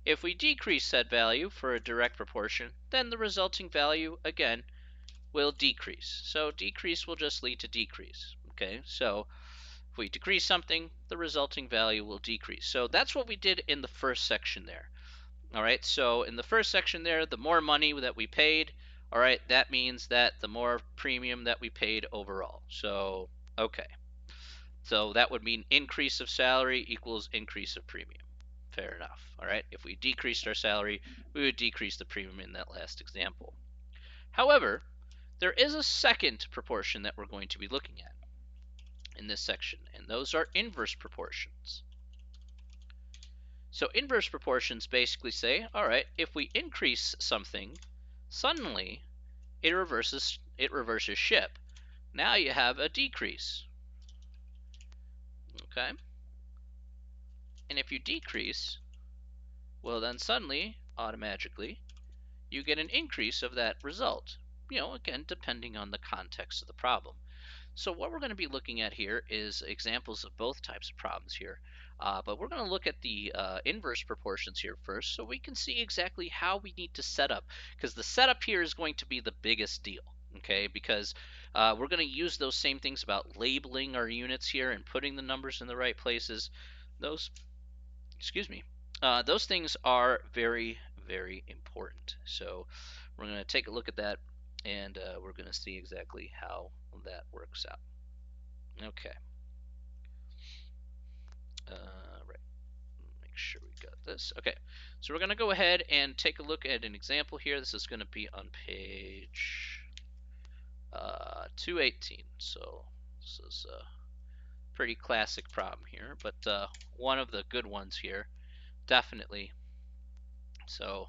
[SPEAKER 1] If we decrease said value for a direct proportion, then the resulting value, again, will decrease. So decrease will just lead to decrease. Okay, so if we decrease something, the resulting value will decrease. So that's what we did in the first section there. All right, so in the first section there, the more money that we paid, all right, that means that the more premium that we paid overall. So, okay. So that would mean increase of salary equals increase of premium. Fair enough. All right. If we decreased our salary, we would decrease the premium in that last example. However, there is a second proportion that we're going to be looking at in this section, and those are inverse proportions. So inverse proportions basically say, all right, if we increase something, suddenly it reverses ship. Now you have a decrease. Okay? And if you decrease, well then suddenly, automatically, you get an increase of that result. Again, depending on the context of the problem. So what we're going to be looking at here is examples of both types of problems here. But we're going to look at the inverse proportions here first so we can see exactly how we need to set up, because the setup here is going to be the biggest deal. Okay, because we're going to use those same things about labeling our units here and putting the numbers in the right places. Those, excuse me, those things are very, very important. So we're going to take a look at that, and we're going to see exactly how that works out. Okay. Right. Make sure we got this. Okay. So we're going to go ahead and take a look at an example here. This is going to be on page 218. So this is a pretty classic problem here, but one of the good ones here, definitely. So,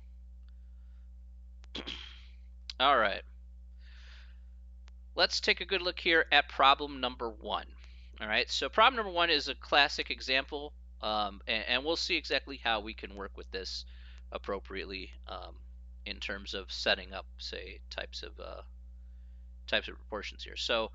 [SPEAKER 1] all right. Let's take a good look here at problem number 1. All right, so problem number 1 is a classic example, and we'll see exactly how we can work with this appropriately in terms of setting up, say, types of proportions here. So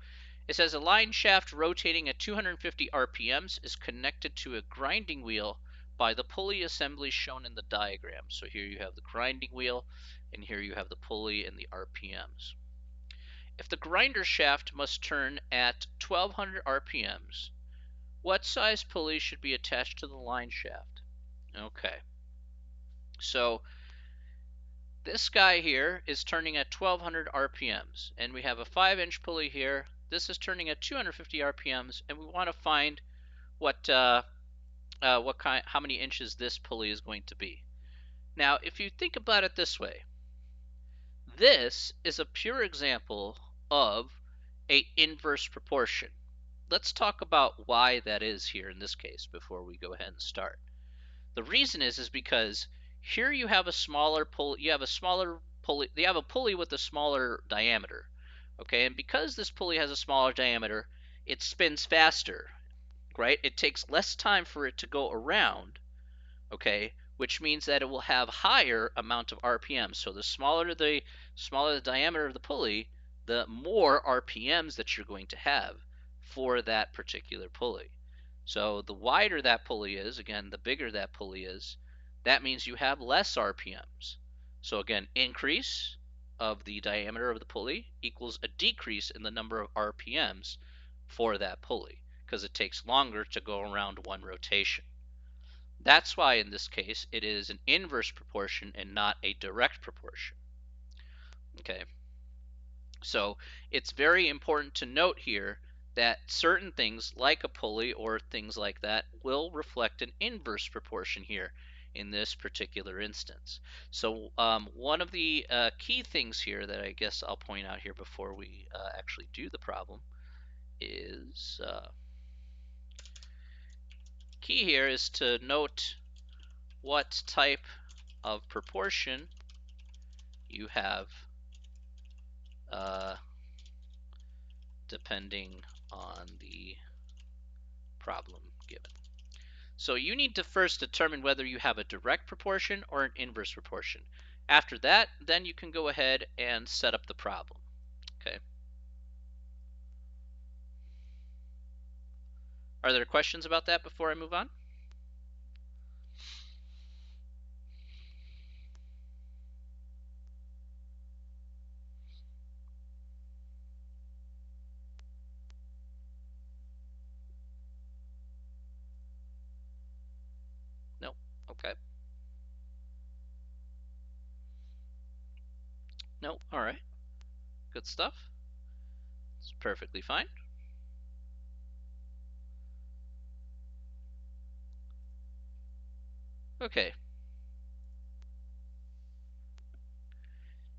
[SPEAKER 1] it says a line shaft rotating at 250 RPMs is connected to a grinding wheel by the pulley assembly shown in the diagram. So here you have the grinding wheel, and here you have the pulley and the RPMs. if the grinder shaft must turn at 1200 RPMs, what size pulley should be attached to the line shaft? Okay, so this guy here is turning at 1200 RPMs, and we have a 5-inch pulley here. This is turning at 250 RPMs, and we want to find how many inches this pulley is going to be. Now, if you think about it this way, this is a pure example of a inverse proportion. Let's talk about why that is here in this case before we go ahead and start. The reason is because here you have a smaller pulley, you have a pulley with a smaller diameter. Okay, and because this pulley has a smaller diameter, it spins faster, right? It takes less time for it to go around, okay, which means that it will have higher amount of RPM. So the smaller the diameter of the pulley, the more RPMs that you're going to have for that particular pulley. So the wider that pulley is, again, the bigger that pulley is, that means you have less RPMs. So again, increase of the diameter of the pulley equals a decrease in the number of RPMs for that pulley, because it takes longer to go around one rotation. That's why in this case it is an inverse proportion and not a direct proportion. Okay, so it's very important to note here that certain things like a pulley or things like that will reflect an inverse proportion here in this particular instance. So one of the key things here that I guess I'll point out here before we actually do the problem is key here is to note what type of proportion you have depending on the problem given. So you need to first determine whether you have a direct proportion or an inverse proportion. After that, then you can go ahead and set up the problem. Okay. Are there questions about that before I move on? No? Okay. No? All right. Good stuff. It's perfectly fine. Okay.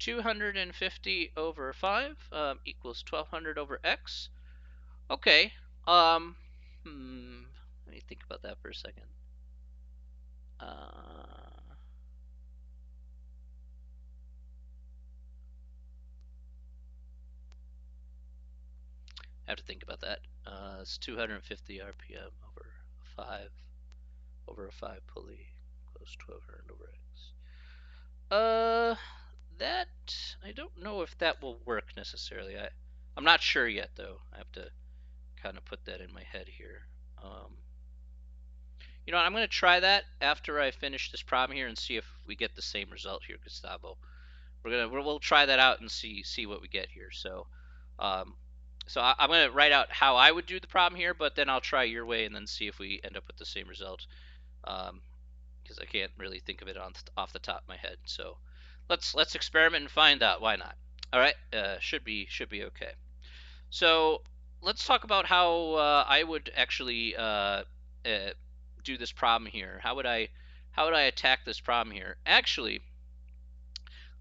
[SPEAKER 1] 250 over 5 equals 1200 over x. Okay. Let me think about that for a second. I have to think about that. It's 250 RPM over a 5 pulley equals 1200 over x. That I don't know if that will work necessarily. I'm not sure yet though. I have to kind of put that in my head here. You know, I'm going to try that after I finish this problem here and see if we get the same result here, Gustavo. We'll try that out and see what we get here. So, I'm going to write out how I would do the problem here, but then I'll try your way and then see if we end up with the same result. Because I can't really think of it off the top of my head. So, let's experiment and find out. Why not? All right, should be okay. So let's talk about how I would actually do this problem here. How would I attack this problem here? Actually,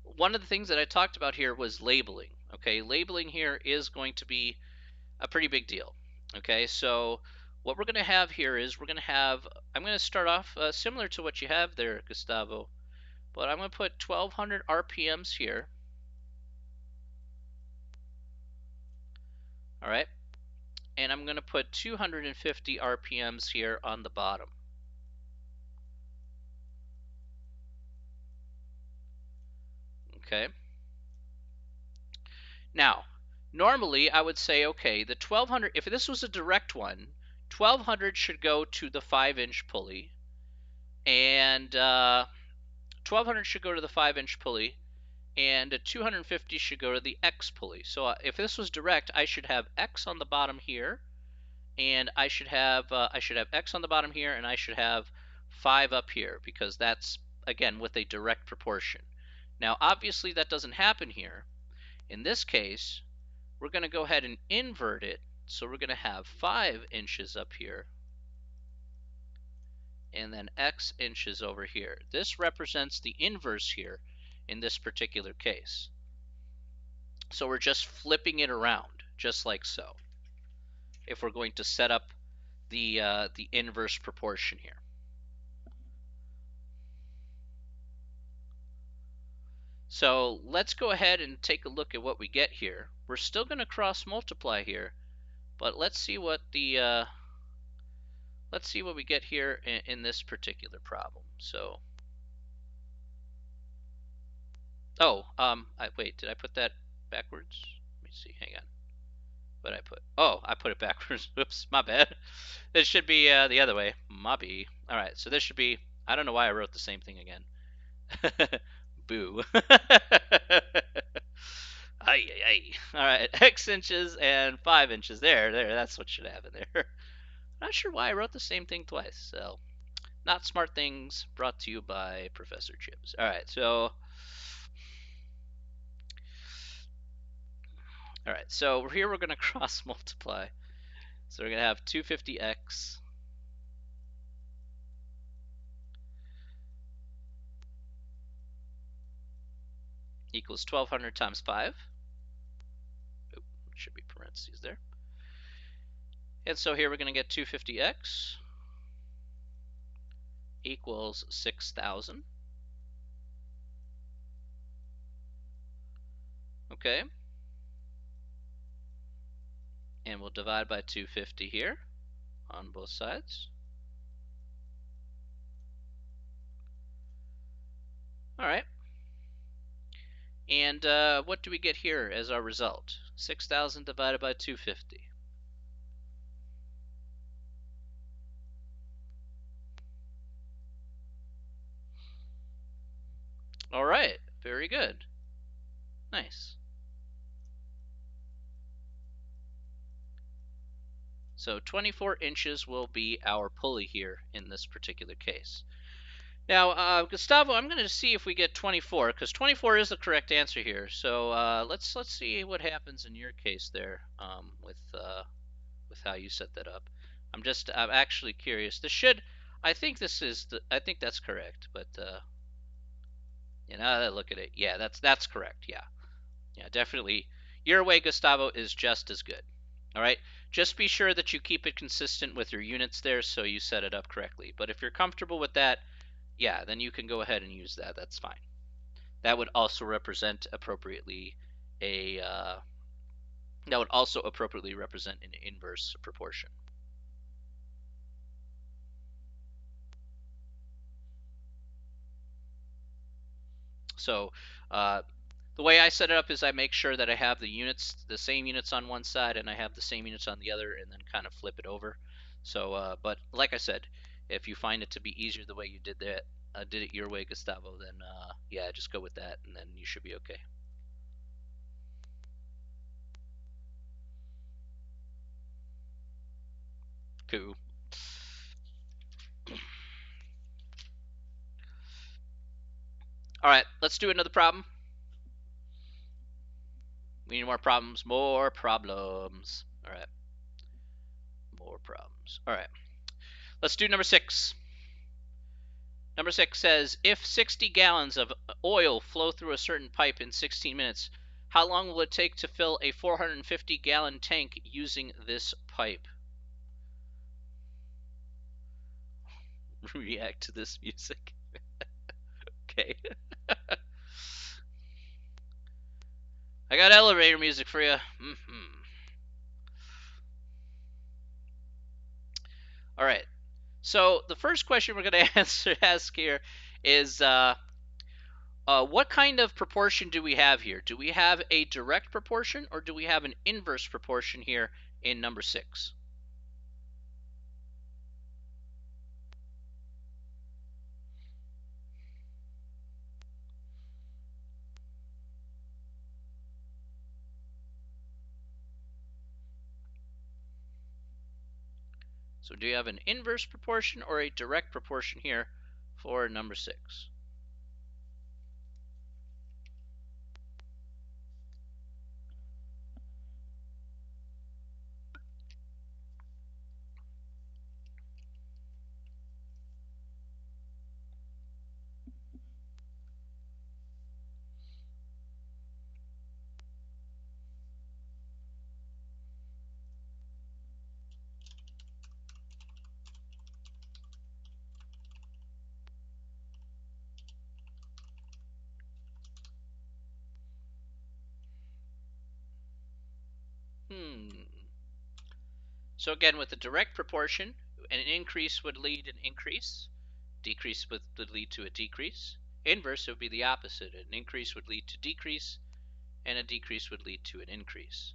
[SPEAKER 1] one of the things that I talked about here was labeling. Okay, labeling here is going to be a pretty big deal. Okay, so what we're going to have here is I'm going to start off similar to what you have there, Gustavo, but I'm going to put 1200 RPMs here. All right, and I'm going to put 250 RPMs here on the bottom. Okay. Now, normally I would say, okay, the 1200, if this was a direct one, 1200 should go to the 5-inch pulley, and 1200 should go to the 5-inch pulley, and 250 should go to the X pulley. So if this was direct, I should have X on the bottom here, and I should have X on the bottom here, and I should have 5 up here, because that's, again, with a direct proportion. Now, obviously, that doesn't happen here. In this case, we're going to go ahead and invert it. So we're going to have 5 inches up here, and then X inches over here. This represents the inverse here in this particular case. So we're just flipping it around, just like so, if we're going to set up the inverse proportion here. So let's go ahead and take a look at what we get here. We're still going to cross multiply here, but let's see what we get here in this particular problem. So, wait, did I put that backwards? Let me see. Hang on. What did I put? Oh, I put it backwards. Whoops, my bad. This should be the other way. Mobby. All right, so this should be. I don't know why I wrote the same thing again. Boo. Ay, ay, ay. All right, X inches and 5 inches. There. That's what should happen there. Not sure why I wrote the same thing twice. So, not smart things brought to you by Professor Chips. All right, so. All right, so here we're going to cross multiply. So we're going to have 250x equals 1200 times 5. Oop, should be parentheses there. And so here we're going to get 250x equals 6,000. Okay. And we'll divide by 250 here on both sides. All right. And what do we get here as our result? 6,000 divided by 250. All right. Very good. Nice. So 24 inches will be our pulley here in this particular case. Now, Gustavo, I'm going to see if we get 24, because 24 is the correct answer here. So let's see what happens in your case there with how you set that up. I'm actually curious. I think that's correct, but look at it. Yeah, that's correct. Yeah, definitely. Your way, Gustavo, is just as good. All right. Just be sure that you keep it consistent with your units there, so you set it up correctly. But if you're comfortable with that, yeah, then you can go ahead and use that. That's fine. That would also represent appropriately an inverse proportion. So the way I set it up is I make sure that I have the same units on one side, and I have the same units on the other, and then kind of flip it over. So, but like I said, if you find it to be easier the way you did it your way, Gustavo, then yeah, just go with that, and then you should be okay. Cool. All right, let's do another problem. We need more problems. More problems. All right. More problems. All right. Let's do number 6. Number 6 says, if 60 gallons of oil flow through a certain pipe in 16 minutes, how long will it take to fill a 450-gallon tank using this pipe? React to this music. Okay. I got elevator music for you. All right. So the first question we're going to ask here is what kind of proportion do we have here? Do we have a direct proportion, or do we have an inverse proportion here in number 6? So do you have an inverse proportion or a direct proportion here for number 6? So again, with the direct proportion, an increase would lead an increase, decrease would lead to a decrease. Inverse would be the opposite. An increase would lead to decrease, and a decrease would lead to an increase.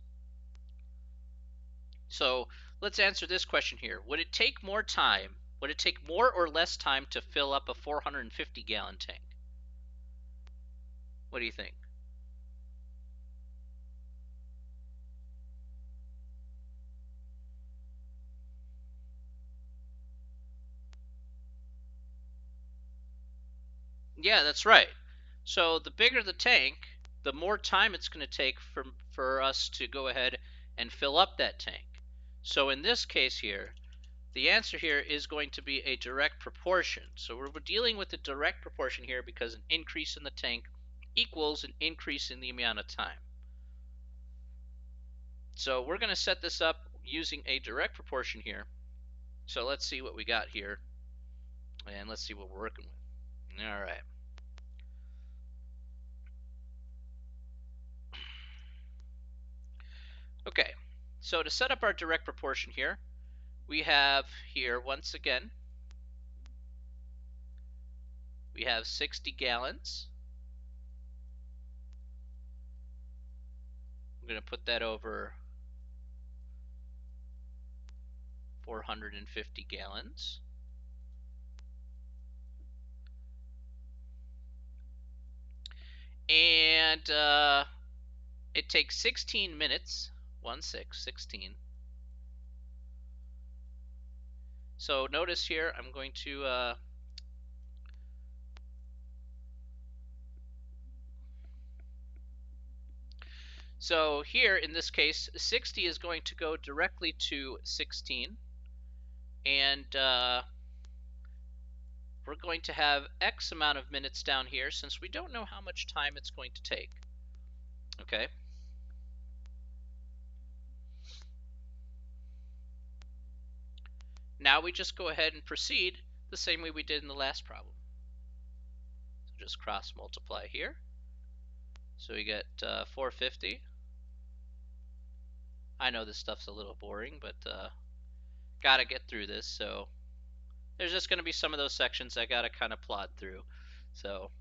[SPEAKER 1] So let's answer this question here. Would it take more time? Would it take more or less time to fill up a 450-gallon tank? What do you think? Yeah, that's right. So the bigger the tank, the more time it's going to take for us to go ahead and fill up that tank. So in this case here, the answer here is going to be a direct proportion. So we're dealing with a direct proportion here because an increase in the tank equals an increase in the amount of time. So we're going to set this up using a direct proportion here. So let's see what we got here, and let's see what we're working with. All right. Okay, so to set up our direct proportion here, we have here, once again, we have 60 gallons. I'm going to put that over 450 gallons. And it takes 16 minutes, 16. So notice here, I'm going to so here in this case, 60 is going to go directly to 16, and we're going to have X amount of minutes down here since we don't know how much time it's going to take. Okay. Now we just go ahead and proceed the same way we did in the last problem. So just cross multiply here. So we get 450. I know this stuff's a little boring, but gotta get through this. So there's just gonna be some of those sections I gotta kind of plod through. So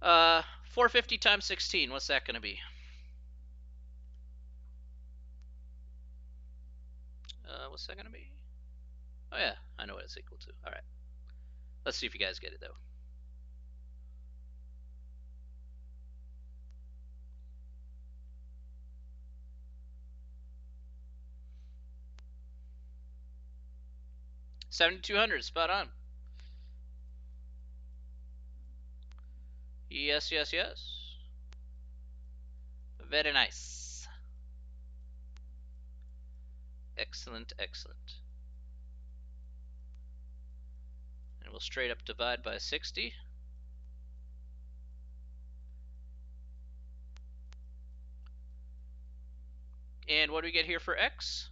[SPEAKER 1] 450 times 16, what's that gonna be? What's that gonna be? Oh yeah, I know what it's equal to. All right, let's see if you guys get it though. $7,200, spot on. Yes, yes, yes. Very nice. Excellent, excellent. And we'll straight up divide by 60. And what do we get here for X?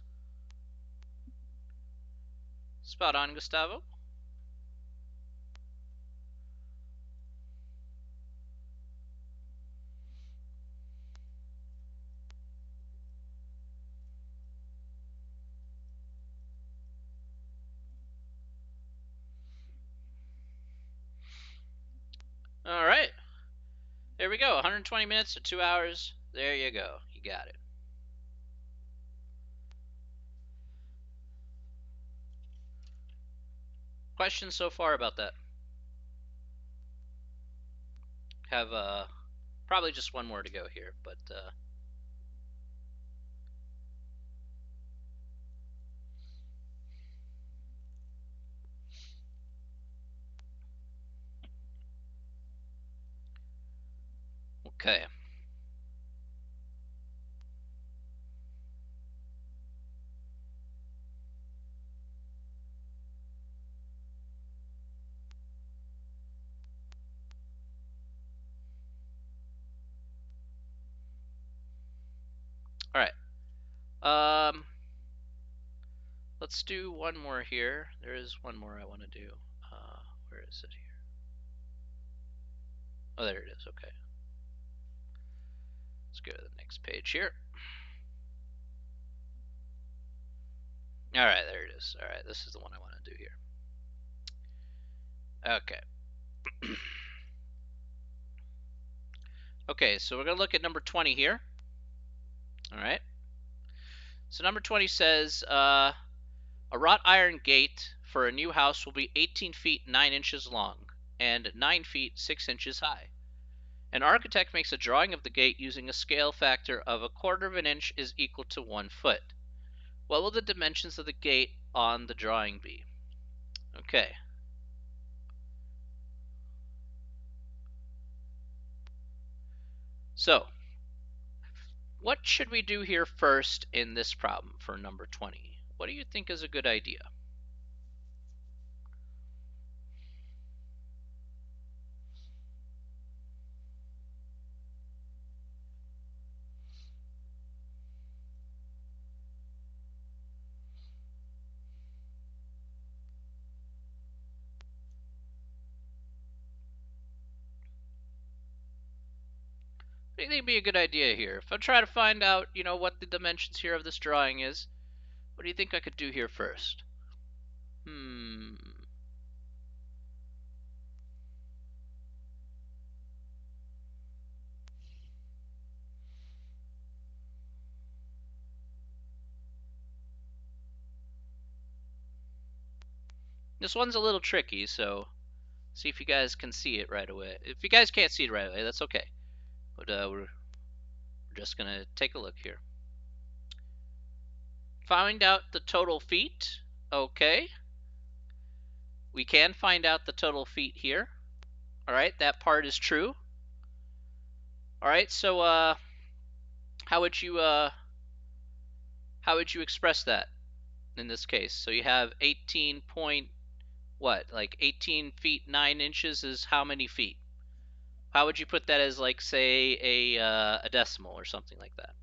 [SPEAKER 1] Spot on, Gustavo. All right. There we go. 120 minutes to 2 hours. There you go. You got it. Questions so far about that? Have probably just one more to go here, but Okay. All right. Let's do one more here. There is one more I want to do. Where is it here? Oh, there it is. Okay. Let's go to the next page here. All right, there it is. All right, this is the one I want to do here. Okay. Okay, so we're going to look at number 20 here. All right. So number 20 says a wrought iron gate for a new house will be 18 feet 9 inches long and 9 feet 6 inches high. An architect makes a drawing of the gate using a scale factor of 1/4 of an inch is equal to 1 foot. What will the dimensions of the gate on the drawing be? Okay. So, what should we do here first in this problem for number 20? What do you think is a good idea? What do you think would be a good idea here? If I try to find out, what the dimensions here of this drawing is, what do you think I could do here first? This one's a little tricky, so see if you guys can see it right away. If you guys can't see it right away, that's okay. But we're just going to take a look here. Find out the total feet. Okay. We can find out the total feet here. All right, that part is true. All right, so how would you express that in this case? So you have 18 point what? Like 18 feet 9 inches is how many feet? How would you put that as, like, say a decimal or something like that?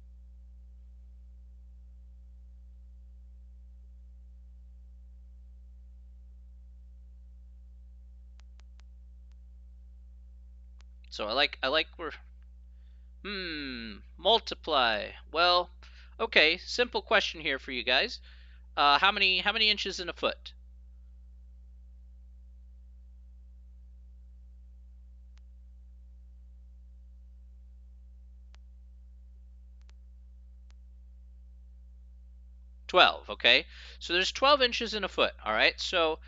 [SPEAKER 1] So I like we're multiply. Well, okay, simple question here for you guys. How many inches in a foot? 12, okay? So there's 12 inches in a foot, all right? So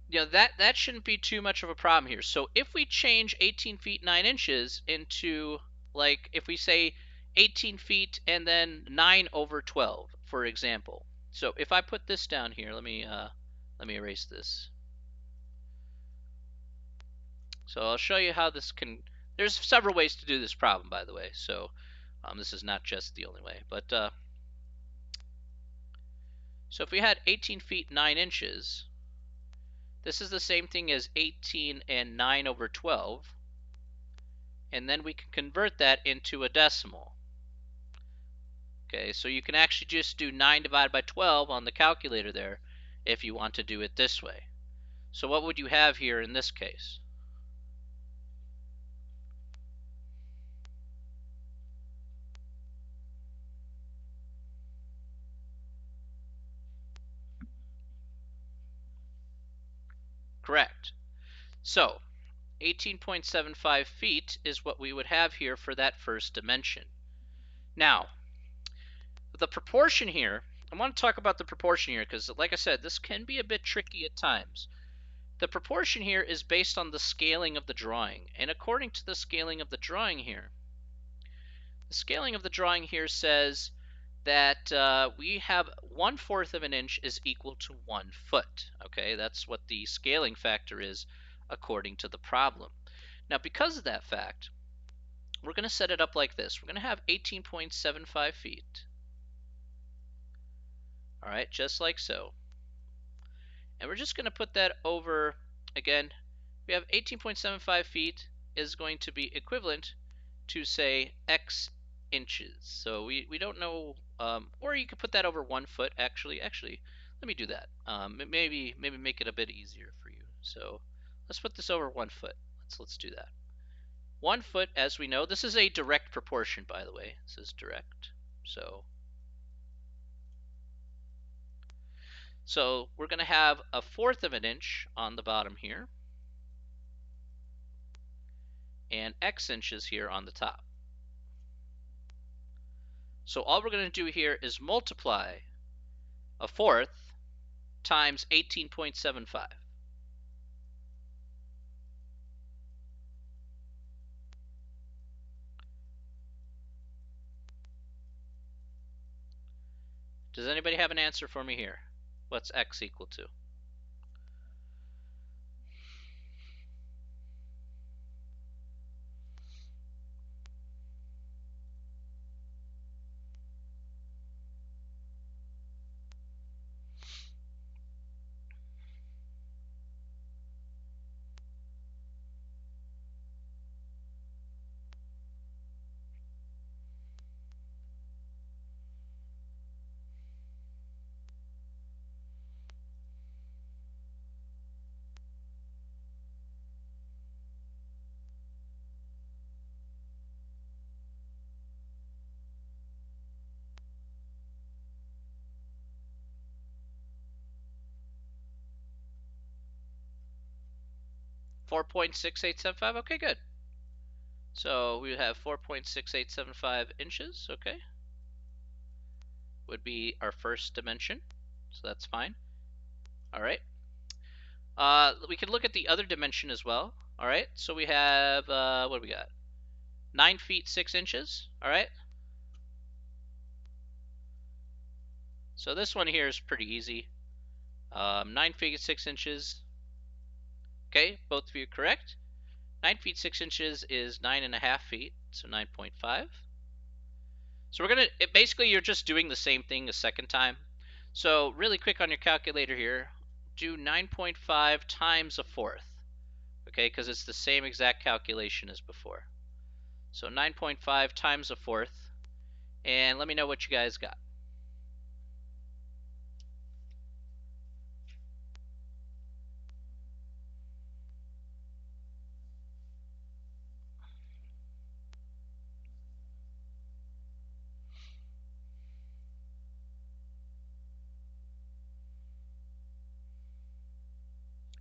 [SPEAKER 1] that shouldn't be too much of a problem here. So if we change 18 feet 9 inches into, like, if we say 18 feet and then 9 over 12, for example. So if I put this down here, let me erase this. So I'll show you how this can. There's several ways to do this problem, by the way. So this is not just the only way, but so if we had 18 feet 9 inches, this is the same thing as 18 and 9 over 12. And then we can convert that into a decimal. Okay, so you can actually just do 9 divided by 12 on the calculator there if you want to do it this way. So what would you have here in this case? Correct. So 18.75 feet is what we would have here for that first dimension. Now, the proportion here, I want to talk about the proportion here because, like I said, this can be a bit tricky at times. The proportion here is based on the scaling of the drawing, and according to the scaling of the drawing here, the scaling of the drawing here says that we have 1/4 of an inch is equal to 1 foot. Okay, that's what the scaling factor is according to the problem. Now, because of that fact, we're going to set it up like this. We're going to have 18.75 feet. All right, just like so. And we're just going to put that over, again, we have 18.75 feet is going to be equivalent to, say, X inches. So we don't know, or you could put that over 1 foot, actually. Actually, let me do that. Maybe make it a bit easier for you. So let's put this over 1 foot. Let's do that. 1 foot, as we know, this is a direct proportion, by the way. This is direct. So we're going to have 1/4 of an inch on the bottom here, and X inches here on the top. So all we're going to do here is multiply 1/4 times 18.75. Does anybody have an answer for me here? What's X equal to? .6875. Okay, good. So we have 4.6875 inches. Okay, would be our first dimension. So that's fine. All right. We can look at the other dimension as well. All right. So we have what do we got? 9 feet 6 inches. All right. So this one here is pretty easy. 9 feet 6 inches. Okay, both of you correct. 9 feet 6 inches is 9.5 feet, so 9.5. So we're gonna, basically you're just doing the same thing a second time. So really quick on your calculator here, do 9.5 times 1/4, okay, because it's the same exact calculation as before. So 9.5 times 1/4, and let me know what you guys got.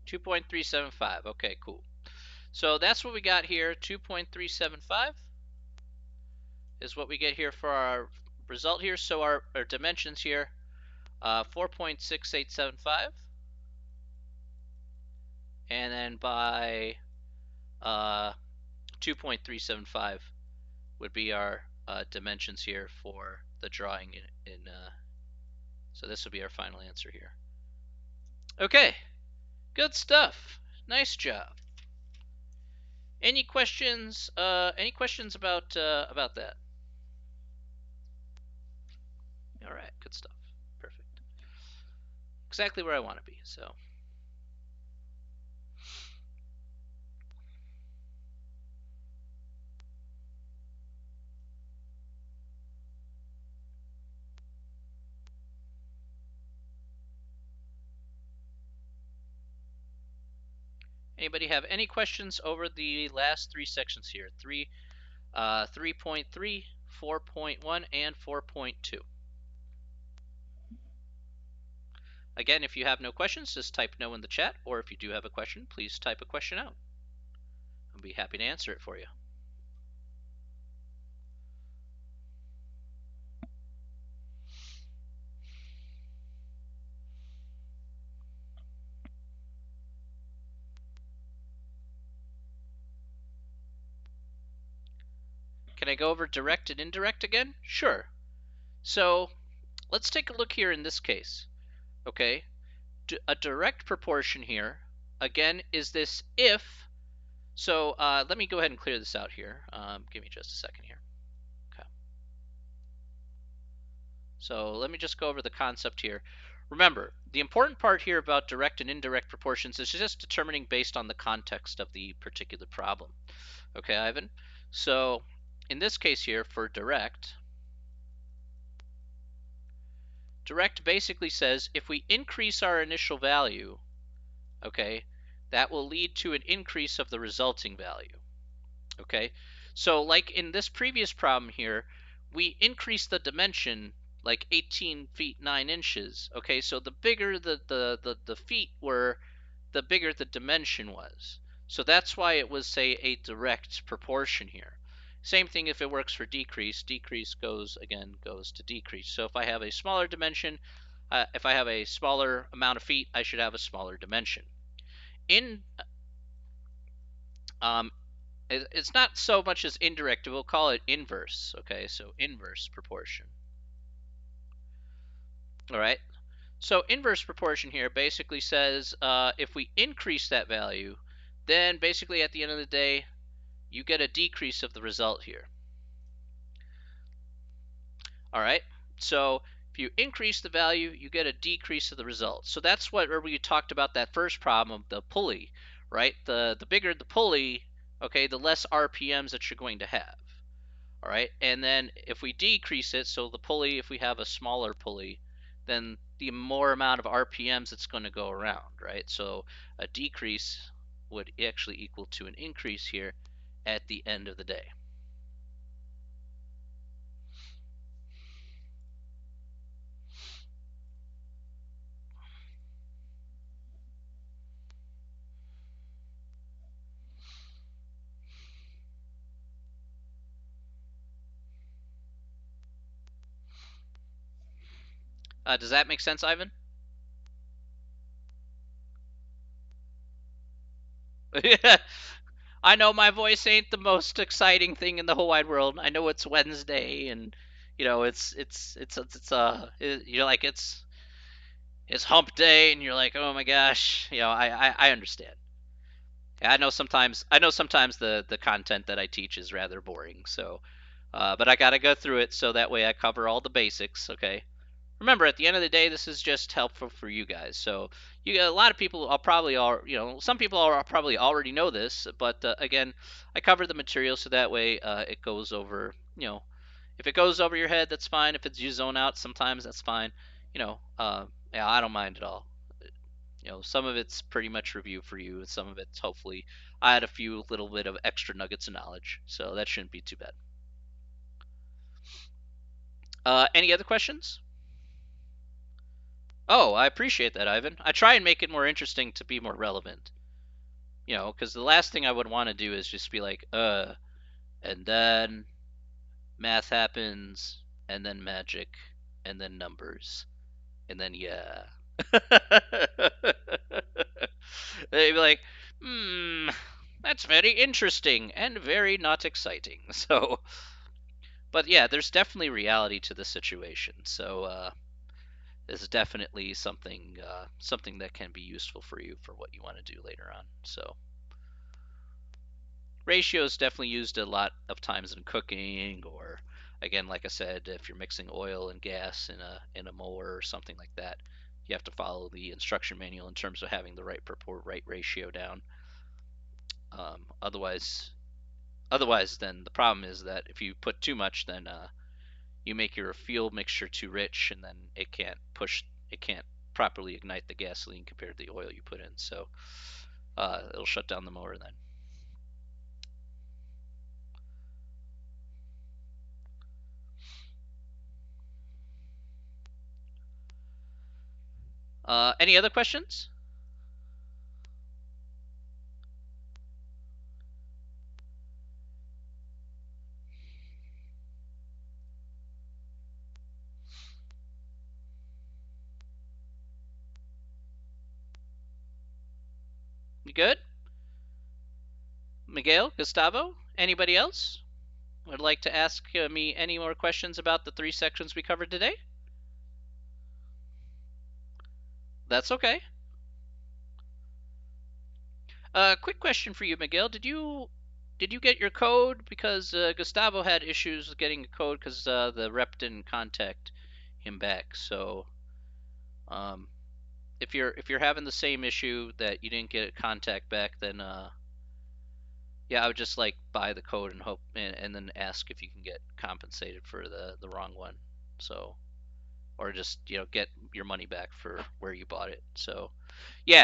[SPEAKER 1] 2.375. Okay, cool. So that's what we got here. 2.375 is what we get here for our result here. So our dimensions here, 4.6875, and then by 2.375 would be our dimensions here for the drawing so this would be our final answer here. Okay, good stuff. Nice job. Any questions? Any questions about that? All right, good stuff. Perfect. Exactly where I want to be. So. Anybody have any questions over the last 3 sections here? 3.3, 4.1, and 4.2. Again, if you have no questions, just type no in the chat, or if you do have a question, please type a question out. I'll be happy to answer it for you. Can I go over direct and indirect again? Sure. So let's take a look here in this case. Okay, a direct proportion here, again, is this if So let me go ahead and clear this out here. Give me just a second here. Okay. So let me just go over the concept here. Remember, the important part here about direct and indirect proportions is just determining based on the context of the particular problem. Okay, Ivan? So in this case here, for direct basically says if we increase our initial value, okay, that will lead to an increase of the resulting value. Okay, so like in this previous problem here, we increased the dimension like 18 feet 9 inches. Okay, so the bigger the feet were, the bigger the dimension was. So that's why it was, say, a direct proportion here. Same thing if it works for decrease. Decrease goes to decrease. So if I have a smaller dimension, if I have a smaller amount of feet, I should have a smaller dimension. In it's not so much as indirect, we'll call it inverse. Okay, so inverse proportion. All right, so inverse proportion here basically says if we increase that value, then basically at the end of the day, you get a decrease of the result here. All right, so if you increase the value, you get a decrease of the result. So that's what we talked about that first problem of the pulley, right? The bigger the pulley, okay, the less RPMs that you're going to have. All right, and then if we decrease it, so the pulley, if we have a smaller pulley, then the more amount of RPMs it's going to go around, right? So a decrease would actually equal to an increase here at the end of the day. Does that make sense, Ivan? I know my voice ain't the most exciting thing in the whole wide world. I know it's Wednesday, and you know you're like it's hump day, and you're like, oh my gosh, you know, I understand. I know sometimes the content that I teach is rather boring, so but I gotta go through it so that way I cover all the basics. Okay. Remember, at the end of the day, this is just helpful for you guys. So you a lot of people are probably some people are probably already know this, but again, I cover the material so that way it goes over. If it goes over your head, that's fine. If it's you zone out, sometimes that's fine. Yeah, I don't mind at all. Some of it's pretty much review for you, and some of it's hopefully I had a few little bit of extra nuggets of knowledge, so that shouldn't be too bad. Any other questions? Oh, I appreciate that, Ivan. I try and make it more interesting to be more relevant. Because the last thing I would want to do is just be like, and then math happens, and then magic, and then numbers, and then yeah. They'd be like, that's very interesting and very not exciting. So, but yeah, there's definitely reality to the situation. So, is definitely something that can be useful for you for what you want to do later on. So ratio is definitely used a lot of times in cooking, or again, like I said, if you're mixing oil and gas in a mower or something like that, you have to follow the instruction manual in terms of having the right ratio down. Otherwise, then the problem is that if you put too much, then you make your fuel mixture too rich, and then it can't properly ignite the gasoline compared to the oil you put in. So it'll shut down the motor then. Any other questions? You good? Miguel, Gustavo, anybody else would like to ask me any more questions about the 3 sections we covered today? That's okay. Quick question for you, Miguel. Did you get your code? Because Gustavo had issues with getting a code because the rep didn't contact him back. So um, if you're having the same issue that you didn't get a contact back, then yeah, I would just like buy the code and hope and then ask if you can get compensated for the wrong one. So or just get your money back for where you bought it. So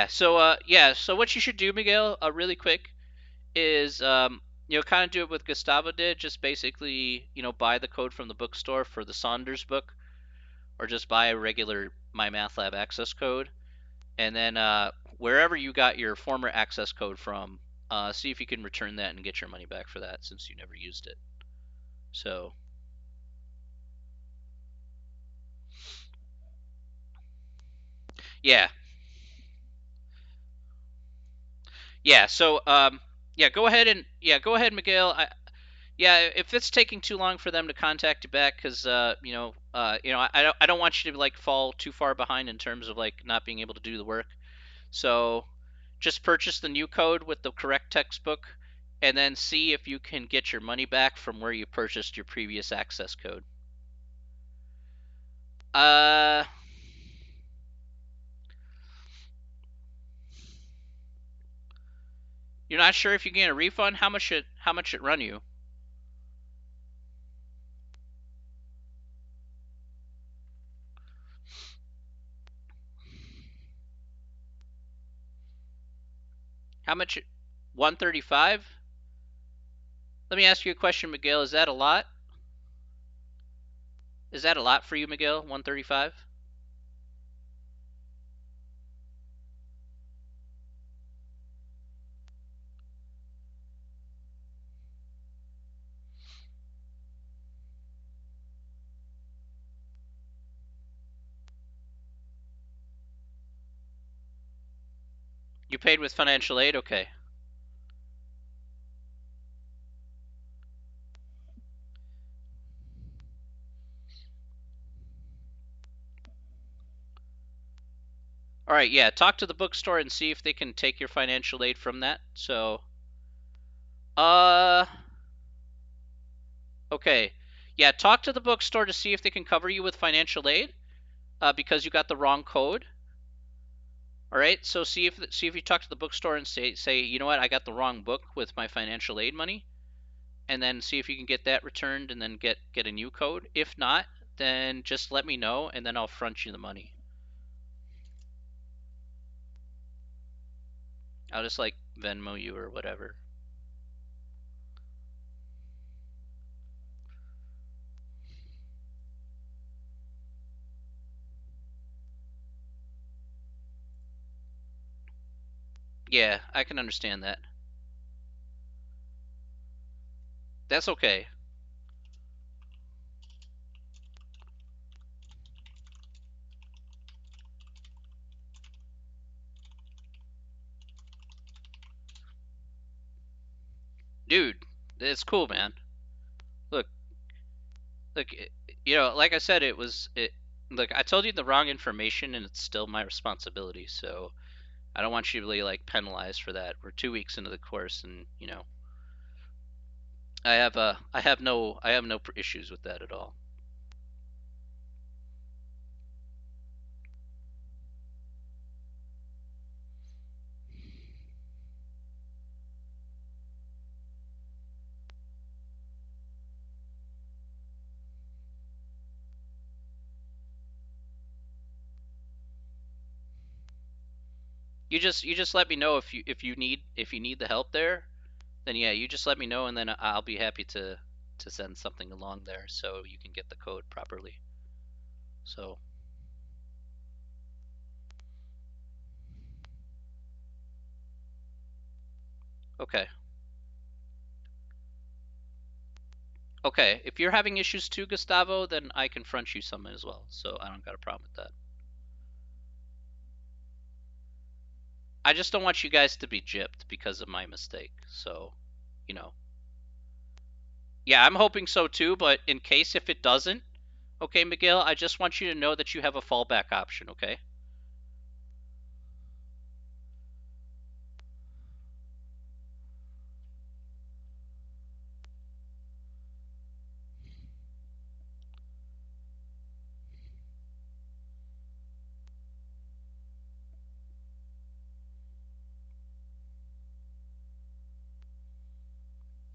[SPEAKER 1] so what you should do, Miguel, really quick is kind of do it with Gustavo did. Just basically buy the code from the bookstore for the Saunders book, or just buy a regular MyMathLab access code, and then wherever you got your former access code from, see if you can return that and get your money back for that since you never used it. So yeah, yeah. So go ahead, Miguel. Yeah, if it's taking too long for them to contact you back, because I don't want you to like fall too far behind in terms of like not being able to do the work. So just purchase the new code with the correct textbook, and then see if you can get your money back from where you purchased your previous access code. Uh, you're not sure if you get a refund? How much it run you? How much? 135? Let me ask you a question, Miguel. Is that a lot? Is that a lot for you, Miguel? 135? You paid with financial aid? Okay. All right, yeah, talk to the bookstore and see if they can take your financial aid from that. So, uh, okay. Yeah, talk to the bookstore to see if they can cover you with financial aid because you got the wrong code. All right, so see if you talk to the bookstore and say, you know what, I got the wrong book with my financial aid money, and then see if you can get that returned and then get a new code. If not, then just let me know and then I'll front you the money. I'll just like Venmo you or whatever. Yeah, I can understand that. That's okay. Dude, it's cool, man. Look, look, like I said, look, I told you the wrong information and it's still my responsibility. So I don't want you to be like penalized for that. We're 2 weeks into the course and, I have no issues with that at all. You just let me know if you need the help there. Then yeah, you just let me know and then I'll be happy to send something along there so you can get the code properly. So, okay. Okay, if you're having issues too, Gustavo, then I can front you some as well. So I don't got a problem with that. I just don't want you guys to be gypped because of my mistake. So, you know. Yeah, I'm hoping so too, but in case if it doesn't, okay, Miguel, I just want you to know that you have a fallback option, okay?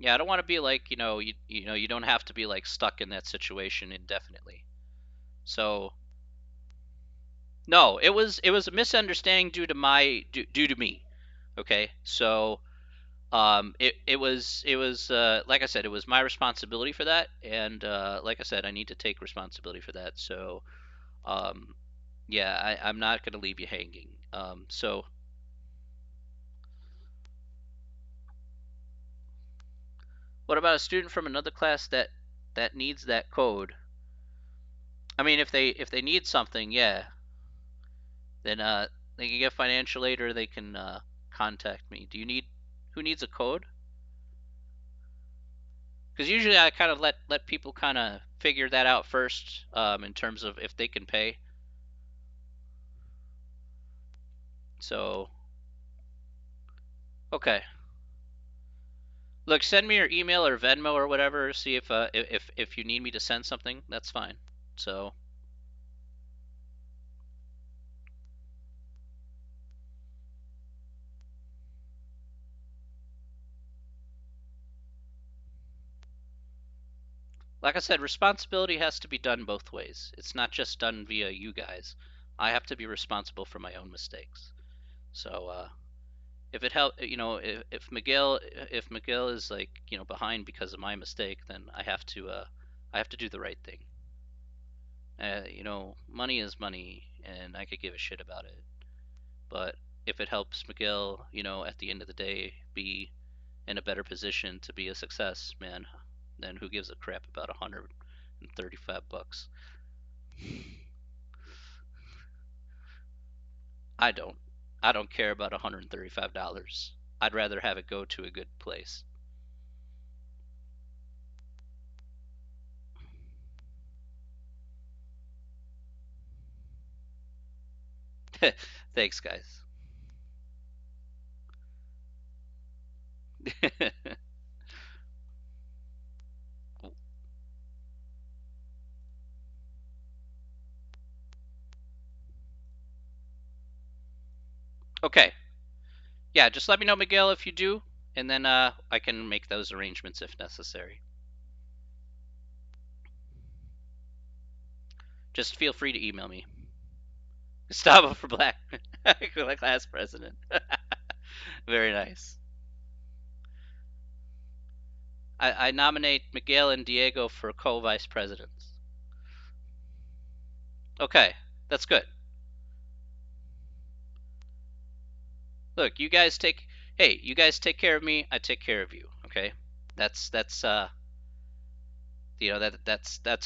[SPEAKER 1] Yeah, I don't want to be like, you don't have to be like stuck in that situation indefinitely. So no, it was a misunderstanding due to me. Okay, so it was like I said, it was my responsibility for that, and like I said, I need to take responsibility for that. So um, yeah, I'm not gonna leave you hanging. So what about a student from another class that needs that code? I mean, if they need something, yeah, then they can get financial aid or they can contact me. Who needs a code? Because usually I kind of let people kind of figure that out first, in terms of if they can pay. So okay, look, send me your email or Venmo or whatever. See if you need me to send something, that's fine. So like I said, responsibility has to be done both ways. It's not just done via you guys. I have to be responsible for my own mistakes. So if it help, if Miguel is like behind because of my mistake, then I have to do the right thing. Money is money, and I could give a shit about it. But if it helps Miguel, at the end of the day, be in a better position to be a success, man, then who gives a crap about $135? I don't. I don't care about $135. I'd rather have it go to a good place. Thanks, guys. Okay. Yeah, just let me know, Miguel, if you do, and then I can make those arrangements if necessary. Just feel free to email me. Gustavo for Black class president. Very nice. I nominate Miguel and Diego for co-vice presidents. Okay, that's good. Look, you guys take care of me. I take care of you. Okay, that's that's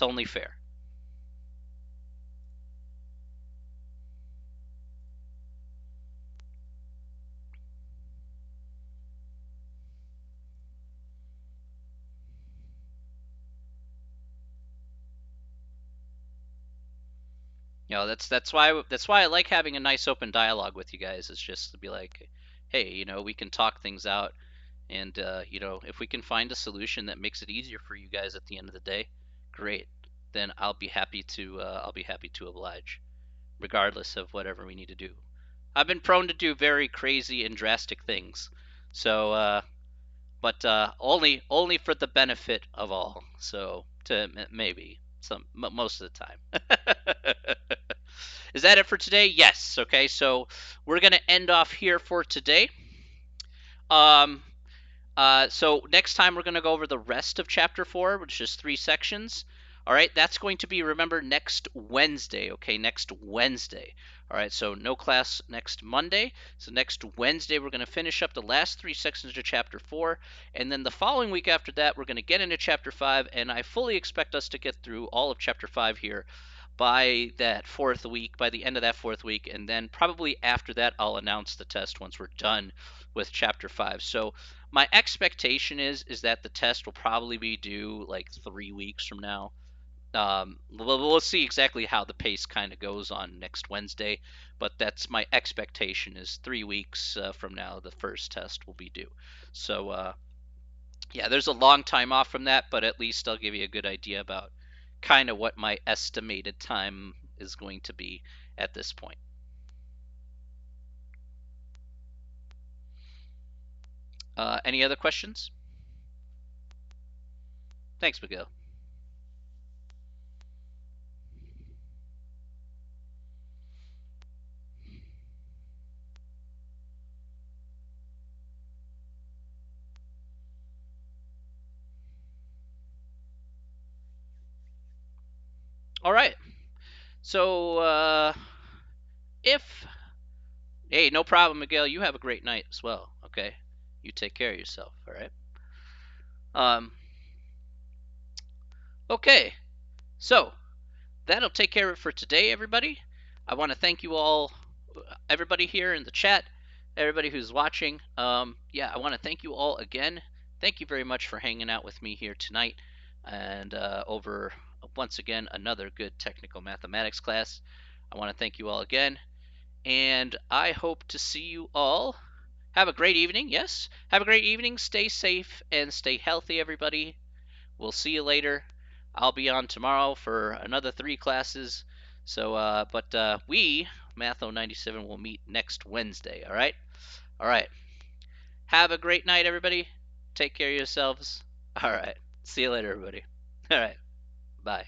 [SPEAKER 1] only fair. That's why I like having a nice open dialogue with you guys. Is just to be like, hey, we can talk things out, and if we can find a solution that makes it easier for you guys at the end of the day, great. Then I'll be happy to oblige, regardless of whatever we need to do. I've been prone to do very crazy and drastic things, so but only for the benefit of all. So maybe most of the time. Is that it for today? Yes. Okay, so we're gonna end off here for today. Um, so next time we're going to go over the rest of chapter 4, which is 3 sections. All right, that's going to be, remember, next Wednesday. Okay, next Wednesday. All right, so no class next Monday. So next Wednesday we're going to finish up the last 3 sections of chapter 4, and then the following week after that we're going to get into chapter 5, and I fully expect us to get through all of chapter 5 here by that fourth week, by the end of that fourth week, and then probably after that I'll announce the test once we're done with chapter 5. So my expectation is that the test will probably be due like 3 weeks from now. We'll see exactly how the pace kind of goes on next Wednesday, but that's my expectation is 3 weeks from now the first test will be due. So yeah, there's a long time off from that, but at least I'll give you a good idea about kind of what my estimated time is going to be at this point. Any other questions? Thanks, Miguel. All right. So, if hey, no problem, Miguel. You have a great night as well. Okay, you take care of yourself. All right. Um. Okay. So that'll take care of it for today, everybody. I want to thank you all, everybody here in the chat, everybody who's watching. Yeah, I want to thank you all again. Thank you very much for hanging out with me here tonight and over once again another good technical mathematics class. I want to thank you all again, and I hope to see you all. Have a great evening. Yes, have a great evening. Stay safe and stay healthy, everybody. We'll see you later. I'll be on tomorrow for another 3 classes. So, we, Math 97, will meet next Wednesday. All right? All right. Have a great night, everybody. Take care of yourselves. All right. See you later, everybody. All right. Bye.